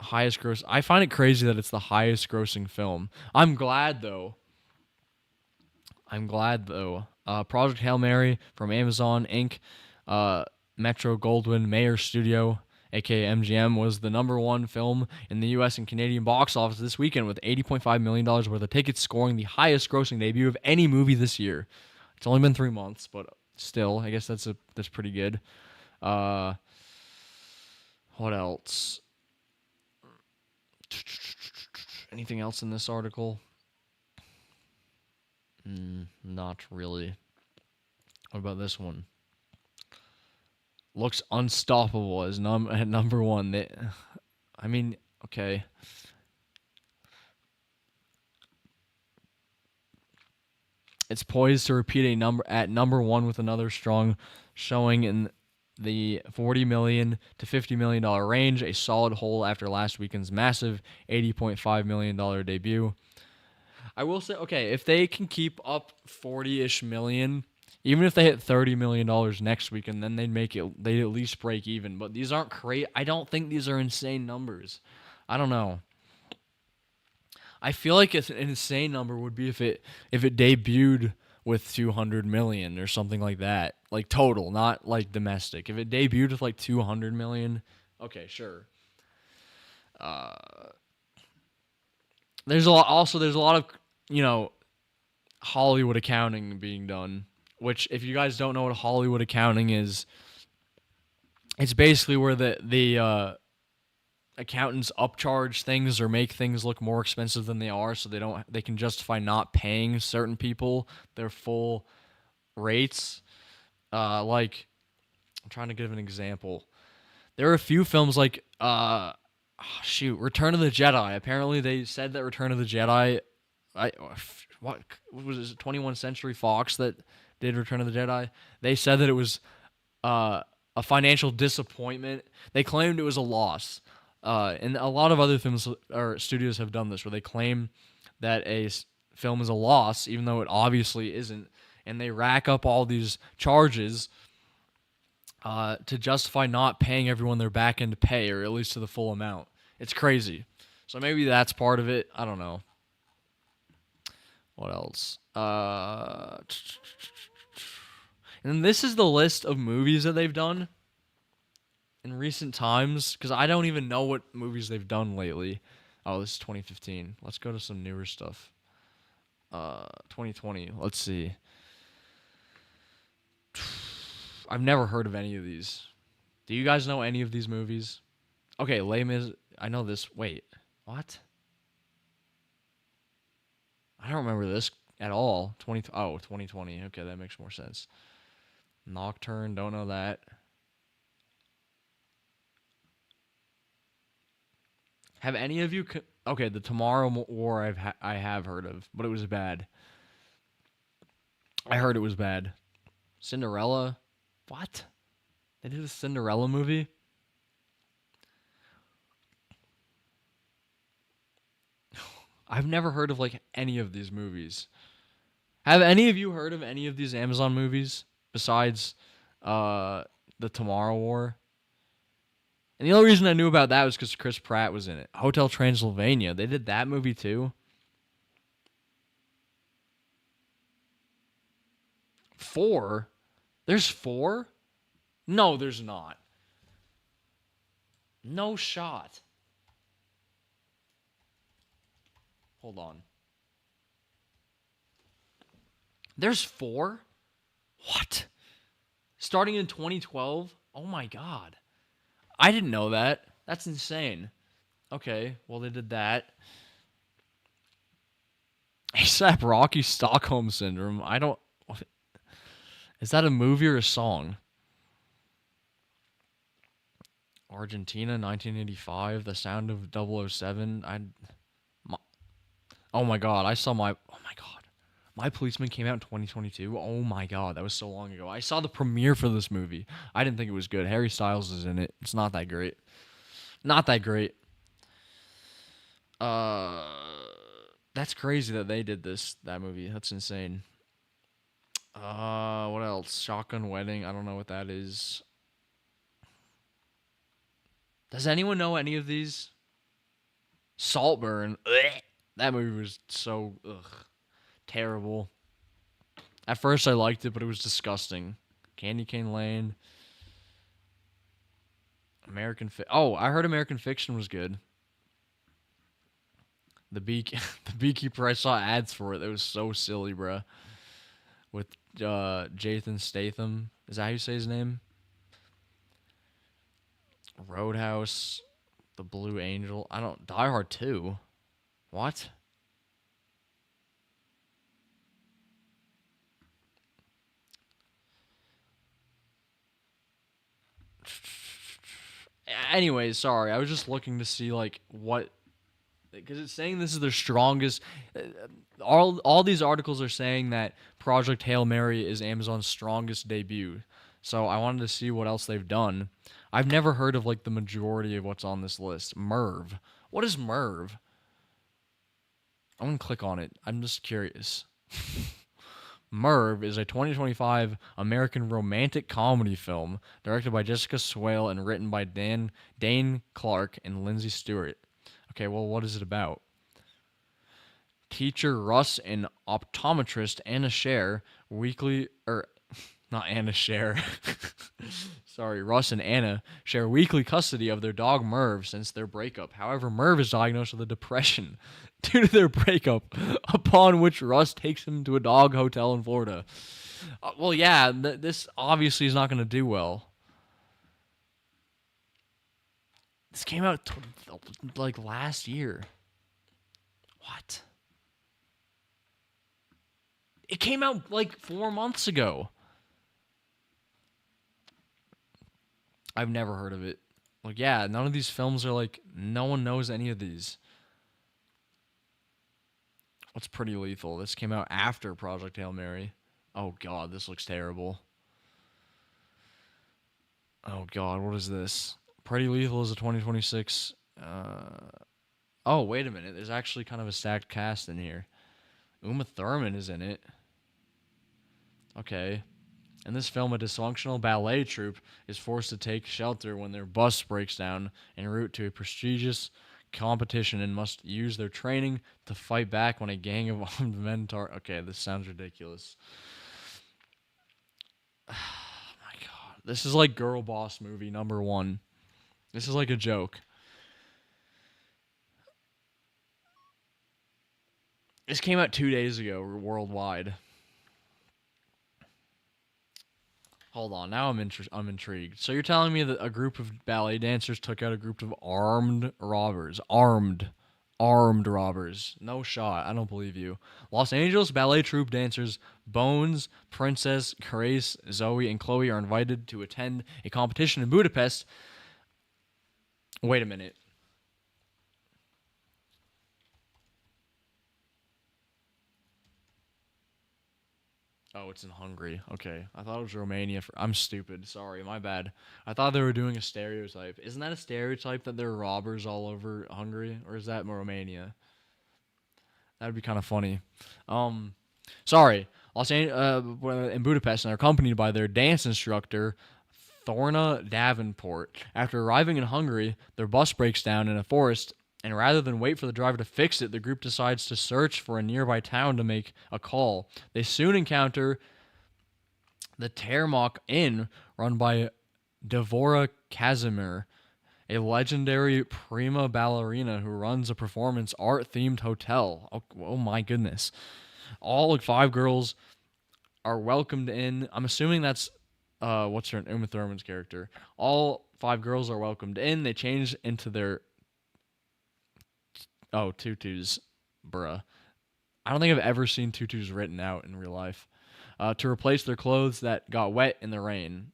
Highest gross. I find it crazy that it's the highest grossing film. I'm glad though. Project Hail Mary from Amazon Inc. Metro Goldwyn Mayer Studio, aka MGM, was the #1 film in the U.S. and Canadian box office this weekend with $80.5 million worth of tickets, scoring the highest grossing debut of any movie this year. It's only been 3 months, but still, I guess that's pretty good. What else? Anything else in this article? Not really. What about this one? Looks unstoppable as at #1. I mean, okay. It's poised to repeat at #1 with another strong showing in the $40 million to $50 million range, a solid hole after last weekend's massive $80.5 million debut. I will say, okay, if they can keep up 40-ish million, even if they hit $30 million next weekend, then they'd at least break even. But these aren't crazy. I don't think these are insane numbers. I don't know. I feel like an insane number would be if it debuted with 200 million or something like that, like total, not like domestic. If it debuted with like 200 million, okay, sure. There's a lot of Hollywood accounting being done, which, if you guys don't know what Hollywood accounting is, it's basically where the accountants upcharge things or make things look more expensive than they are, so they can justify not paying certain people their full rates. Like, I'm trying to give an example. There are a few films like Return of the Jedi. Apparently they said that Return of the Jedi, what was it, 21st Century Fox that did Return of the Jedi? They said that it was a financial disappointment. They claimed it was a loss. And a lot of other films or studios have done this, where they claim that a film is a loss, even though it obviously isn't, and they rack up all these charges to justify not paying everyone their back end pay, or at least to the full amount. It's crazy. So maybe that's part of it. I don't know. What else? And this is the list of movies that they've done. in recent times, because I don't even know what movies they've done lately. Oh, this is 2015. Let's go to some newer stuff. 2020. Let's see. I've never heard of any of these. Do you guys know any of these movies? Okay, Les Mis. I know this. Wait, what? I don't remember this at all. 2020. Okay, that makes more sense. Nocturne. Don't know that. Have any of you? Okay, the Tomorrow War I have heard of, but it was bad. I heard it was bad. Cinderella. What? They did a Cinderella movie? I've never heard of like any of these movies. Have any of you heard of any of these Amazon movies besides the Tomorrow War? And the only reason I knew about that was because Chris Pratt was in it. Hotel Transylvania. They did that movie too. 4? There's 4? No, there's not. No shot. Hold on. There's 4? What? Starting in 2012? Oh my god. I didn't know that. That's insane. Okay, well they did that. ASAP Rocky Stockholm Syndrome. I don't. Is that a movie or a song? Argentina, 1985. The Sound of 007. Oh my god, I saw my. Oh my god. My Policeman came out in 2022. Oh my god, that was so long ago. I saw the premiere for this movie. I didn't think it was good. Harry Styles is in it. It's not that great. Not that great. Uh, that's crazy that they did that movie. That's insane. What else? Shotgun Wedding. I don't know what that is. Does anyone know any of these? Saltburn. Ugh. That movie was so terrible. At first I liked it, but it was disgusting. Candy Cane Lane. I heard American Fiction was good. The Beekeeper. I saw ads for it. That was so silly, bruh. With Jathan Statham. Is that how you say his name? Roadhouse. The Blue Angel. Die Hard 2. What? Anyways, sorry. I was just looking to see like what, because it's saying this is their strongest. All these articles are saying that Project Hail Mary is Amazon's strongest debut. So I wanted to see what else they've done. I've never heard of like the majority of what's on this list. Merv. What is Merv? I'm gonna click on it. I'm just curious. Merv is a 2025 American romantic comedy film directed by Jessica Swale and written by Dane Clark and Lindsay Stewart. Okay, well, what is it about? Teacher Russ and optometrist Anna Scher not Anna Scher. Sorry, Russ and Anna share weekly custody of their dog Merv since their breakup. However, Merv is diagnosed with a depression due to their breakup, upon which Russ takes him to a dog hotel in Florida. Well, yeah, this obviously is not going to do well. This came out like last year. What? It came out like 4 months ago. I've never heard of it. Like, yeah, none of these films are like, no one knows any of these. What's Pretty Lethal? This came out after Project Hail Mary. Oh, God, this looks terrible. Oh, God, what is this? Pretty Lethal is a 2026. Oh, wait a minute. There's actually kind of a stacked cast in here. Uma Thurman is in it. Okay. In this film, a dysfunctional ballet troupe is forced to take shelter when their bus breaks down en route to a prestigious competition and must use their training to fight back when a gang of armed men Okay, this sounds ridiculous. Oh my god. This is like Girl Boss movie number 1. This is like a joke. This came out 2 days ago worldwide. Hold on, now I'm intrigued. So you're telling me that a group of ballet dancers took out a group of armed robbers? Armed robbers. No shot. I don't believe you. Los Angeles ballet troupe dancers Bones, Princess, Grace, Zoe, and Chloe are invited to attend a competition in Budapest. Wait a minute. Oh, it's in Hungary. Okay. I thought it was Romania. I'm stupid. Sorry, my bad. I thought they were doing a stereotype. Isn't that a stereotype that there are robbers all over Hungary? Or is that Romania? That'd be kind of funny. Um, Sorry. In Budapest, and are accompanied by their dance instructor, Thorna Davenport. After arriving in Hungary, their bus breaks down in a forest, and rather than wait for the driver to fix it, the group decides to search for a nearby town to make a call. They soon encounter the Termok Inn, run by Devora Casimir, a legendary prima ballerina who runs a performance art themed hotel. Oh my goodness. All five girls are welcomed in. I'm assuming that's what's her Uma Thurman's character. All five girls are welcomed in. They change into their tutus, bruh. I don't think I've ever seen tutus written out in real life. To replace their clothes that got wet in the rain.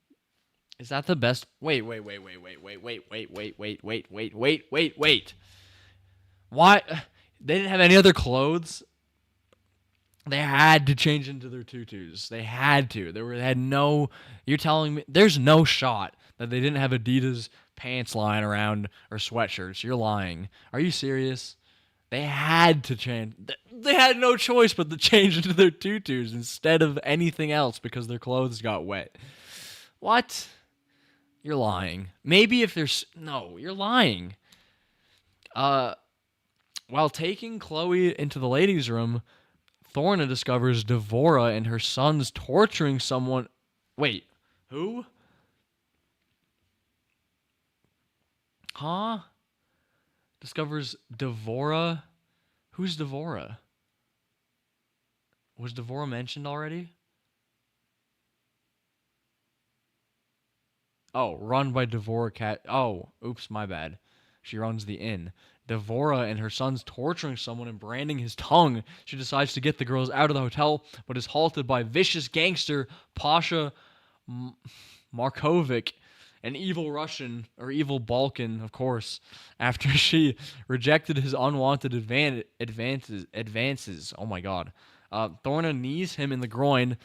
Is that the best? Wait. Why? They didn't have any other clothes. They had to change into their tutus. They had to. They had no. You're telling me there's no shot that they didn't have Adidas pants lying around or sweatshirts. You're lying. Are you serious? They had to change. They had no choice but to change into their tutus instead of anything else because their clothes got wet. What? You're lying. Maybe if there's no, you're lying. While taking Chloe into the ladies' room, Thorna discovers Devora and her sons torturing someone. Wait, who? Huh? Discovers Devora. Who's Devora? Was Devora mentioned already? Oh, run by Devora Cat. Oh, oops, my bad. She runs the inn. Devora and her sons torturing someone and branding his tongue. She decides to get the girls out of the hotel, but is halted by vicious gangster Pasha Markovic, an evil Russian, or evil Balkan, of course, after she rejected his unwanted advances. Oh my god. Thorna knees him in the groin.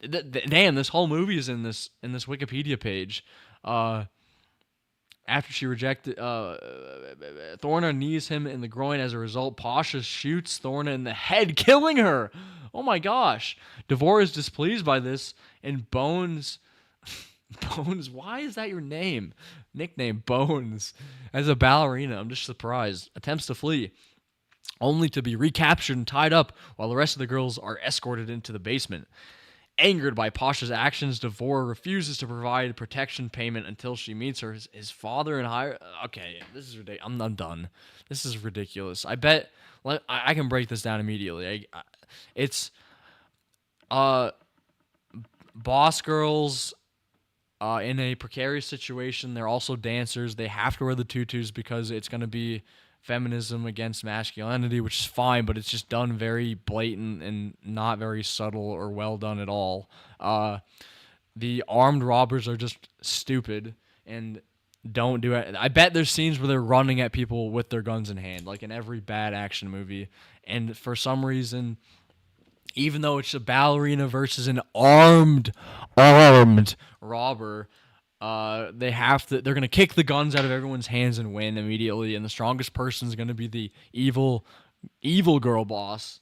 Damn, this whole movie is in this Wikipedia page. After she rejected, Thorna knees him in the groin. As a result, Pasha shoots Thorna in the head, killing her. Oh my gosh. Devora is displeased by this, and Bones, why is that your nickname, Bones, as a ballerina? I'm just surprised. Attempts to flee, only to be recaptured and tied up while the rest of the girls are escorted into the basement. Angered by Pasha's actions, Devora refuses to provide protection payment until she meets his father and hire. Okay, this is ridiculous. I'm done. This is ridiculous. I bet I can break this down immediately. It's boss girls in a precarious situation. They're also dancers. They have to wear the tutus because it's going to be feminism against masculinity, which is fine, but it's just done very blatant and not very subtle or well done at all. The armed robbers are just stupid and don't do it. I bet there's scenes where they're running at people with their guns in hand, like in every bad action movie. And for some reason, even though it's a ballerina versus an armed robber, they're gonna kick the guns out of everyone's hands and win immediately, and the strongest person is gonna be the evil girl boss,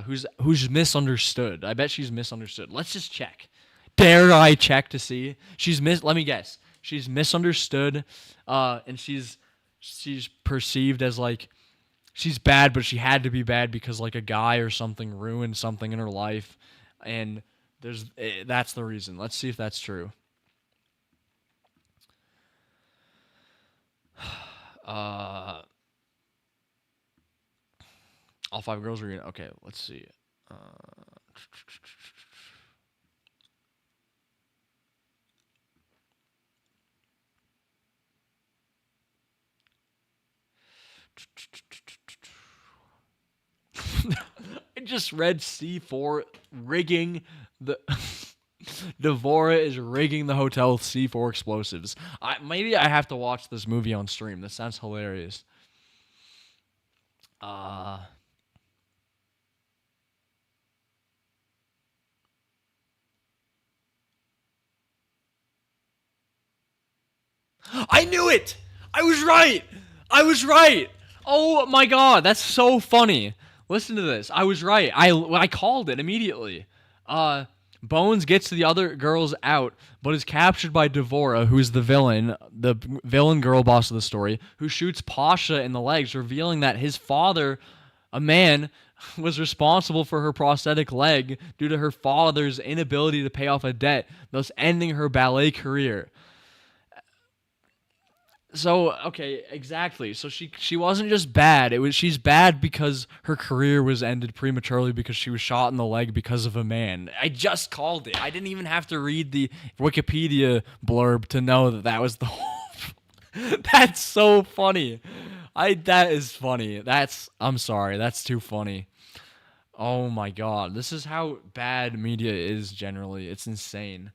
who's misunderstood. I bet she's misunderstood. Let's just check. Dare I check to see? Let me guess. She's misunderstood, and she's perceived as like she's bad, but she had to be bad because like a guy or something ruined something in her life, and that's the reason. Let's see if that's true. Uh, all five girls were okay. Let's see. Uh, I just read C4 rigging the. Devora is rigging the hotel with C4 explosives. Maybe I have to watch this movie on stream. This sounds hilarious. Uh, I knew it! I was right! I was right! Oh my god, that's so funny. Listen to this. I was right. I called it immediately. Uh, Bones gets the other girls out, but is captured by Devora, who's the villain girl boss of the story, who shoots Pasha in the legs, revealing that his father, a man, was responsible for her prosthetic leg due to her father's inability to pay off a debt, thus ending her ballet career. So okay, exactly. So she wasn't just bad. She's bad because her career was ended prematurely because she was shot in the leg because of a man. I just called it. I didn't even have to read the Wikipedia blurb to know that that was the whole. That's so funny. That is funny. I'm sorry. That's too funny. Oh my god. This is how bad media is generally. It's insane.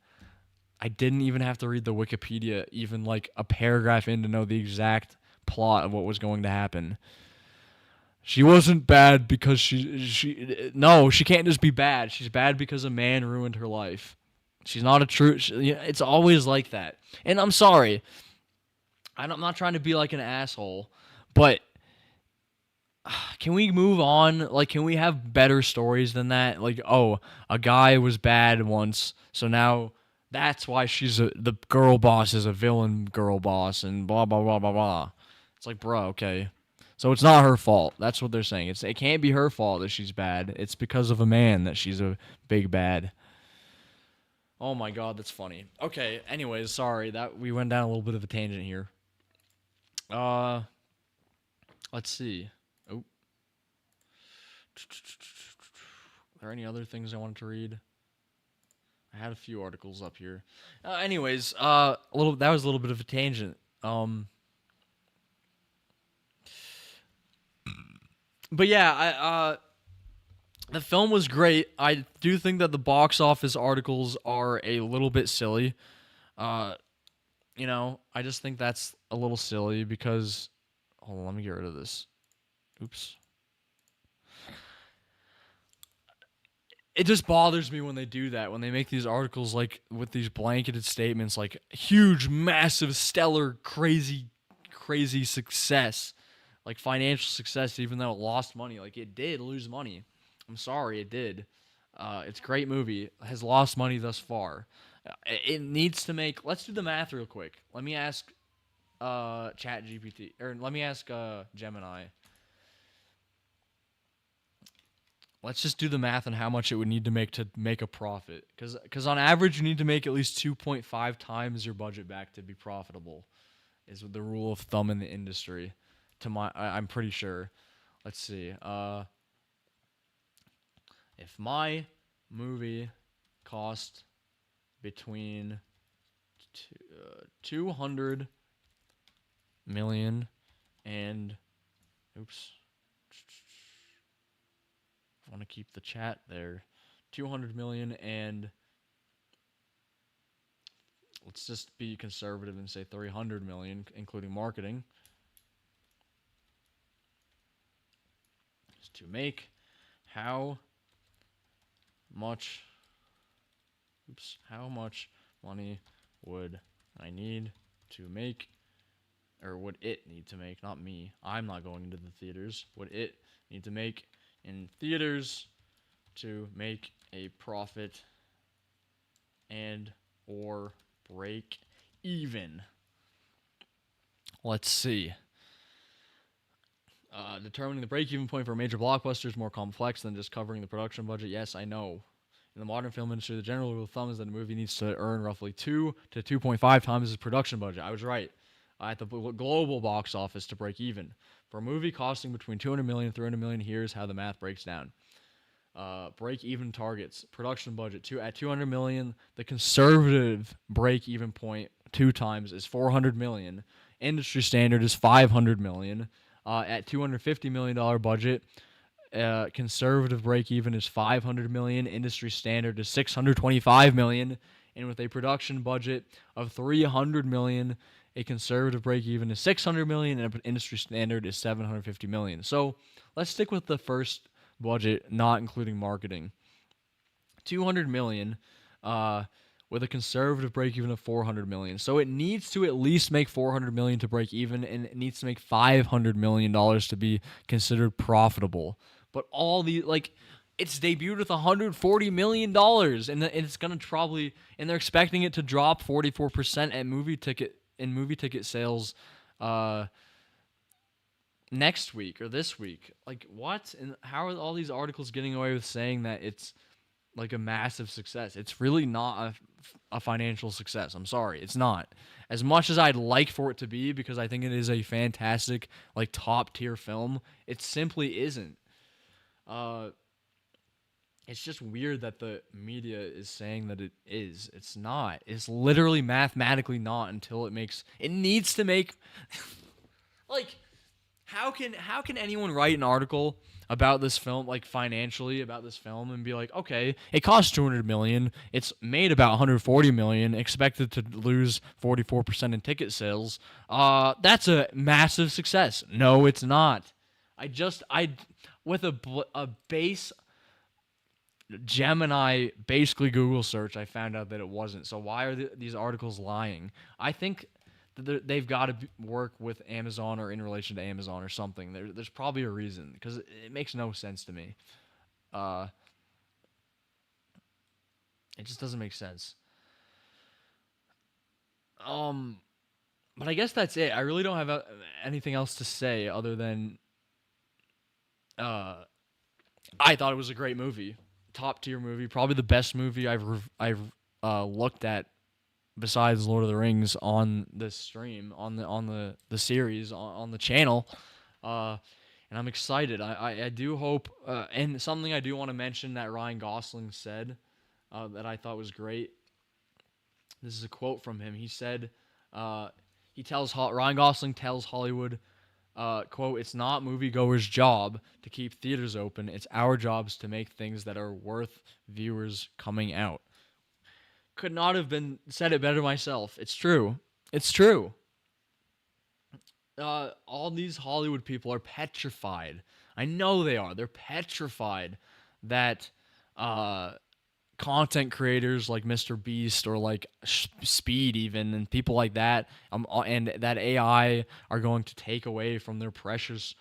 I didn't even have to read the Wikipedia even like a paragraph in to know the exact plot of what was going to happen. She wasn't bad because she no, she can't just be bad. She's bad because a man ruined her life. She's not a true it's always like that. And I'm sorry. I'm not trying to be like an asshole, but can we move on? Like, can we have better stories than that? Like, oh, a guy was bad once, so now that's why the girl boss is a villain girl boss, and blah blah blah blah blah. It's like, bro, okay. So it's not her fault. That's what they're saying. It can't be her fault that she's bad. It's because of a man that she's a big bad. Oh my god, that's funny. Okay, anyways, sorry that we went down a little bit of a tangent here. Uh, let's see. Oh, are there any other things I wanted to read? I had a few articles up here. Anyways, that was a little bit of a tangent. But yeah, the film was great. I do think that the box office articles are a little bit silly. Uh, I just think that's a little silly because hold on, let me get rid of this. Oops. It just bothers me when they do that, when they make these articles like with these blanketed statements like huge, massive, stellar, crazy success, like financial success, even though it lost money. Like it did lose money. I'm sorry, it did. It's a great movie. It has lost money thus far. It needs to make. Let's do the math real quick. Let me ask Chat GPT, or let me ask Gemini. Let's just do the math on how much it would need to make a profit. Because on average, you need to make at least 2.5 times your budget back to be profitable, is the rule of thumb in the industry. I'm pretty sure. Let's see. If my movie cost between 200 million and oops. I want to keep the chat there. 200 million and let's just be conservative and say 300 million, including marketing. Just to make how much money would I need to make, or would it need to make, not me. I'm not going into the theaters. Would it need to make in theaters to make a profit and or break even? Let's see. Determining the break-even point for a major blockbuster is more complex than just covering the production budget. Yes, I know. In the modern film industry, the general rule of thumb is that a movie needs to earn roughly 2 to 2.5 times its production budget. I was right. at the global box office to break even. For a movie costing between 200 million and 300 million, here's how the math breaks down. Break even targets, production budget at 200 million. The conservative break even point two times is 400 million. Industry standard is 500 million. At $250 million budget, conservative break even is 500 million. Industry standard is 625 million. And with a production budget of 300 million, a conservative break even is 600 million, and an industry standard is 750 million. So let's stick with the first budget, not including marketing. 200 million, with a conservative break even of 400 million. So it needs to at least make 400 million to break even, and it needs to make 500 million dollars to be considered profitable. But all the it's debuted with $140 million, and it's gonna probably, and they're expecting it to drop 44% at movie ticket sales next week or this week. Like, what? And how are all these articles getting away with saying that it's like a massive success? It's really not a financial success. I'm sorry, it's not. As much as I'd like for it to be, because I think it is a fantastic, like, top tier film, it simply isn't. It's just weird that the media is saying that it is. It's not. It's literally mathematically not until it needs to make like, how can anyone write an article about this film, like, financially about this film, and be like, okay, it costs 200 million, it's made about 140 million, expected to lose 44% in ticket sales. That's a massive success. No, it's not. I with a base Gemini, basically Google search, I found out that it wasn't. So why are these articles lying? I think that they've got to work with Amazon or in relation to Amazon or something. There's probably a reason, because it makes no sense to me. It just doesn't make sense. But I guess that's it. I really don't have anything else to say other than I thought it was a great movie. Top tier movie, probably the best movie I've looked at besides Lord of the Rings on this stream, on the series on the channel, and I'm excited. I do hope, and something I do want to mention that Ryan Gosling said that I thought was great. This is a quote from him. He said, Ryan Gosling tells Hollywood, quote, "It's not moviegoers' job to keep theaters open. It's our jobs to make things that are worth viewers coming out." Could not have been said it better myself. It's true. It's true. All these Hollywood people are petrified. I know they are. They're petrified that content creators like Mr. Beast or like Speed even, and people like that, and that AI are going to take away from their precious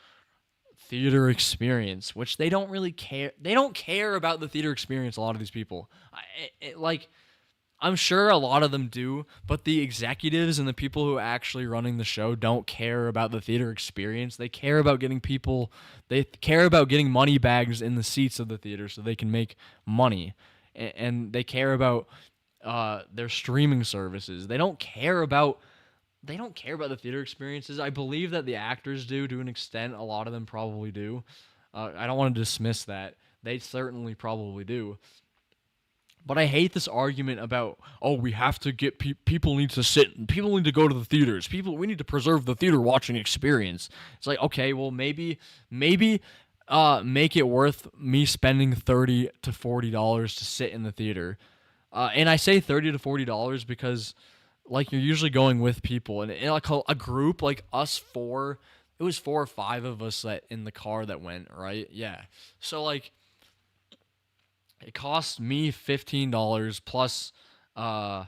theater experience, which they don't really care. They don't care about the theater experience, a lot of these people. I'm sure a lot of them do, but the executives and the people who are actually running the show don't care about the theater experience. They care about they care about getting money bags in the seats of the theater so they can make money. And they care about their streaming services. They don't care about the theater experiences. I believe that the actors do, to an extent. A lot of them probably do. I don't want to dismiss that. They certainly probably do. But I hate this argument about, oh, we have to get people need to sit, people need to go to the theaters. We need to preserve the theater watching experience. It's like, okay, well, maybe make it worth me spending $30 to $40 to sit in the theater. And I say $30 to $40 because, like, you're usually going with people, and like a group like us four, it was 4 or 5 of us that in the car that went, right? Yeah. So, like, it cost me $15 plus like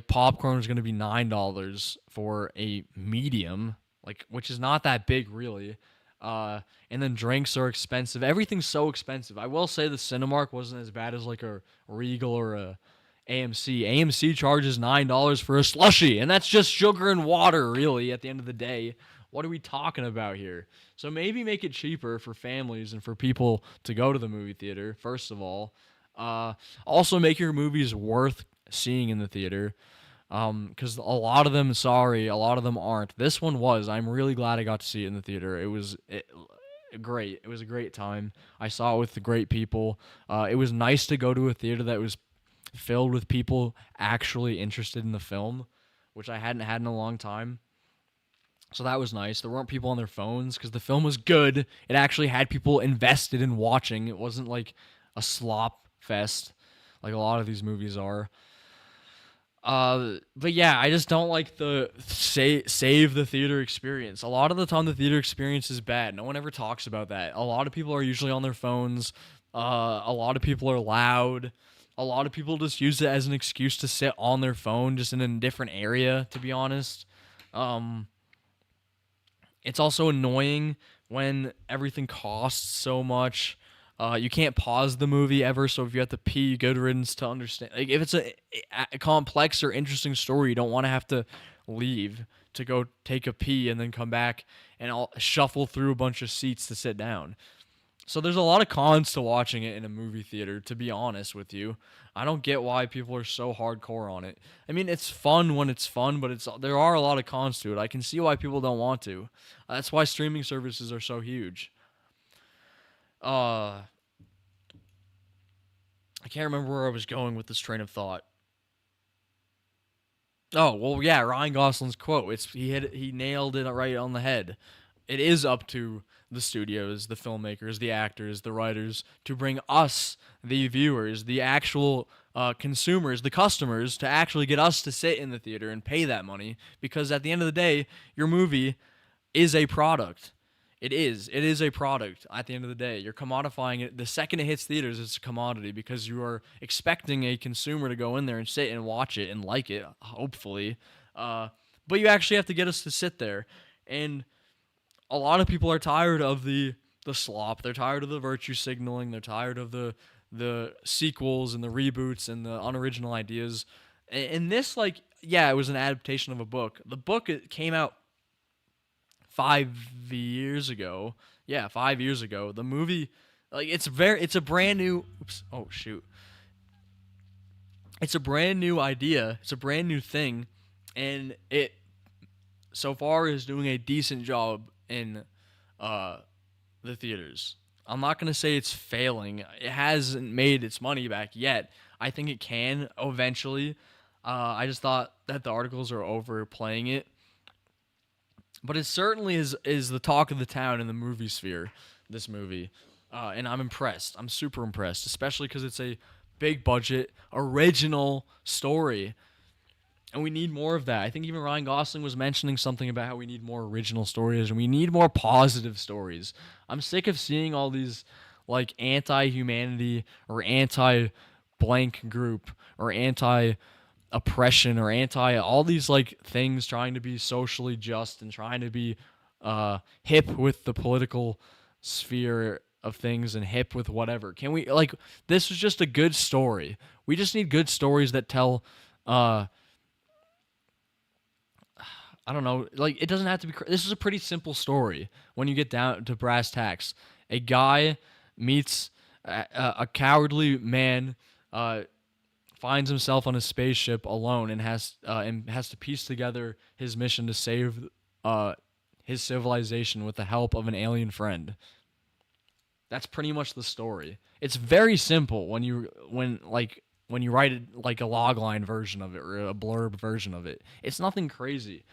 popcorn is going to be $9 for a medium, like, which is not that big really. And then drinks are expensive. Everything's so expensive. I will say the Cinemark wasn't as bad as like a Regal or a AMC. AMC charges $9 for a slushie, and that's just sugar and water, really, at the end of the day. What are we talking about here? So maybe make it cheaper for families and for people to go to the movie theater, first of all. Also make your movies worth seeing in the theater. Because a lot of them, sorry, a lot of them aren't. This one was. I'm really glad I got to see it in the theater. Great. It was a great time. I saw it with the great people. It was nice to go to a theater that was filled with people actually interested in the film, which I hadn't had in a long time. So that was nice. There weren't people on their phones because the film was good. It actually had people invested in watching. It wasn't like a slop fest like a lot of these movies are. But yeah, I just don't like the save the theater experience. A lot of the time, the theater experience is bad. No one ever talks about that. A lot of people are usually on their phones. A lot of people are loud. A lot of people just use it as an excuse to sit on their phone, just in a different area. To be honest, um, it's also annoying when everything costs so much. You can't pause the movie ever, so if you have to pee, good riddance to understand. Like if it's a complex or interesting story, you don't want to have to leave to go take a pee and then come back and I'll shuffle through a bunch of seats to sit down. So there's a lot of cons to watching it in a movie theater, to be honest with you. I don't get why people are so hardcore on it. I mean, it's fun when it's fun, but there are a lot of cons to it. I can see why people don't want to. That's why streaming services are so huge. Uh, I can't remember where I was going with this train of thought. Oh well, yeah, Ryan Gosling's quote. He nailed it right on the head. It is up to the studios, the filmmakers, the actors, the writers to bring us, the viewers, the actual consumers, the customers, to actually get us to sit in the theater and pay that money. Because at the end of the day, your movie is a product. It is. It is a product at the end of the day. You're commodifying it. The second it hits theaters, it's a commodity because you are expecting a consumer to go in there and sit and watch it and like it, hopefully. But you actually have to get us to sit there. And a lot of people are tired of the slop. They're tired of the virtue signaling. They're tired of the sequels and the reboots and the unoriginal ideas. And this, like, yeah, it was an adaptation of a book. The book it came out 5 years ago. Yeah, 5 years ago. The movie, like, it's a brand new. Oops. Oh shoot. It's a brand new idea. It's a brand new thing, and it so far is doing a decent job in uh the theaters. I'm not gonna say it's failing. It hasn't made its money back yet. I think it can eventually. I just thought that the articles are overplaying it, but it certainly is the talk of the town in the movie sphere. This movie, and I'm impressed. I'm super impressed, especially because it's a big budget original story. And we need more of that. I think even Ryan Gosling was mentioning something about how we need more original stories and we need more positive stories. I'm sick of seeing all these like anti-humanity or anti-blank group or anti-oppression or anti all these like things trying to be socially just and trying to be hip with the political sphere of things and hip with whatever. Can we like this was just a good story. We just need good stories that tell I don't know. Like, it doesn't have to be. This is a pretty simple story when you get down to brass tacks. A guy meets a cowardly man, finds himself on a spaceship alone, and has to piece together his mission to save his civilization with the help of an alien friend. That's pretty much the story. It's very simple when you write it like a logline version of it or a blurb version of it. It's nothing crazy.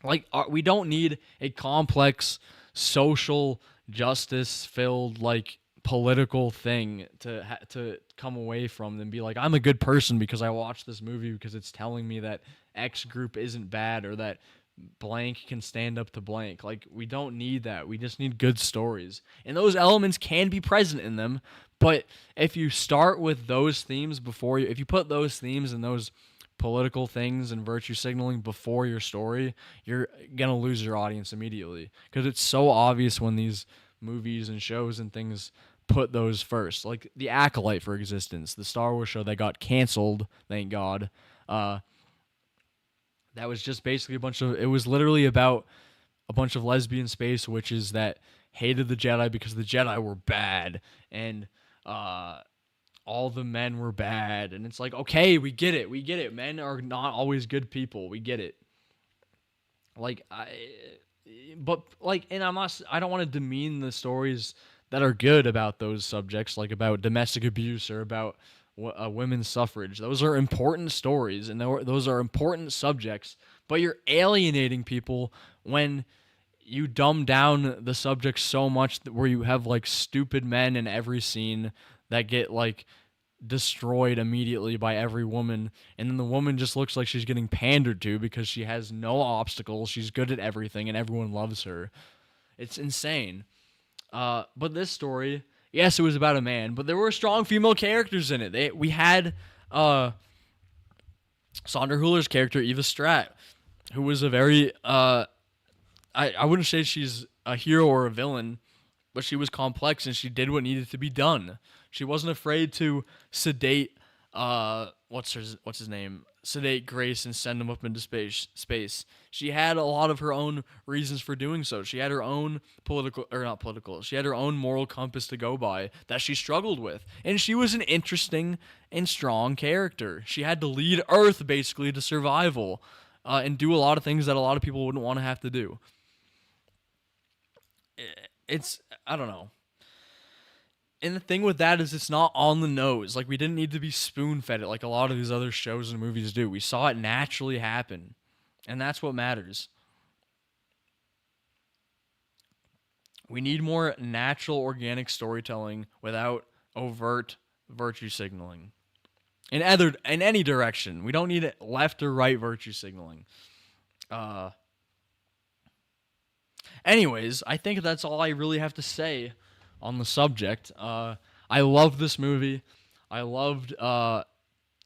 Like we don't need a complex social justice filled like political thing to come away from and be like I'm a good person because I watched this movie because it's telling me that X group isn't bad or that blank can stand up to blank. Like we don't need that. We just need good stories. And those elements can be present in them, but if you start with those themes before you if you put those themes and those political things and virtue signaling before your story, you're going to lose your audience immediately because it's so obvious when these movies and shows and things put those first. Like The Acolyte, for existence, the Star Wars show that got canceled, thank God. That was just basically it was literally about a bunch of lesbian space witches that hated the Jedi because the Jedi were bad. And all the men were bad, and it's like, okay, we get it. Men are not always good people. We get it. Like but like, and I don't want to demean the stories that are good about those subjects, like about domestic abuse or about women's suffrage. Those are important stories, and those are important subjects. But you're alienating people when you dumb down the subject so much where you have like stupid men in every scene that get like destroyed immediately by every woman, and then the woman just looks like she's getting pandered to because she has no obstacles, she's good at everything, and everyone loves her. It's insane. But this story, yes, it was about a man, but there were strong female characters in it. We had Sandra Hüller's character, Eva Strat, who was a very I wouldn't say she's a hero or a villain, but she was complex and she did what needed to be done. She wasn't afraid to sedate what's his name? Sedate Grace and send him up into space. She had a lot of her own reasons for doing so. She had her own she had her own moral compass to go by that she struggled with. And she was an interesting and strong character. She had to lead Earth basically to survival and do a lot of things that a lot of people wouldn't want to have to do. It's, I don't know. And the thing with that is it's not on the nose. Like, we didn't need to be spoon-fed it like a lot of these other shows and movies do. We saw it naturally happen. And that's what matters. We need more natural, organic storytelling without overt virtue signaling. In any direction. We don't need left or right virtue signaling. Anyways, I think that's all I really have to say on the subject. I loved this movie. I loved the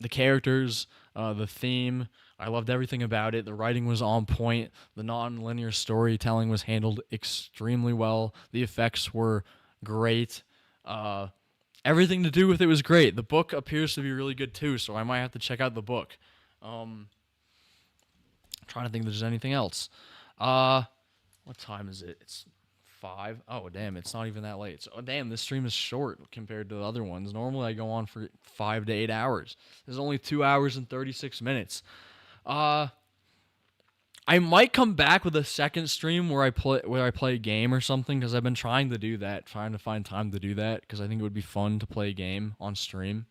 characters, the theme. I loved everything about it. The writing was on point. The non-linear storytelling was handled extremely well. The effects were great. Everything to do with it was great. The book appears to be really good too, so I might have to check out the book. Trying to think if there's anything else. What time is it? It's 5. Oh, damn, it's not even that late. So, damn, this stream is short compared to the other ones. Normally, I go on for 5 to 8 hours. This is only 2 hours and 36 minutes. I might come back with a second stream where I play a game or something, because I've been trying to do that, trying to find time to do that, because I think it would be fun to play a game on stream,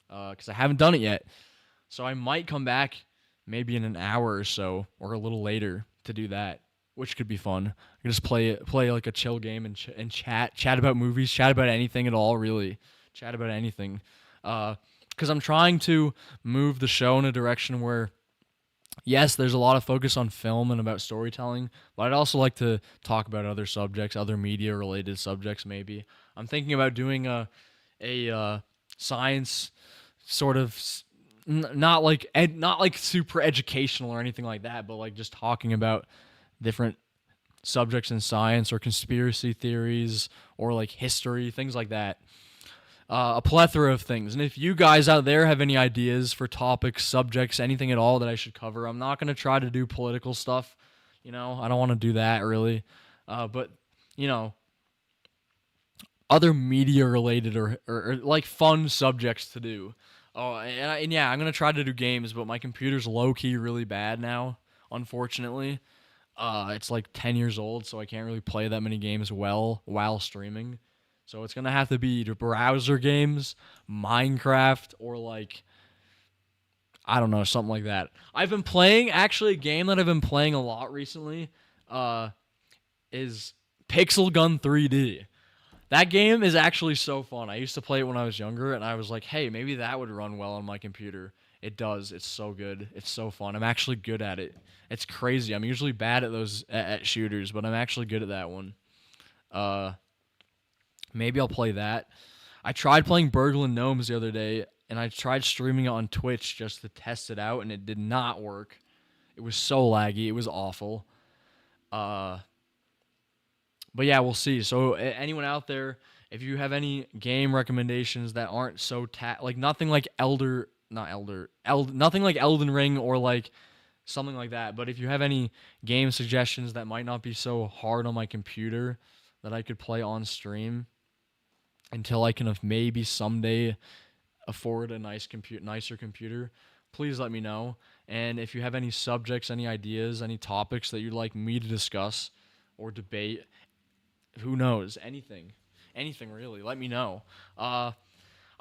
because I haven't done it yet. So I might come back maybe in an hour or so, or a little later, to do that, which could be fun. I can just play like a chill game and chat about movies, chat about anything at all, really. Chat about anything. Because I'm trying to move the show in a direction where, yes, there's a lot of focus on film and about storytelling, but I'd also like to talk about other subjects, other media-related subjects maybe. I'm thinking about doing a science sort of, not like super educational or anything like that, but like just talking about different subjects in science or conspiracy theories or like history, things like that. A plethora of things. And if you guys out there have any ideas for topics, subjects, anything at all that I should cover, I'm not going to try to do political stuff. I don't want to do that really. But, other media related or like fun subjects to do. Oh, and yeah, I'm going to try to do games, but my computer's low-key really bad now, unfortunately. It's like 10 years old, so I can't really play that many games well while streaming. So it's going to have to be either browser games, Minecraft, or like, I don't know, something like that. I've been playing, actually, a game that I've been playing a lot recently is Pixel Gun 3D. That game is actually so fun. I used to play it when I was younger, and I was like, hey, maybe that would run well on my computer. It does. It's so good. It's so fun. I'm actually good at it. It's crazy. I'm usually bad at those at shooters, but I'm actually good at that one. Maybe I'll play that. I tried playing Burgle and Gnomes the other day, and I tried streaming it on Twitch just to test it out, and it did not work. It was so laggy. It was awful. But yeah, we'll see. So anyone out there, if you have any game recommendations that aren't so like nothing like nothing like Elden Ring or like something like that. But if you have any game suggestions that might not be so hard on my computer that I could play on stream until I can maybe someday afford a nicer computer, please let me know. And if you have any subjects, any ideas, any topics that you'd like me to discuss or debate, who knows, anything really, let me know. I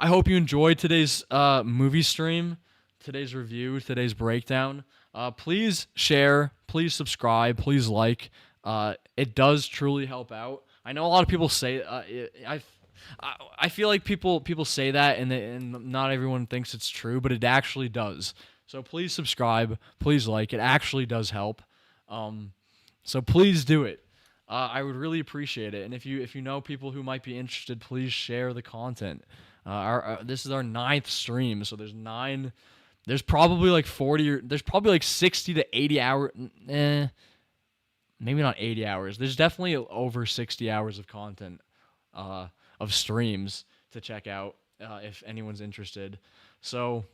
hope you enjoyed today's movie stream, today's review, today's breakdown. Please share, please subscribe, please like. It does truly help out. I know a lot of people say I feel like people say that and not everyone thinks it's true, but it actually does. So please subscribe, please like. It actually does help. So please do it. I would really appreciate it. And if you know people who might be interested, please share the content. This is our 9th stream, so there's 9. There's probably like 40 or there's probably like 60 to 80 hours. Maybe not 80 hours. There's definitely over 60 hours of content of streams to check out if anyone's interested. So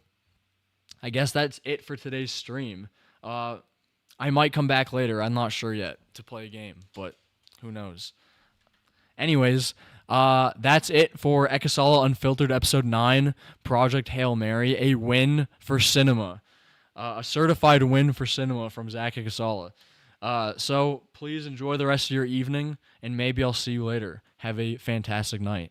I guess that's it for today's stream. I might come back later. I'm not sure yet to play a game, but who knows. Anyways, that's it for Ekasala Unfiltered Episode 9, Project Hail Mary, a win for cinema. A certified win for cinema from Zach Ekasala. So please enjoy the rest of your evening, and maybe I'll see you later. Have a fantastic night.